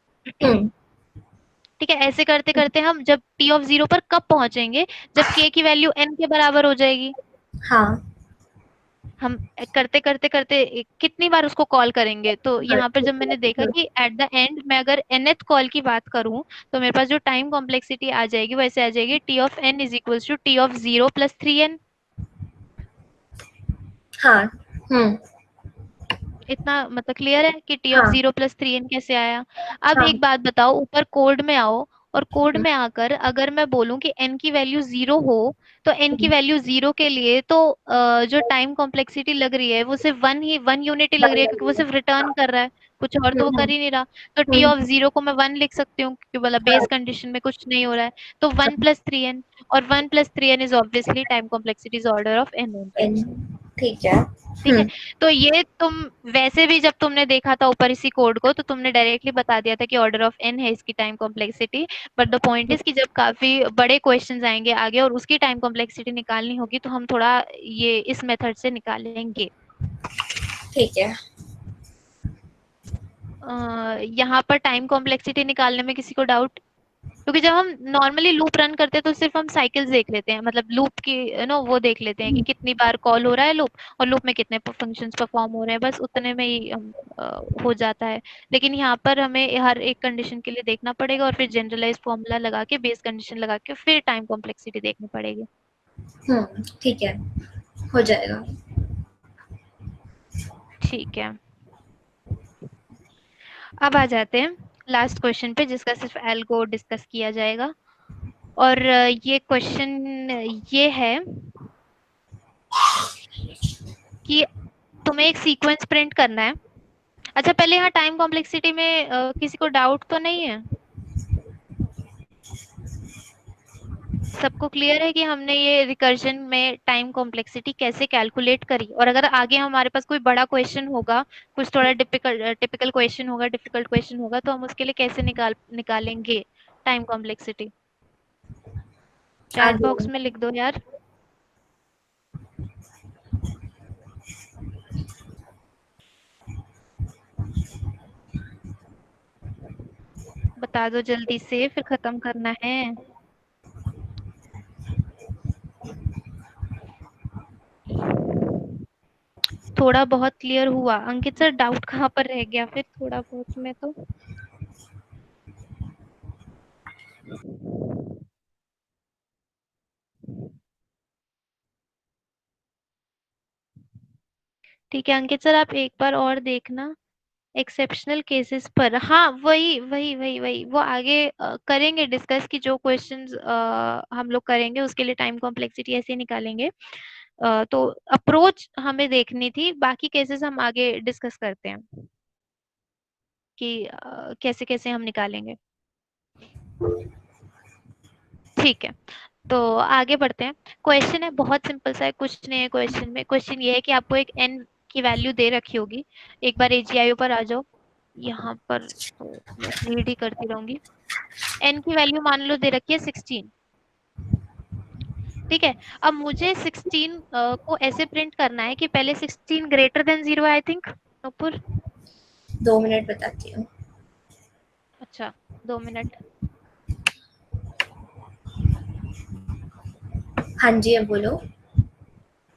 ठीक है, ऐसे करते करते हम जब t ऑफ 0 पर कब पहुंचेंगे, जब k की वैल्यू n के बराबर हो जाएगी।
हाँ।
हम करते करते करते कितनी बार उसको कॉल करेंगे, तो यहाँ पर जब मैंने देखा कि एट द एंड मैं अगर nth कॉल की बात करूं, तो मेरे पास जो टाइम कॉम्प्लेक्सिटी आ जाएगी वो ऐसे आ जाएगी, t of n is equals to t of 0 plus 3n।
हाँ।
इतना मतलब क्लियर है कि t ऑफ
हाँ।
0 प्लस 3n कैसे आया। अब
हाँ।
एक बात बताओ, ऊपर कोड में आओ, और कोड में आकर अगर मैं बोलूं कि n की वैल्यू 0 हो, तो n की वैल्यू 0 के लिए तो जो टाइम कॉम्प्लेक्सिटी लग रही है वो सिर्फ 1 यूनिट ही लग रही है, क्योंकि वो सिर्फ रिटर्न कर रहा है, कुछ और तो वो कर ही नहीं रहा। तो t ऑफ 0 को मैं 1 लिख सकती हूँ, क्योंकि मतलब बेस कंडीशन में कुछ नहीं हो रहा है। तो 1 प्लस 3n, और 1 plus 3n is obviously time complexity order of n only.
ठीक है।
ठीक है, तो ये तुम वैसे भी जब तुमने देखा था ऊपर इसी कोड को, तो तुमने डायरेक्टली बता दिया था कि ऑर्डर ऑफ n है इसकी time complexity. But the point is कि जब काफी बड़े क्वेश्चंस आएंगे आगे और उसकी टाइम कॉम्प्लेक्सिटी निकालनी होगी, तो हम थोड़ा ये इस मेथड से निकालेंगे।
ठीक है।
यहाँ पर टाइम कॉम्प्लेक्सिटी निकालने में किसी को डाउट? क्योंकि जब हम नॉर्मली लूप रन करते हैं तो सिर्फ हम साइकिल्स देख लेते हैं, मतलब लूप की नो वो देख लेते हैं कि कितनी बार कॉल हो रहा है लूप, और लूप में कितने फंक्शंस परफॉर्म हो रहे हैं, बस उतने में ही हम हो जाता है। लेकिन यहाँ पर हमें हर एक कंडीशन के लिए देखना पड़ेगा, और फिर जनरलाइज फॉर्मूला लगा के बेस कंडीशन लगा के फिर टाइम कॉम्प्लेक्सिटी देखनी पड़ेगी।
ठीक है, हो जाएगा।
ठीक है, अब आ जाते हैं लास्ट क्वेश्चन पे, जिसका सिर्फ एल्गो डिस्कस किया जाएगा। और ये क्वेश्चन ये है कि तुम्हें एक सीक्वेंस प्रिंट करना है। अच्छा, पहले यहाँ टाइम कॉम्प्लेक्सिटी में किसी को डाउट तो नहीं है? सबको क्लियर है कि हमने ये रिकर्जन में टाइम कॉम्प्लेक्सिटी कैसे कैलकुलेट करी, और अगर आगे हमारे पास कोई बड़ा क्वेश्चन होगा, कुछ थोड़ा टिपिकल क्वेश्चन होगा, डिफिकल्ट क्वेश्चन होगा, तो हम उसके लिए कैसे निकालेंगे टाइम कॉम्प्लेक्सिटी? चैट
आगे।
बॉक्स में लिख दो यार। बता दो जल्दी से, फिर खत्म करना है। थोड़ा बहुत क्लियर हुआ? अंकित सर डाउट कहाँ पर रह गया फिर थोड़ा बहुत में तो? ठीक है अंकित सर, आप एक बार और देखना एक्सेप्शनल केसेस पर। हाँ वही वो आगे करेंगे डिस्कस कि जो क्वेश्चंस हम लोग करेंगे उसके लिए टाइम कॉम्प्लेक्सिटी ऐसे निकालेंगे। तो अप्रोच हमें देखनी थी, बाकी केसेस हम आगे डिस्कस करते हैं कि कैसे कैसे हम निकालेंगे। ठीक है, तो आगे बढ़ते हैं। क्वेश्चन है बहुत सिंपल सा है, कुछ नहीं है क्वेश्चन में। क्वेश्चन ये है कि आपको एक n की वैल्यू दे रखी होगी। एक बार AGIO पर आ जाओ, यहाँ पर तो बस रीड ही करती रहूंगी। n की वैल्यू मान लो दे रखी है 16। ठीक है, अब मुझे 16 को ऐसे प्रिंट करना है कि पहले 16 greater than 0 I think. Nupur
2 minute बताती हूँ।
अच्छा 2 मिनट।
हाँ जी, अब बोलो।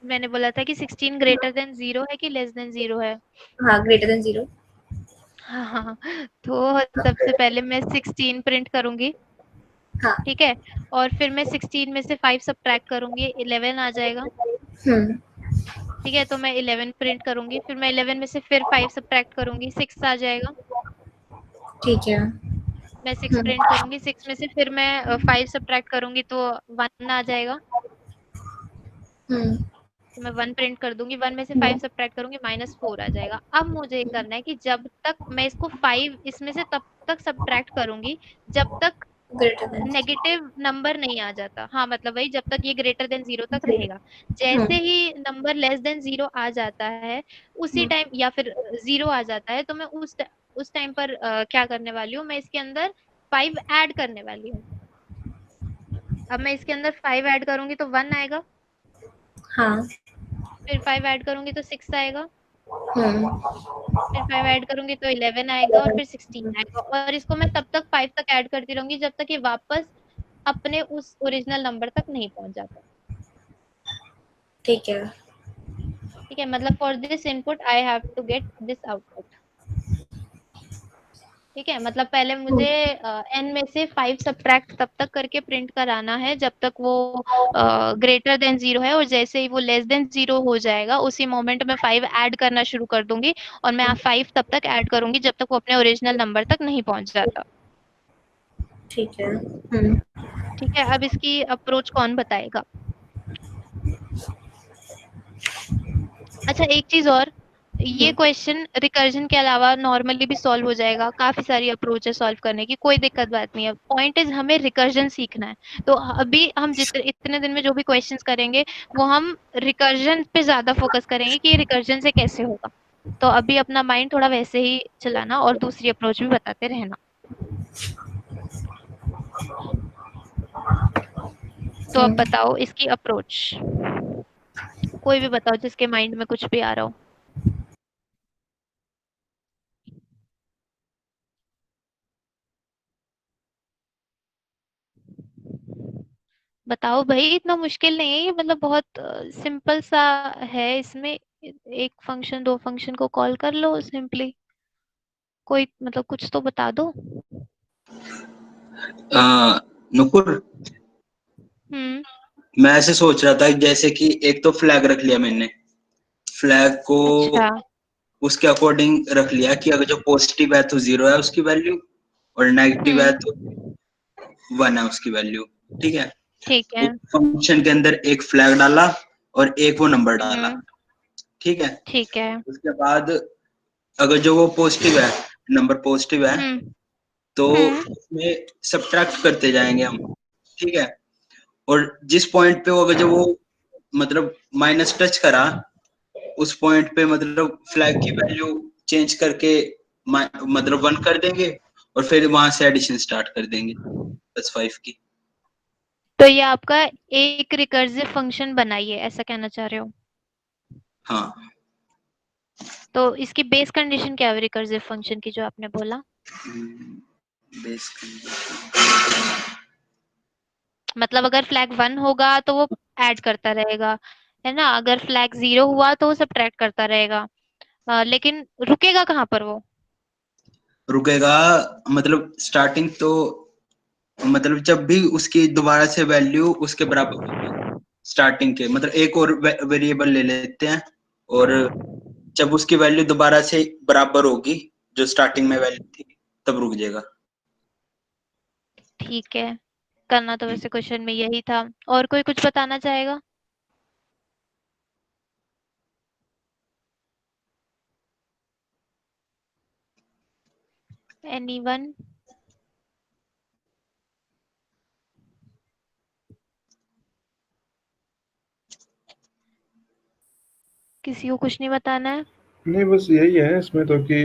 मैंने बोला था कि 16 ग्रेटर देन 0 है कि लेस देन 0 है।
हाँ, ग्रेटर देन 0।
हाँ, तो सबसे पहले मैं 16 प्रिंट करूंगी।
हाँ।
ठीक है, और फिर मैं 16 में से 5 सब्ट्रैक्ट करूंगी, 11 आ जाएगा। ठीक है, तो मैं 11 प्रिंट करूंगी, फिर मैं 11 में से फिर 5 सब्ट्रैक्ट करूंगी, 6 आ जाएगा।
ठीक है।
मैं 6 प्रिंट करूंगी, 6 में से फिर मैं 5 सब्ट्रैक्ट करूंगी तो 1 आ जाएगा। तो मैं 1 प्रिंट कर दूंगी, 1 में से 5 सब्ट्रैक्ट करूंगी, -4 आ जाएगा। अब मुझे ये करना है कि जब तक मैं इसको 5 इसमें से तब तक सब्ट्रैक्ट करूंगी जब तक
ग्रेटर देन
नेगेटिव नंबर नहीं आ जाता। हाँ मतलब वही, जब तक ये ग्रेटर देन 0 तक रहेगा। जैसे ही नंबर लेस देन 0 आ जाता है उसी टाइम, या फिर 0 आ जाता है, तो मैं उस टाइम पर क्या करने वाली हूँ, मैं इसके अंदर 5 ऐड करने वाली हूँ। अब मैं इसके अंदर 5 ऐड करूंगी तो 1 आएगा।
हाँ।
फिर 5 ऐड करूंगी तो 6 आएगा।
हम्म।
फिर 5 ऐड करूंगी तो 11 आएगा और फिर 16 आएगा, और इसको मैं तब तक 5 तक ऐड करती रहूंगी जब तक ये वापस अपने उस ओरिजिनल नंबर तक नहीं पहुंच जाता।
ठीक है।
ठीक है, मतलब for this input I have to get this output. ठीक है, मतलब पहले मुझे n में से 5 सब्ट्रैक्ट तब तक करके प्रिंट कराना है जब तक वो ग्रेटर देन 0 है, और जैसे ही वो लेस देन 0 हो जाएगा उसी मोमेंट में 5 ऐड करना शुरू कर दूंगी, और मैं 5 तब तक ऐड करूंगी जब तक वो अपने ओरिजिनल नंबर तक नहीं पहुंच जाता।
ठीक है।
ठीक है, अब इसकी अप्रोच कौन बताएगा? अच्छा एक चीज और, ये क्वेश्चन रिकर्जन के अलावा नॉर्मली भी सॉल्व हो जाएगा, काफी सारी अप्रोच है सॉल्व करने की, कोई दिक्कत बात नहीं है। पॉइंट इज हमें रिकर्जन सीखना है। तो अभी हम जितने इतने दिन में जो भी क्वेश्चंस करेंगे वो हम रिकर्जन पे ज्यादा फोकस करेंगे कि रिकर्जन से कैसे होगा। तो अभी अपना माइंड थोड़ा वैसे ही चलाना और दूसरी अप्रोच भी बताते रहना। तो अब बताओ इसकी अप्रोच, कोई भी बताओ जिसके माइंड में कुछ भी आ रहा हो। बताओ भाई, इतना मुश्किल नहीं है ये, मतलब बहुत सिंपल सा है। इसमें एक फंक्शन दो फंक्शन को कॉल कर लो सिंपली, कोई मतलब कुछ तो बता दो।
नुपुर, मैं ऐसे सोच रहा था जैसे कि एक तो फ्लैग रख लिया मैंने, फ्लैग को
अच्छा
उसके अकॉर्डिंग रख लिया कि अगर जो पॉजिटिव है तो 0 है उसकी वैल्यू, और नेगेटिव है तो 1 है उसकी वैल्यू। ठीक है,
ठीक है।
उस फंक्शन के अंदर एक फ्लैग डाला और एक वो नंबर डाला। ठीक है,
ठीक है।
उसके बाद अगर जो वो पॉजिटिव है, नंबर पॉजिटिव है, तो उसमें सब्ट्रैक्ट करते जाएंगे हम। ठीक है, और जिस पॉइंट पे वो अगर जो वो मतलब माइनस टच करा, उस पॉइंट पे मतलब फ्लैग की वैल्यू चेंज करके मतलब 1 कर देंगे, और फिर वहां से एडिशन स्टार्ट कर देंगे +5 की।
तो ये आपका एक रिकर्सिव फंक्शन बनाइए, ऐसा कहना चाह रहे हो?
हाँ।
तो इसकी बेस कंडीशन क्या है रिकर्सिव फंक्शन की जो आपने बोला?
बेस
मतलब अगर फ्लैग 1 होगा तो वो ऐड करता रहेगा, है ना? अगर फ्लैग 0 हुआ तो वो सब्ट्रैक्ट करता रहेगा। लेकिन रुकेगा कहाँ पर वो?
रुकेगा मतलब स्टार्टिंग तो मतलब जब भी उसकी दोबारा से वैल्यू उसके बराबर होगी स्टार्टिंग के, मतलब एक और वेरिएबल ले लेते हैं, और जब उसकी वैल्यू दोबारा से बराबर होगी जो स्टार्टिंग में वैल्यू थी तब रुक जाएगा।
ठीक है, करना तो वैसे क्वेश्चन में यही था। और कोई कुछ बताना चाहेगा? एनीवन? किसी को कुछ नहीं बताना है?
नहीं, बस यही है इसमें तो कि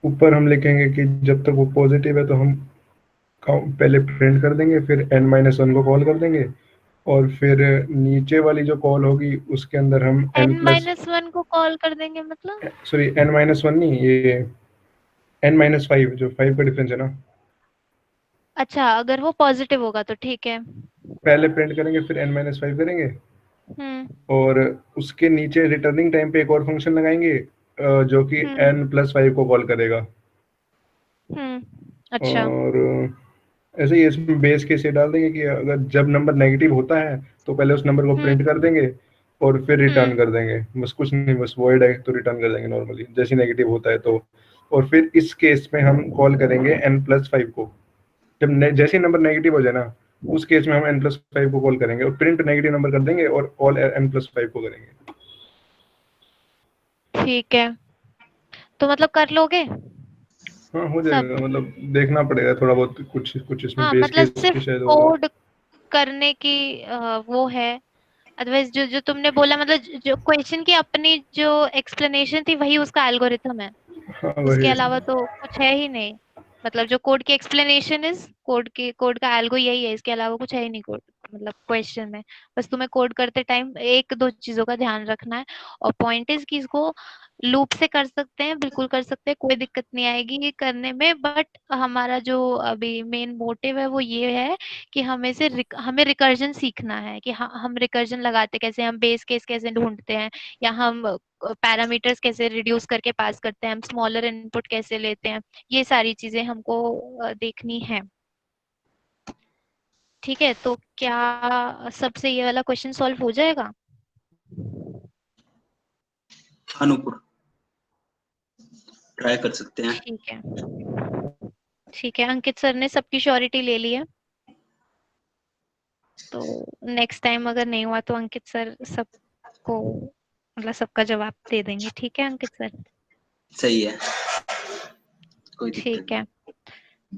ऊपर हम लिखेंगे कि जब तक वो पॉजिटिव है तो हम पहले प्रिंट कर देंगे, फिर n-1 को कॉल कर देंगे, और फिर नीचे वाली जो कॉल होगी उसके अंदर हम
n-1 को कॉल कर देंगे मतलब?
सॉरी n-1 नहीं, ये n-5, जो 5 का डिफरेंस है ना,
अच्छा, अगर वो पॉजिटिव होगा तो ठीक है।
पहले प्रिंट करेंगे फिर n-5 करेंगे, और उसके नीचे रिटर्निंग टाइम पे एक और फंक्शन लगाएंगे जो कि n+5 को कॉल करेगा।
अच्छा।
और ऐसे ही इसमें बेस केस ये डाल देंगे कि अगर जब नंबर नेगेटिव होता है तो पहले उस नंबर को प्रिंट कर देंगे और फिर रिटर्न कर देंगे, बस कुछ नहीं, बस वॉइड है तो रिटर्न कर देंगे नॉर्मली जैसे नेगेटिव होता है तो। और फिर इस केस में हम कॉल करेंगे n+5 को, जब जैसे नंबर नेगेटिव हो जाए ना उस केस में हम n+5 को कॉल करेंगे और प्रिंट नेगेटिव नंबर कर देंगे और कॉल n+5 को करेंगे।
ठीक है, तो मतलब कर लोगे
हाँ, हो
सब?
जाएगा, मतलब देखना पड़ेगा थोड़ा बहुत, कुछ कुछ इसमें
हाँ,
बेस
मतलब
केस
सिर्फ
के शायद होगा।
कोड करने की वो है। अदरवाइज जो जो तुमने बोला, मतलब जो क्वेश्चन की अपनी जो एक्सप्लेनेशन थी वही उसका एल्गोरिथम है,
हाँ,
उसके
वही।
अलावा तो कुछ है ही नहीं। मतलब जो कोड की एक्सप्लेनेशन इज कोड का एल्गो यही है, इसके अलावा कुछ है ही नहीं कोड, मतलब क्वेश्चन में। बस तुम्हें कोड करते टाइम एक दो चीजों का ध्यान रखना है। और पॉइंट इज कि इसको लूप से कर सकते हैं, बिल्कुल कर सकते हैं, कोई दिक्कत नहीं आएगी ये करने में। बट हमारा जो अभी मेन मोटिव है वो ये है कि हमें रिकर्जन सीखना है कि हम रिकर्जन लगाते कैसे, हम बेस केस कैसे ढूंढते हैं, या हम पैरामीटर्स कैसे रिड्यूस करके पास करते हैं, हम स्मॉलर इनपुट कैसे लेते हैं। ये सारी चीजें हमको देखनी है। ठीक है, तो क्या सबसे ये वाला क्वेश्चन सॉल्व हो जाएगा?
अनुपुर ट्राई कर सकते हैं।
ठीक है, ठीक है। अंकित सर ने सबकी श्योरिटी ले ली है, तो नेक्स्ट टाइम अगर नहीं हुआ तो अंकित सर सबको, मतलब सबका जवाब दे देंगे। ठीक है अंकित सर?
सही है, कोई दिक्कत
ठीक है,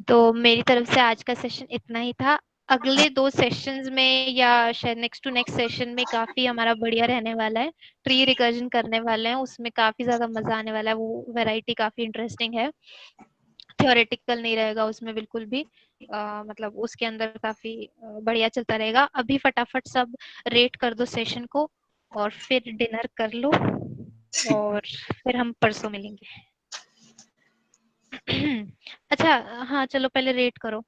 तो मेरी तरफ से आज का सेशन इतना ही था। अगले 2 सेशंस में या शायद नेक्स्ट टू नेक्स्ट सेशन में काफी हमारा बढ़िया रहने वाला है। ट्री रिकर्जन करने वाले हैं, उसमें काफी ज्यादा मजा आने वाला है। वो वैरायटी काफी इंटरेस्टिंग है, थ्योरेटिकल नहीं रहेगा उसमें बिल्कुल भी। मतलब उसके अंदर काफी बढ़िया चलता रहेगा। अभी फटाफट सब रेट कर दो सेशन को और फिर डिनर कर लो, और फिर हम परसों मिलेंगे। अच्छा, हाँ चलो पहले रेट करो।